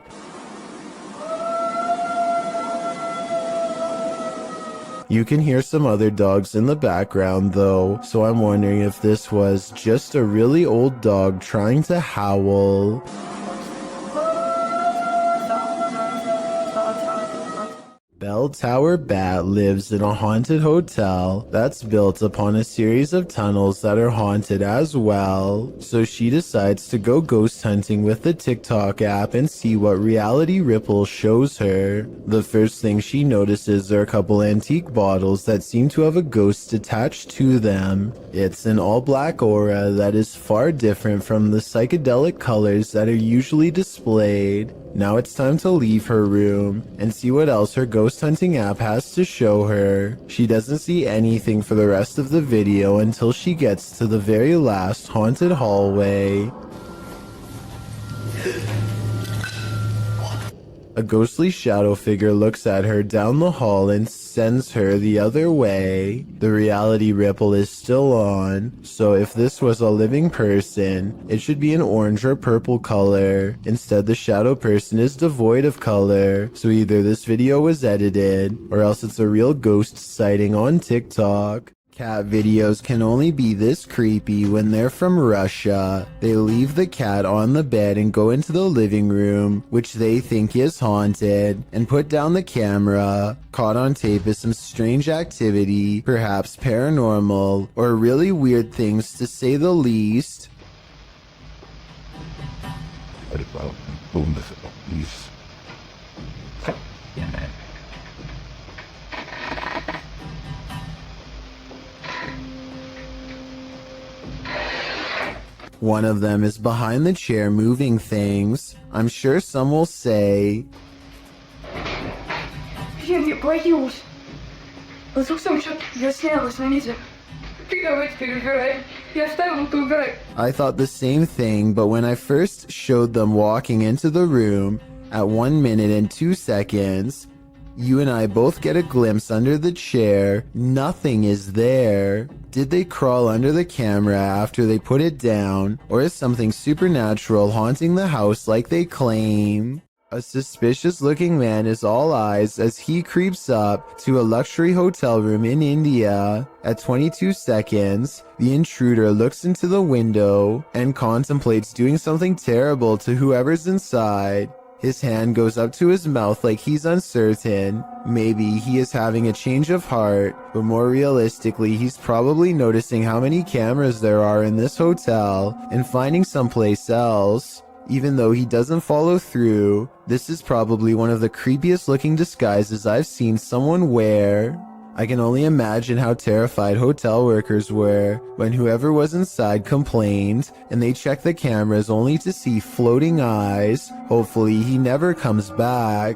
You can hear some other dogs in the background though, so I'm wondering if this was just a really old dog trying to howl. Bell Tower Bat lives in a haunted hotel that's built upon a series of tunnels that are haunted as well. So she decides to go ghost hunting with the TikTok app and see what Reality Ripple shows her. The first thing she notices are a couple antique bottles that seem to have a ghost attached to them. It's an all-black aura that is far different from the psychedelic colors that are usually displayed. Now it's time to leave her room and see what else her ghost hunting app has to show her. She doesn't see anything for the rest of the video until she gets to the very last haunted hallway. A ghostly shadow figure looks at her down the hall and sends her the other way. The reality ripple is still on, so if this was a living person, it should be an orange or purple color. Instead, the shadow person is devoid of color, so either this video was edited, or else it's a real ghost sighting on TikTok. Cat videos can only be this creepy when they're from Russia. They leave the cat on the bed and go into the living room, which they think is haunted, and put down the camera. Caught on tape is some strange activity, perhaps paranormal, or really weird things to say the least. One of them is behind the chair moving things. I'm sure some will say, I thought the same thing, but when I first showed them walking into the room at 1 minute and 2 seconds, you and I both get a glimpse under the chair. Nothing is there. Did they crawl under the camera after they put it down, or is something supernatural haunting the house like they claim? A suspicious looking man is all eyes as he creeps up to a luxury hotel room in India. At 22 seconds, the intruder looks into the window and contemplates doing something terrible to whoever's inside. His hand goes up to his mouth like he's uncertain. Maybe he is having a change of heart, but more realistically, he's probably noticing how many cameras there are in this hotel and finding someplace else. Even though he doesn't follow through, this is probably one of the creepiest looking disguises I've seen someone wear. I can only imagine how terrified hotel workers were when whoever was inside complained and they checked the cameras only to see floating eyes. Hopefully he never comes back.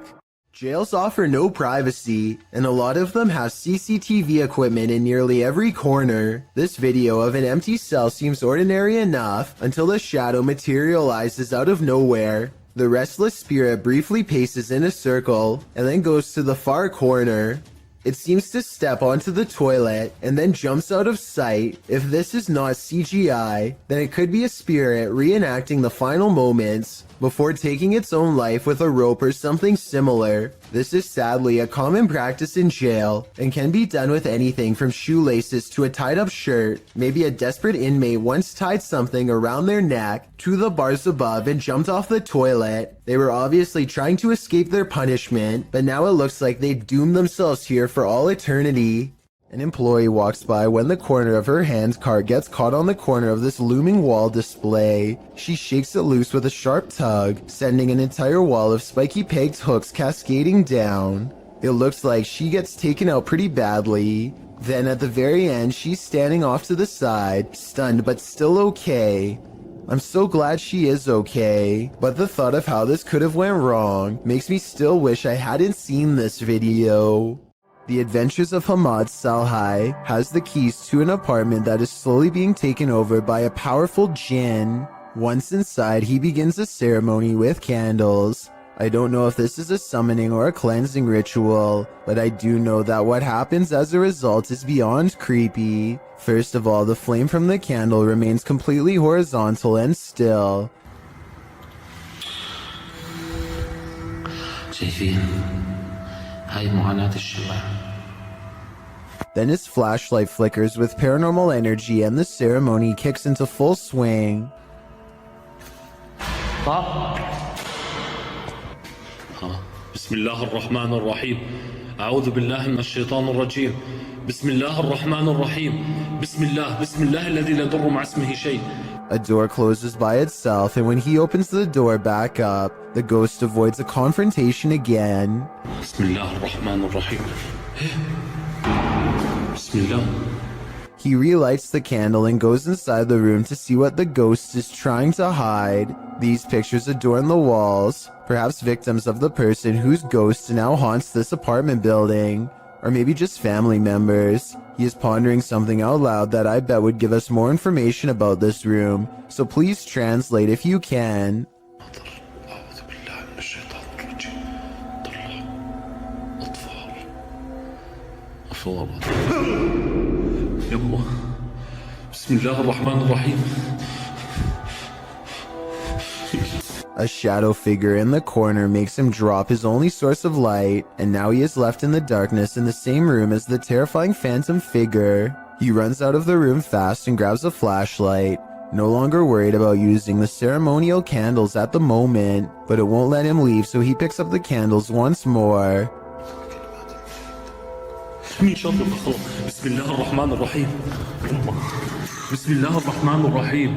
Jails offer no privacy, and a lot of them have CCTV equipment in nearly every corner. This video of an empty cell seems ordinary enough until a shadow materializes out of nowhere. The restless spirit briefly paces in a circle and then goes to the far corner. It seems to step onto the toilet and then jumps out of sight. If this is not CGI, then it could be a spirit reenacting the final moments before taking its own life with a rope or something similar. This is sadly a common practice in jail and can be done with anything from shoelaces to a tied up shirt. Maybe a desperate inmate once tied something around their neck to the bars above and jumped off the toilet. They were obviously trying to escape their punishment, but now it looks like they doomed themselves here for all eternity. An employee walks by when the corner of her hand cart gets caught on the corner of this looming wall display. She shakes it loose with a sharp tug, sending an entire wall of spiky pegged hooks cascading down. It looks like she gets taken out pretty badly. Then at the very end, she's standing off to the side, stunned but still okay. I'm so glad she is okay, but the thought of how this could have went wrong makes me still wish I hadn't seen this video. The Adventures of Hamad Salhai has the keys to an apartment that is slowly being taken over by a powerful jinn. Once inside, he begins a ceremony with candles. I don't know if this is a summoning or a cleansing ritual, but I do know that what happens as a result is beyond creepy. First of all, the flame from the candle remains completely horizontal and still. Then his flashlight flickers with paranormal energy and the ceremony kicks into full swing. بسم الله الرحمن الرحيم أعوذ بالله من الشيطان الرجيم بسم الله الرحمن الرحيم بسم الله الذي لا يضر مع اسمه شيء. A door closes by itself, and when he opens the door back up, the ghost avoids a confrontation again. بسم الله الرحمن الرحيم بسم الله. He relights the candle and goes inside the room to see what the ghost is trying to hide. These pictures adorn the walls, perhaps victims of the person whose ghost now haunts this apartment building, or maybe just family members. He is pondering something out loud that I bet would give us more information about this room, so please translate if you can. A shadow figure in the corner makes him drop his only source of light, and now he is left in the darkness in the same room as the terrifying phantom figure. He runs out of the room fast and grabs a flashlight, no longer worried about using the ceremonial candles at the moment, but it won't let him leave, so he picks up the candles once more. بسم الله الرحمن الرحيم بسم الله الرحمن الرحيم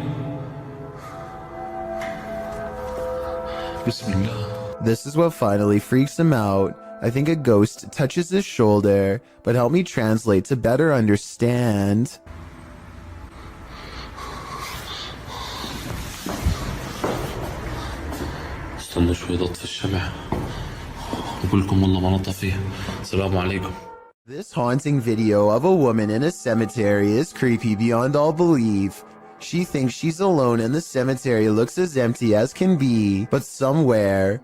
بسم الله. This is what finally freaks him out. I think a ghost touches his shoulder, but help me translate to better understand. استنوا شوي ضغط الشمع أقول لكم والله ما نطفيه. السلام عليكم. This haunting video of a woman in a cemetery is creepy beyond all belief. She thinks she's alone and the cemetery looks as empty as can be, but somewhere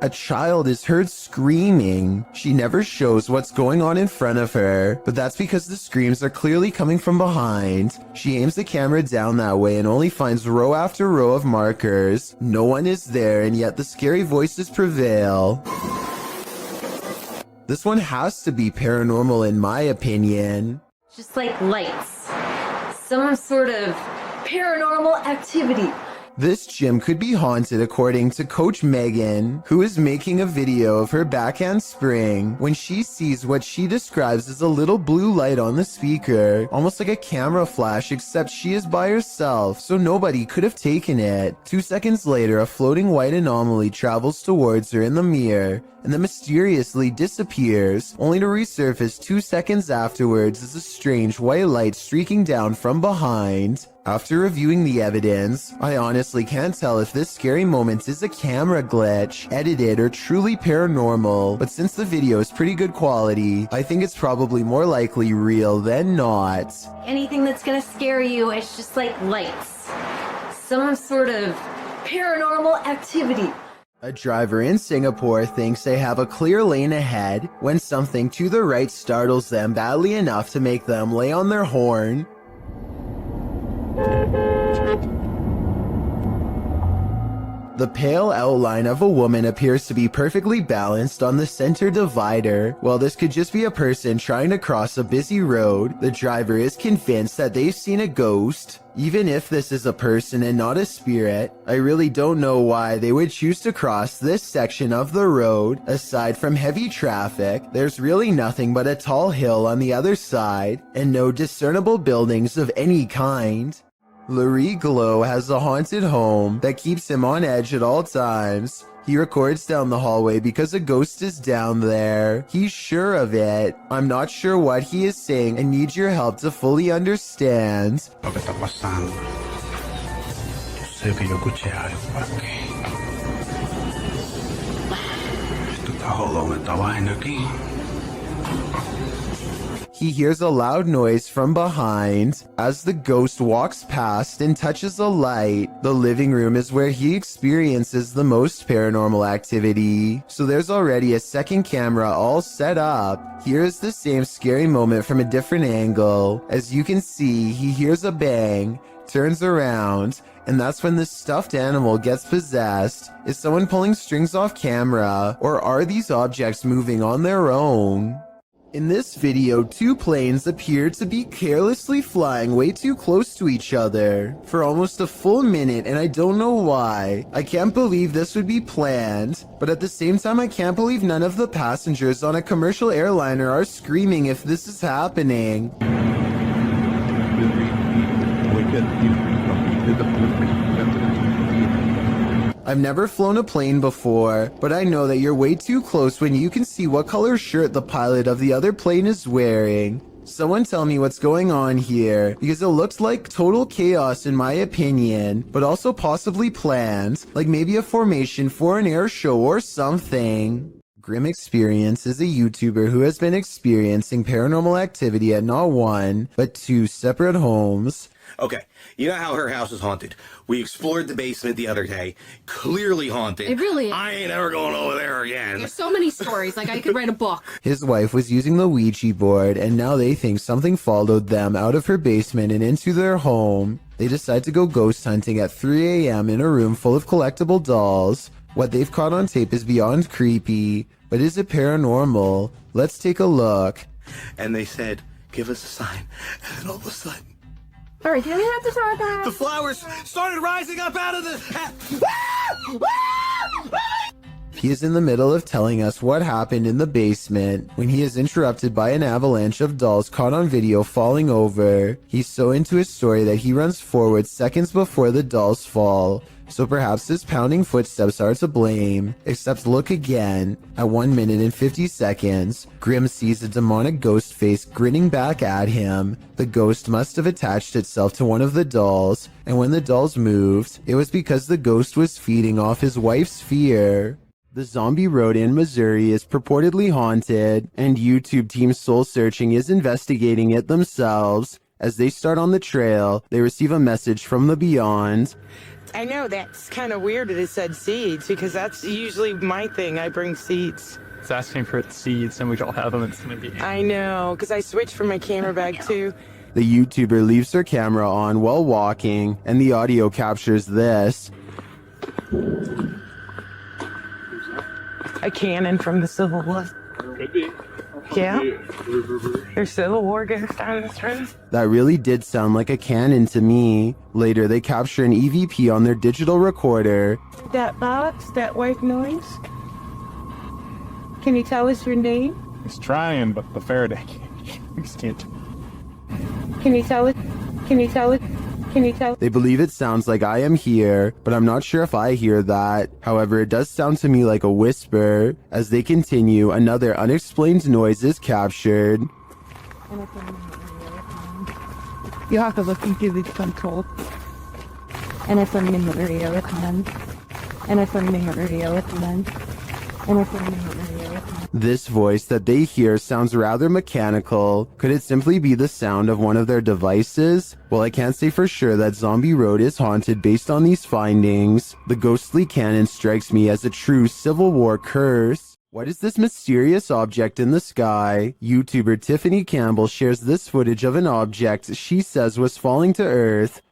a child is heard screaming. She never shows what's going on in front of her, but that's because the screams are clearly coming from behind. She aims the camera down that way and only finds row after row of markers. No one is there, and yet the scary voices prevail. This one has to be paranormal in my opinion. Just like lights. Some sort of paranormal activity. This gym could be haunted according to Coach Megan, who is making a video of her backhand spring when she sees what she describes as a little blue light on the speaker, almost like a camera flash, except she is by herself, so nobody could have taken it. 2 seconds later, a floating white anomaly travels towards her in the mirror, and then mysteriously disappears, only to resurface 2 seconds afterwards as a strange white light streaking down from behind. After reviewing the evidence, I honestly can't tell if this scary moment is a camera glitch, edited, or truly paranormal, but since the video is pretty good quality, I think it's probably more likely real than not. Anything that's gonna scare you, it's just like lights. some sort of paranormal activity. A driver in Singapore thinks they have a clear lane ahead when something to the right startles them badly enough to make them lay on their horn. The pale outline of a woman appears to be perfectly balanced on the center divider. While this could just be a person trying to cross a busy road, the driver is convinced that they've seen a ghost. Even if this is a person and not a spirit, I really don't know why they would choose to cross this section of the road. Aside from heavy traffic, there's really nothing but a tall hill on the other side, and no discernible buildings of any kind. Larry Glow has a haunted home that keeps him on edge at all times. He records down the hallway because a ghost is down there. He's sure of it. I'm not sure what he is saying and need your help to fully understand. Lo que está pasando. Yo sé que yo escuché algo por aquí. Esto está jodón, esta vaina aquí. He hears a loud noise from behind. As the ghost walks past and touches a light, the living room is where he experiences the most paranormal activity. So there's already a second camera all set up. Here's the same scary moment from a different angle. As you can see, he hears a bang, turns around, and that's when the stuffed animal gets possessed. Is someone pulling strings off camera, or are these objects moving on their own? In this video, two planes appear to be carelessly flying way too close to each other for almost a full minute, and I don't know why. I can't believe this would be planned, but at the same time I can't believe none of the passengers on a commercial airliner are screaming if this is happening. I've never flown a plane before, but I know that you're way too close when you can see what color shirt the pilot of the other plane is wearing. Someone tell me what's going on here, because it looks like total chaos in my opinion, but also possibly planned, like maybe a formation for an air show or something. Grim Experience is a YouTuber who has been experiencing paranormal activity at not one, but two separate homes. Okay, you know how her house is haunted. We explored the basement the other day. Clearly haunted. It really is. I ain't ever going over there again. There's so many stories, like I could write a book. His wife was using the Ouija board, and now they think something followed them out of her basement and into their home. They decide to go ghost hunting at 3 a.m. in a room full of collectible dolls. What they've caught on tape is beyond creepy, but is it paranormal? Let's take a look. And they said, give us a sign. And then all of a sudden, Alright, do we have to talk about the flowers started rising up out of the... He is in the middle of telling us what happened in the basement when he is interrupted by an avalanche of dolls caught on video falling over. He's so into his story that he runs forward seconds before the dolls fall. So perhaps his pounding footsteps are to blame. Except look again. At 1 minute and 50 seconds, Grim sees a demonic ghost face grinning back at him. The ghost must have attached itself to one of the dolls, and when the dolls moved, it was because the ghost was feeding off his wife's fear. The zombie road in Missouri is purportedly haunted, and YouTube Team Soul Searching is investigating it themselves. As they start on the trail, they receive a message from the beyond. I know that's kind of weird that it said seeds, because that's usually my thing. I bring seeds. It's asking for seeds and we don't have them. It's gonna be... I know, because I switched from my camera bag too. The YouTuber leaves her camera on while walking, and the audio captures this. A cannon from the Civil War. Could be. Yeah. There's Civil War ghosts down this road. That really did sound like a cannon to me. Later, they capture an EVP on their digital recorder. That box, that white noise. Can you tell us your name? He's trying, but the Faraday can't. Can you tell it? Can you tell it? Can you tell? They believe it sounds like I am here, but I'm not sure if I hear that. However, it does sound to me like a whisper. As they continue, another unexplained noise is captured. You have to look into the control. And it's running in the radio with them. And it's running in the radio with them. This voice that they hear sounds rather mechanical. Could it simply be the sound of one of their devices? Well, I can't say for sure that Zombie Road is haunted based on these findings. The ghostly canon strikes me as a true Civil War curse. What is this mysterious object in the sky? YouTuber Tiffany Campbell shares this footage of an object she says was falling to Earth.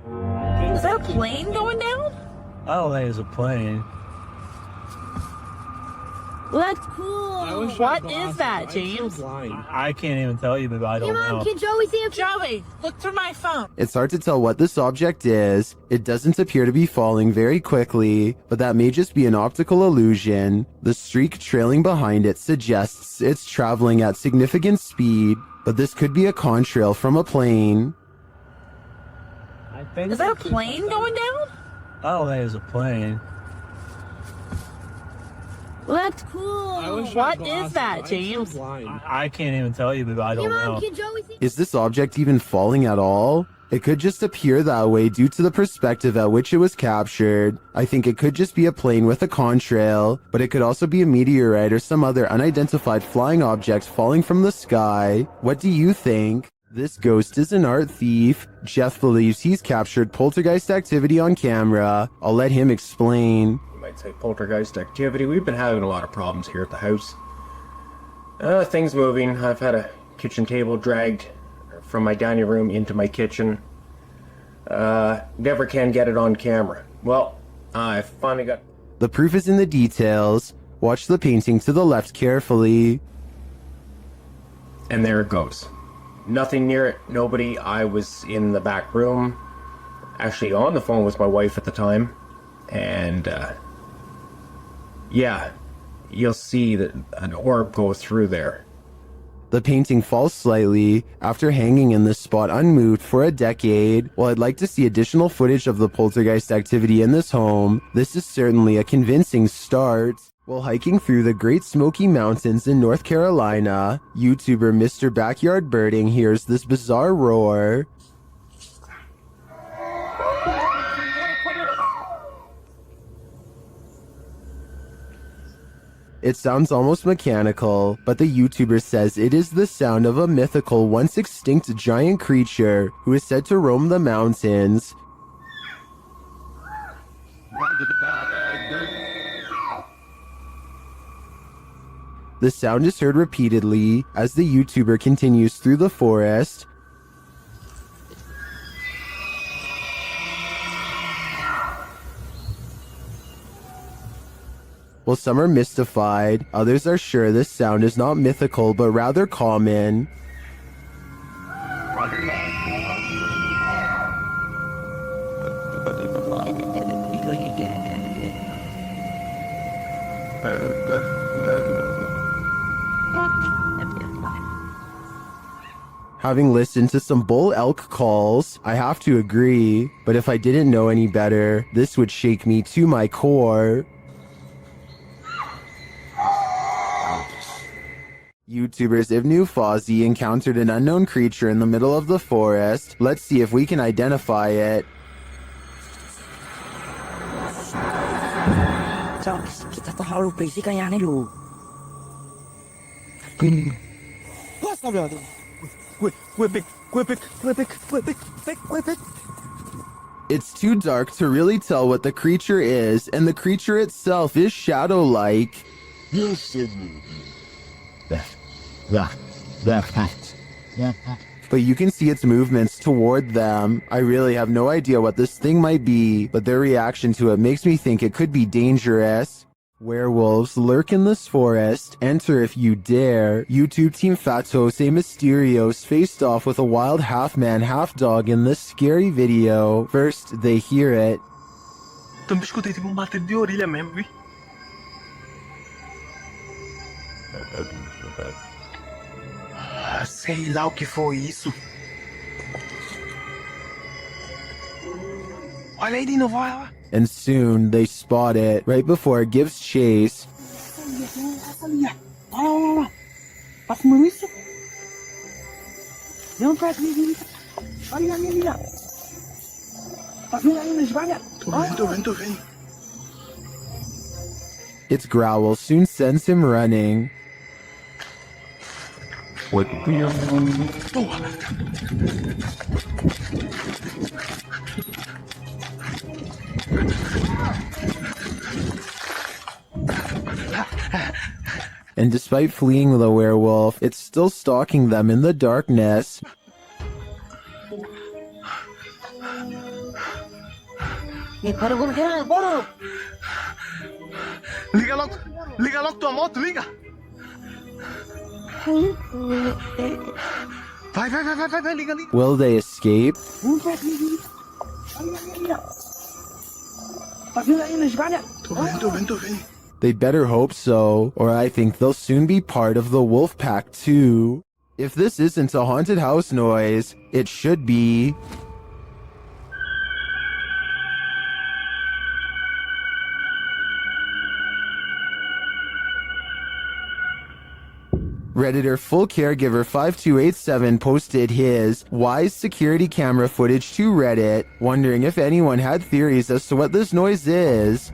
Is that a plane going down? I don't think it's a plane. Well, that's cool. What is that, James? I can't even tell you, but I don't know. Can Joey see it? Joey, look through my phone. It's hard to tell what this object is. It doesn't appear to be falling very quickly, but that may just be an optical illusion. The streak trailing behind it suggests it's traveling at significant speed, but this could be a contrail from a plane. Is that a plane going down? I don't think it's a plane. Well, that's cool. What is that, James? I can't even tell you, but I don't know. Can Joey see? Is this object even falling at all? It could just appear that way due to the perspective at which it was captured. I think it could just be a plane with a contrail, but it could also be a meteorite or some other unidentified flying object falling from the sky. What do you think? This ghost is an art thief. Jeff believes he's captured poltergeist activity on camera. I'll let him explain. Might say poltergeist activity. We've been having a lot of problems here at the house. Things moving. I've had a kitchen table dragged from my dining room into my kitchen. Never can get it on camera. Well, I finally got... The proof is in the details. Watch the painting to the left carefully. And there it goes. Nothing near it. Nobody. I was in the back room. Actually on the phone with my wife at the time. And, yeah, you'll see that an orb go through there. The painting falls slightly after hanging in this spot unmoved for a decade. While I'd like to see additional footage of the poltergeist activity in this home, this is certainly a convincing start. While hiking through the Great Smoky Mountains in North Carolina, YouTuber Mr. Backyard Birding hears this bizarre roar. It sounds almost mechanical, but the YouTuber says it is the sound of a mythical, once extinct giant creature who is said to roam the mountains. The sound is heard repeatedly as the YouTuber continues through the forest. While some are mystified, others are sure this sound is not mythical but rather common. Having listened to some bull elk calls, I have to agree, but if I didn't know any better, this would shake me to my core. YouTubers Ibnu Fozzie encountered an unknown creature in the middle of the forest. Let's see if we can identify it. It's too dark to really tell what the creature is, and the creature itself is shadow-like. But you can see its movements toward them. I really have no idea what this thing might be, but their reaction to it makes me think it could be dangerous. Werewolves lurk in this forest. Enter if you dare. YouTube team Fatos et Mysterios faced off with a wild half-man, half-dog in this scary video. First, they hear it. Sei lá o que foi isso. Olha aí de novo, olha lá. And soon they spot it right before it gives chase. Olha isso. Não faz isso. Olha a menina. Tá vendo aí, mas vai. Tô vendo. Its growl soon sends him running. What we are And despite fleeing the werewolf, it's still stalking them in the darkness. Liga logo tua moto, liga! Vai, liga. Will they escape? They better hope so, or I think they'll soon be part of the wolf pack too. If this isn't a haunted house noise, it should be. Redditor Full Caregiver 5287 posted his wise security camera footage to Reddit, wondering if anyone had theories as to what this noise is.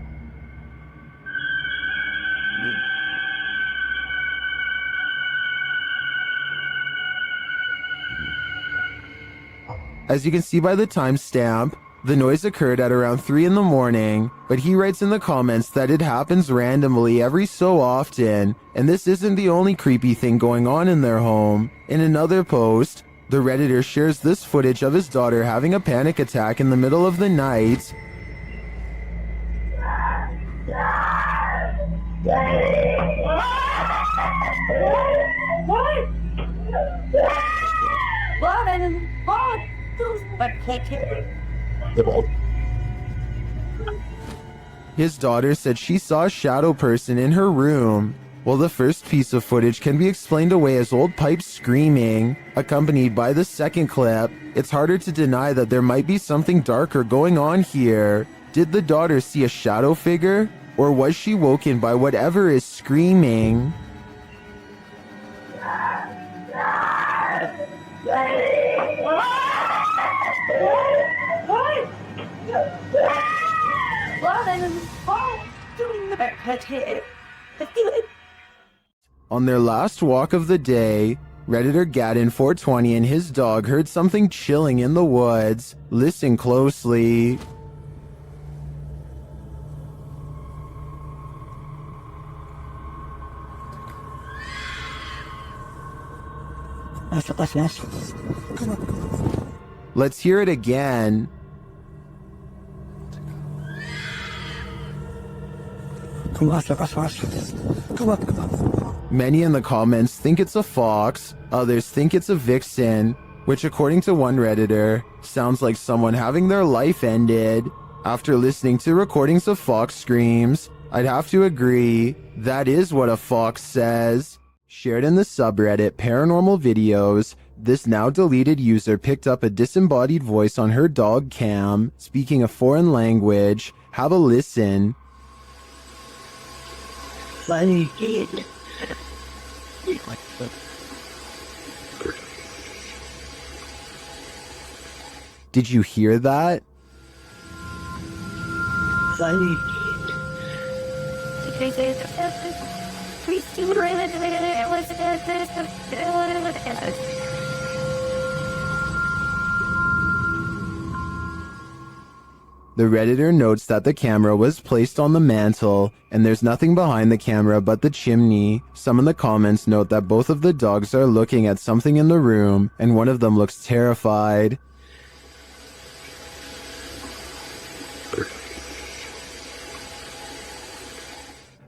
As you can see by the timestamp, the noise occurred at around 3 in the morning, but he writes in the comments that it happens randomly every so often, and this isn't the only creepy thing going on in their home. In another post, the Redditor shares this footage of his daughter having a panic attack in the middle of the night. His daughter said she saw a shadow person in her room. While the first piece of footage can be explained away as old pipes screaming, accompanied by the second clip, it's harder to deny that there might be something darker going on here. Did the daughter see a shadow figure? Or was she woken by whatever is screaming? On their last walk of the day, Redditor Gaddon420 and his dog heard something chilling in the woods. Listen closely. Let's hear it again. Many in the comments think it's a fox, others think it's a vixen, which according to one Redditor, sounds like someone having their life ended. After listening to recordings of fox screams, I'd have to agree, that is what a fox says. Shared in the subreddit Paranormal Videos, this now deleted user picked up a disembodied voice on her dog cam, speaking a foreign language. Have a listen. Did you hear that? The Redditor notes that the camera was placed on the mantle, and there's nothing behind the camera but the chimney. Some in the comments note that both of the dogs are looking at something in the room, and one of them looks terrified.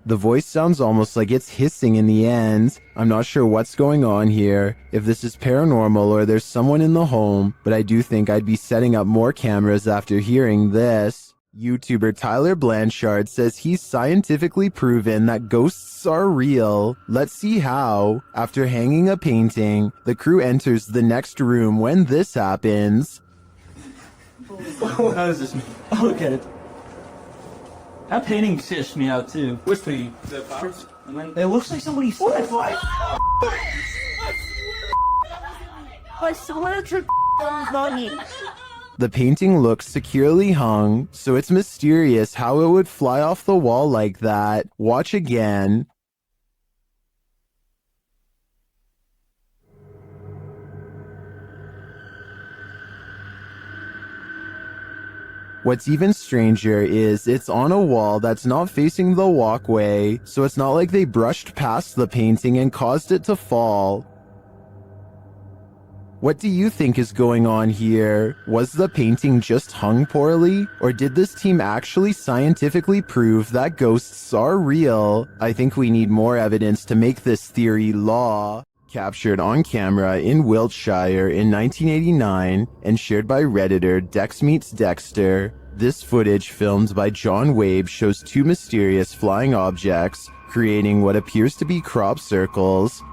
The voice sounds almost like it's hissing in the end. I'm not sure what's going on here, if this is paranormal or there's someone in the home, but I do think I'd be setting up more cameras after hearing this. YouTuber Tyler Blanchard says he's scientifically proven that ghosts are real. Let's see how. After hanging a painting, the crew enters the next room when this happens. What is this? Oh, look at it. That painting stitched me out too. Which painting? The flowers? It looks like somebody said like. I swear to money. The painting looks securely hung, so it's mysterious how it would fly off the wall like that. Watch again. What's even stranger is it's on a wall that's not facing the walkway, so it's not like they brushed past the painting and caused it to fall. What do you think is going on here? Was the painting just hung poorly? Or did this team actually scientifically prove that ghosts are real? I think we need more evidence to make this theory law. Captured on camera in Wiltshire in 1989 and shared by Redditor Dex Meets Dexter, this footage filmed by John Wabe shows two mysterious flying objects creating what appears to be crop circles.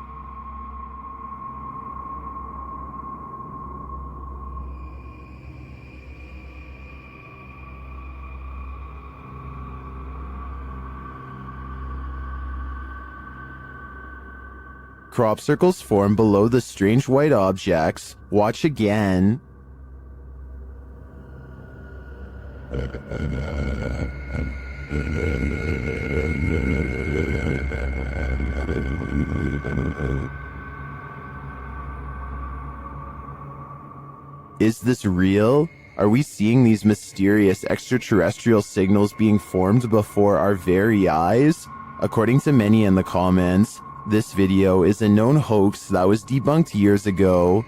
Crop circles form below the strange white objects. Watch again. Is this real? Are we seeing these mysterious extraterrestrial signals being formed before our very eyes? According to many in the comments, this video is a known hoax that was debunked years ago.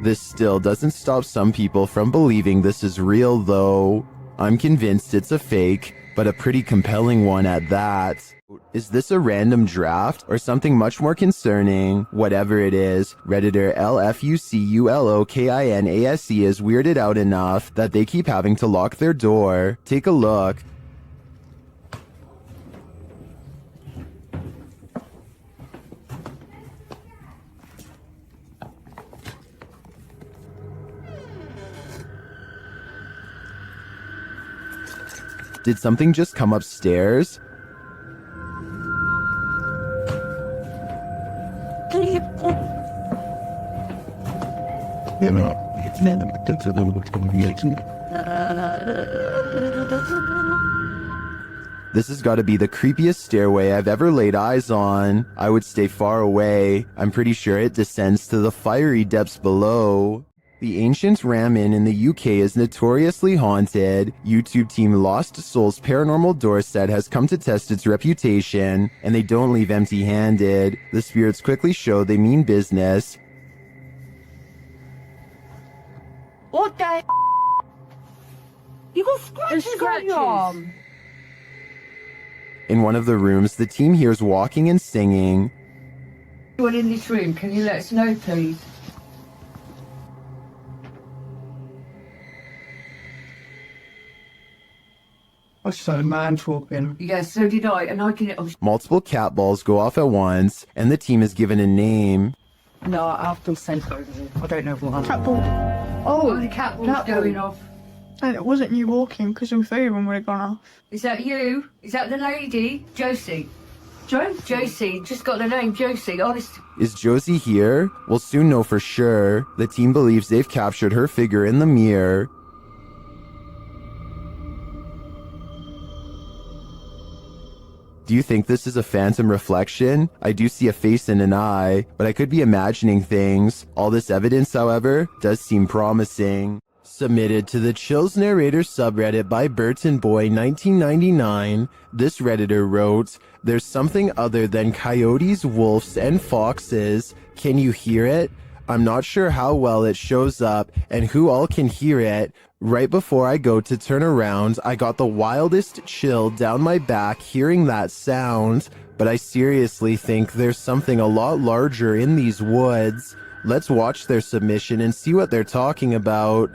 This still doesn't stop some people from believing this is real though. I'm convinced it's a fake, but a pretty compelling one at that. Is this a random draft or something much more concerning? Whatever it is, Redditor LFUCULOKINASE is weirded out enough that they keep having to lock their door. Take a look. Did something just come upstairs? This has got to be the creepiest stairway I've ever laid eyes on. I would stay far away. I'm pretty sure it descends to the fiery depths below. The ancient Ram Inn in the UK is notoriously haunted. YouTube team Lost Souls Paranormal Dorset has come to test its reputation, and they don't leave empty-handed. The spirits quickly show they mean business. What the You got scratches on your arm. In one of the rooms, the team hears walking and singing. Anyone in this room, can you let us know, please? I saw a man talking. Yeah, so did I, and I can... Multiple cat balls go off at once, and the team is given a name. No, I'll feel sent over here. I don't know what. Cat ball. Oh, the cat ball's going off. And it wasn't you walking, because all three of them would have gone off. Is that you? Is that the lady? Josie. Josie, just got the name Josie, honest. Is Josie here? We'll soon know for sure. The team believes they've captured her figure in the mirror. Do you think this is a phantom reflection? I do see a face and an eye, but I could be imagining things. All this evidence, however, does seem promising. Submitted to the Chills Narrator subreddit by Burton Boy 1999, this Redditor wrote, "There's something other than coyotes, wolves, and foxes. Can you hear it? I'm not sure how well it shows up and who all can hear it. Right before I go to turn around, I got the wildest chill down my back hearing that sound, but I seriously think there's something a lot larger in these woods." Let's watch their submission and see what they're talking about.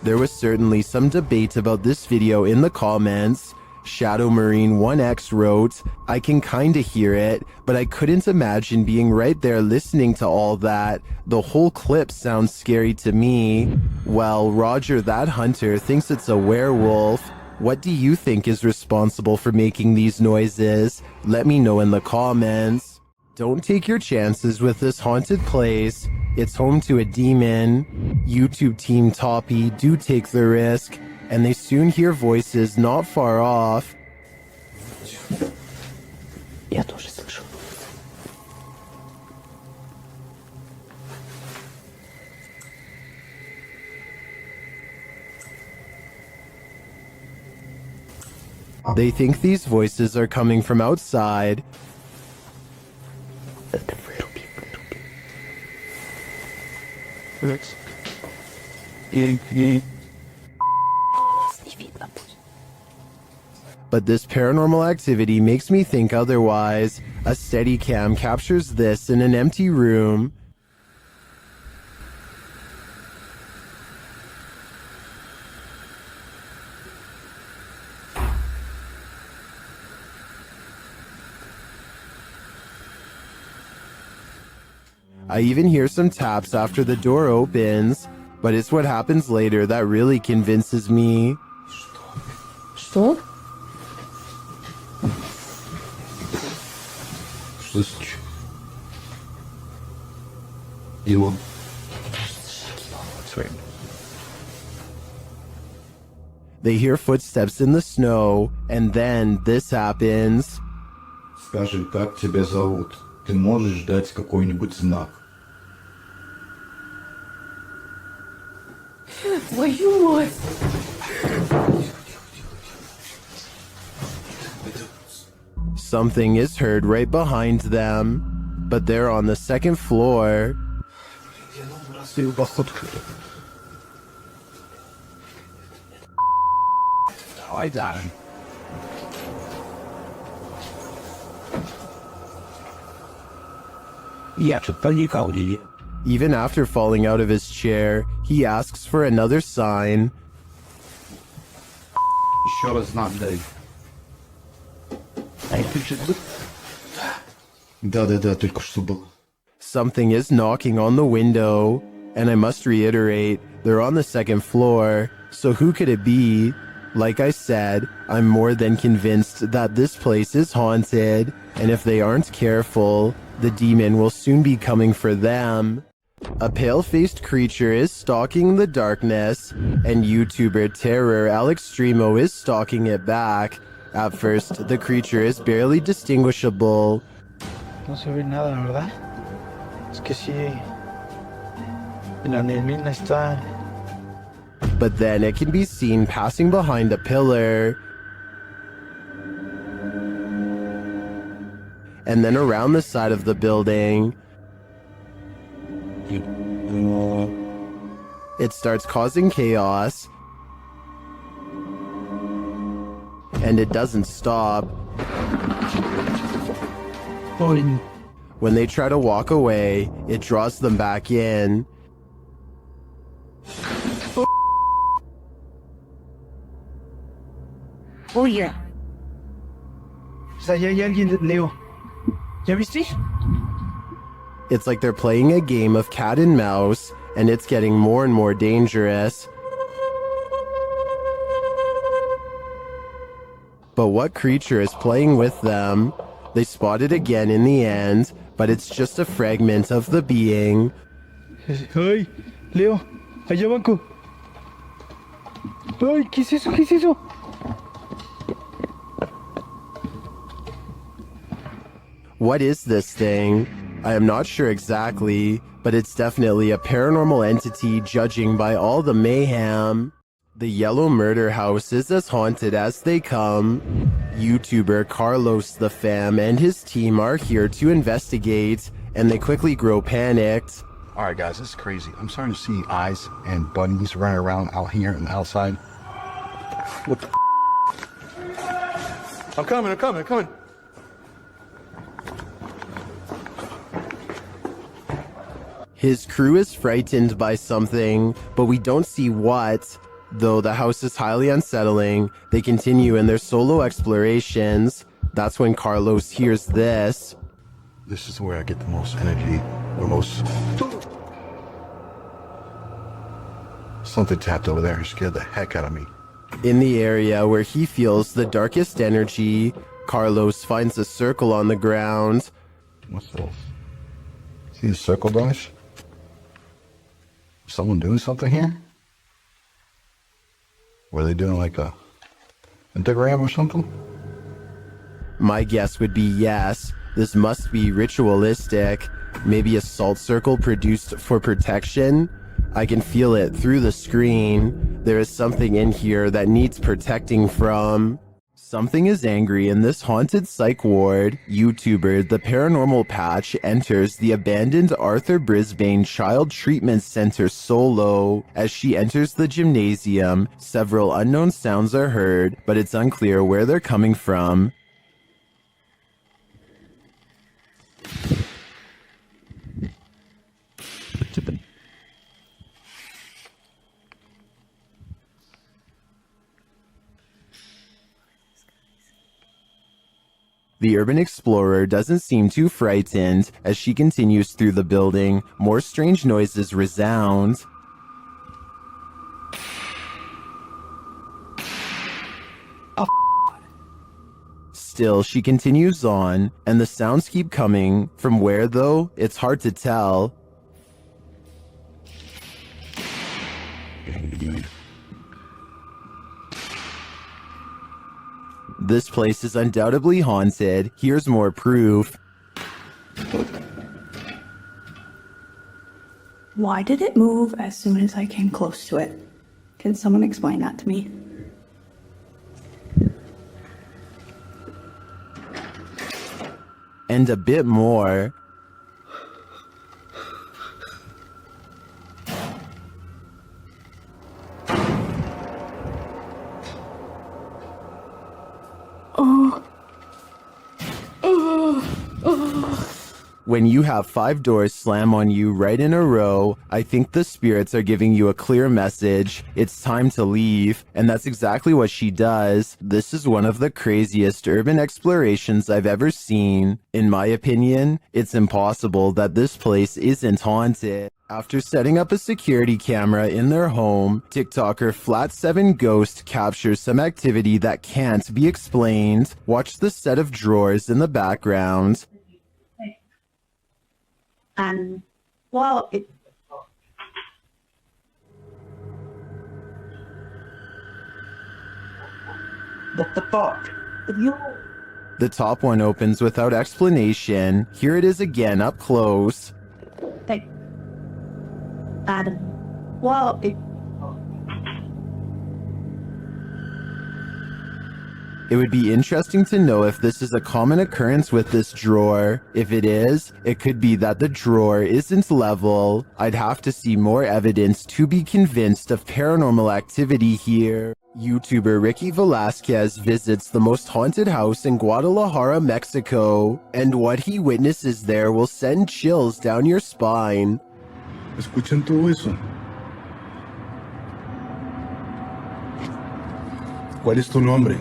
There was certainly some debate about this video in the comments. Shadow Marine 1X wrote, I can kinda hear it, but I couldn't imagine being right there listening to all that. The whole clip sounds scary to me. Well, Roger that Hunter thinks it's a werewolf. What do you think is responsible for making these noises? Let me know in the comments. Don't take your chances with this haunted place. It's home to a demon. YouTube team Toppy do take the risk, and they soon hear voices not far off. Я тоже слышу. They think these voices are coming from outside. But this paranormal activity makes me think otherwise. A Steadicam captures this in an empty room. I even hear some taps after the door opens, but it's what happens later that really convinces me. Что? Слышишь? Его. Sweet. They hear footsteps in the snow, and then this happens. Скажи, как тебя зовут? Ты можешь дать какой-нибудь знак? Твою мать! Something is heard right behind them, but they're on the second floor. Давай, Darren. Я что-то не каудили. Even after falling out of his chair, he asks for another sign. Еще раз знак дай. Да, только что было. Something is knocking on the window, and I must reiterate, they're on the second floor, so who could it be? Like I said, I'm more than convinced that this place is haunted, and if they aren't careful, the demon will soon be coming for them. A pale-faced creature is stalking the darkness, and YouTuber Terror Alextremo is stalking it back. At first, the creature is barely distinguishable. No se ve nada, ¿verdad? Es que sí. La neblina está. But then it can be seen passing behind a pillar. And then around the side of the building. It starts causing chaos. And it doesn't stop. When they try to walk away, it draws them back in. Oye. O sea, ya hay alguien, Leo. ¿Ya viste? It's like they're playing a game of cat and mouse, and it's getting more and more dangerous. But what creature is playing with them? They spot it again in the end, but it's just a fragment of the being. Ay, Leo, allá banco. Ay, ¿qué es eso? ¿Qué es eso? What is this thing? I am not sure exactly, but it's definitely a paranormal entity judging by all the mayhem. The yellow murder house is as haunted as they come. YouTuber Carlos the Fam and his team are here to investigate, and they quickly grow panicked. Alright guys, this is crazy. I'm starting to see eyes and bunnies running around out here and outside. What the I'm coming. His crew is frightened by something, but we don't see what. Though the house is highly unsettling, they continue in their solo explorations. That's when Carlos hears this. This is where I get the most energy, the most... Something tapped over there and scared the heck out of me. In the area where he feels the darkest energy, Carlos finds a circle on the ground. What's this? See the circle, guys? Someone doing something here? Were they doing like a pentagram or something? My guess would be yes. This must be ritualistic. Maybe a salt circle produced for protection. I can feel it through the screen. There is something in here that needs protecting from. Something is angry in this haunted psych ward. YouTuber The Paranormal Patch enters the abandoned Arthur Brisbane Child Treatment Center solo. As she enters the gymnasium, several unknown sounds are heard, but it's unclear where they're coming from. The urban explorer doesn't seem too frightened. As she continues through the building, more strange noises resound. Still, she continues on, and the sounds keep coming. From where, though, it's hard to tell. This place is undoubtedly haunted. Here's more proof. Why did it move as soon as I came close to it? Can someone explain that to me? And a bit more. When you have 5 doors slam on you right in a row, I think the spirits are giving you a clear message. It's time to leave. And that's exactly what she does. This is one of the craziest urban explorations I've ever seen. In my opinion, it's impossible that this place isn't haunted. After setting up a security camera in their home, TikToker Flat7 Ghost captures some activity that can't be explained. Watch the set of drawers in the background. And, well, it... What the fuck? The top one opens without explanation. Here it is again up close. Hey. Adam. Well, it... It would be interesting to know if this is a common occurrence with this drawer. If it is, it could be that the drawer isn't level. I'd have to see more evidence to be convinced of paranormal activity here. YouTuber Ricky Velasquez visits the most haunted house in Guadalajara, Mexico, and what he witnesses there will send chills down your spine. ¿Escuchan todo eso? ¿Cuál es tu nombre?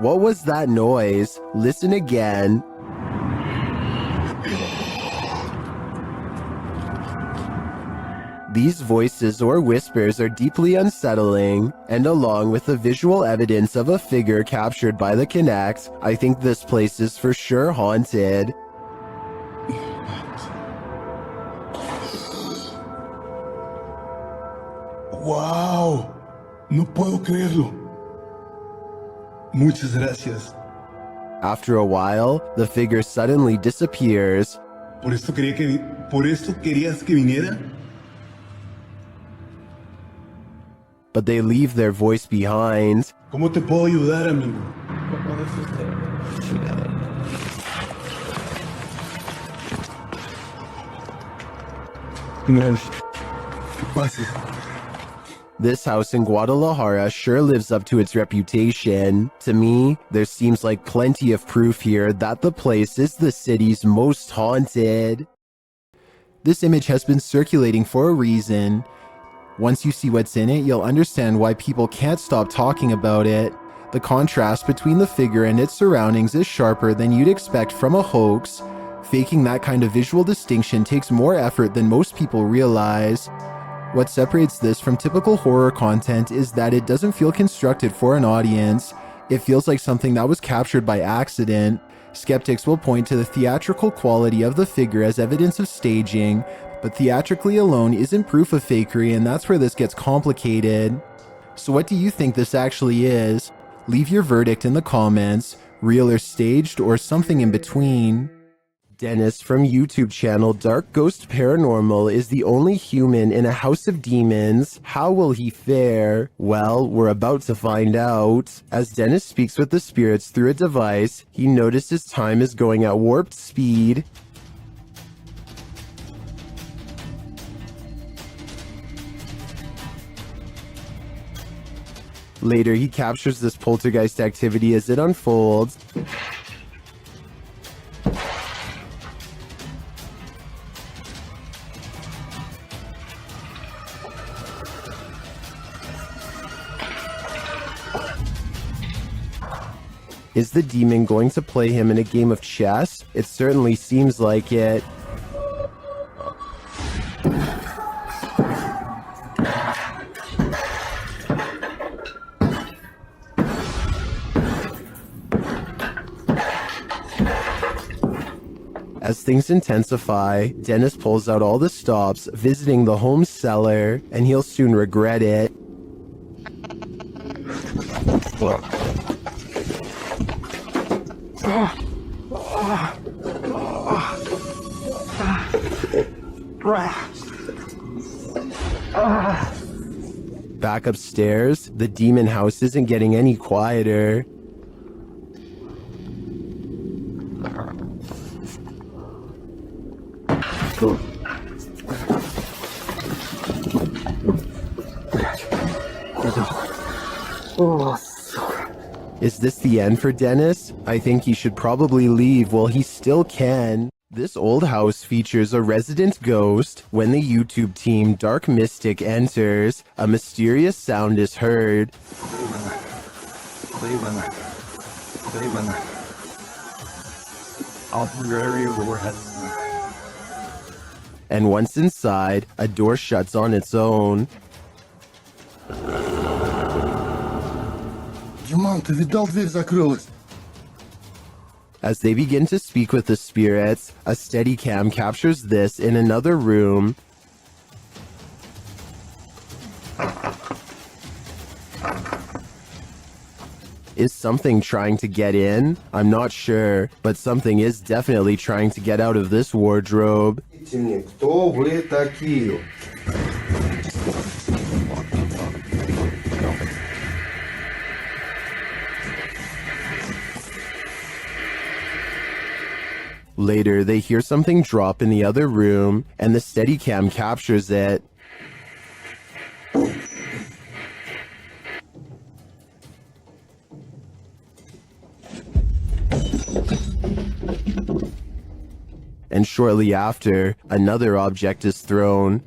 What was that noise? Listen again. These voices or whispers are deeply unsettling, and along with the visual evidence of a figure captured by the Kinect, I think this place is for sure haunted. ¡Wow! No puedo creerlo. Muchas gracias. After a while, the figure suddenly disappears. ¿Por esto querías que viniera? But they leave their voice behind. ¿Cómo te puedo ayudar, amigo? ¿Qué pasa? This house in Guadalajara sure lives up to its reputation. To me, there seems like plenty of proof here that the place is the city's most haunted. This image has been circulating for a reason. Once you see what's in it, you'll understand why people can't stop talking about it. The contrast between the figure and its surroundings is sharper than you'd expect from a hoax. Faking that kind of visual distinction takes more effort than most people realize. What separates this from typical horror content is that it doesn't feel constructed for an audience. It feels like something that was captured by accident. Skeptics will point to the theatrical quality of the figure as evidence of staging, but theatrically alone isn't proof of fakery, and that's where this gets complicated. So what do you think this actually is? Leave your verdict in the comments, real or staged, or something in between. Dennis from YouTube channel Dark Ghost Paranormal is the only human in a house of demons. How will he fare? Well, we're about to find out. As Dennis speaks with the spirits through a device, he notices time is going at warp speed. Later, he captures this poltergeist activity as it unfolds. Is the demon going to play him in a game of chess? It certainly seems like it. As things intensify, Dennis pulls out all the stops, visiting the home cellar, and he'll soon regret it. Back upstairs, the demon house isn't getting any quieter. Is this the end for Dennis? I think he should probably leave while he still can. This old house features a resident ghost. When the YouTube team Dark Mystic enters, a mysterious sound is heard. And once inside, a door shuts on its own. As they begin to speak with the spirits, a Steadicam captures this in another room. Is something trying to get in? I'm not sure, but something is definitely trying to get out of this wardrobe. Later, they hear something drop in the other room, and the Steadicam captures it. And shortly after, another object is thrown.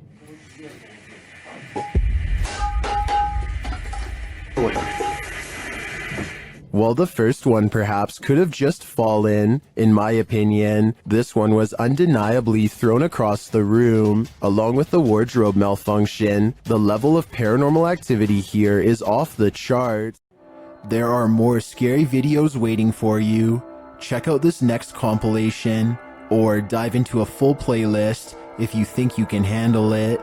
While the first one perhaps could have just fallen, in my opinion, this one was undeniably thrown across the room. Along with the wardrobe malfunction, the level of paranormal activity here is off the charts. There are more scary videos waiting for you. Check out this next compilation, or dive into a full playlist if you think you can handle it.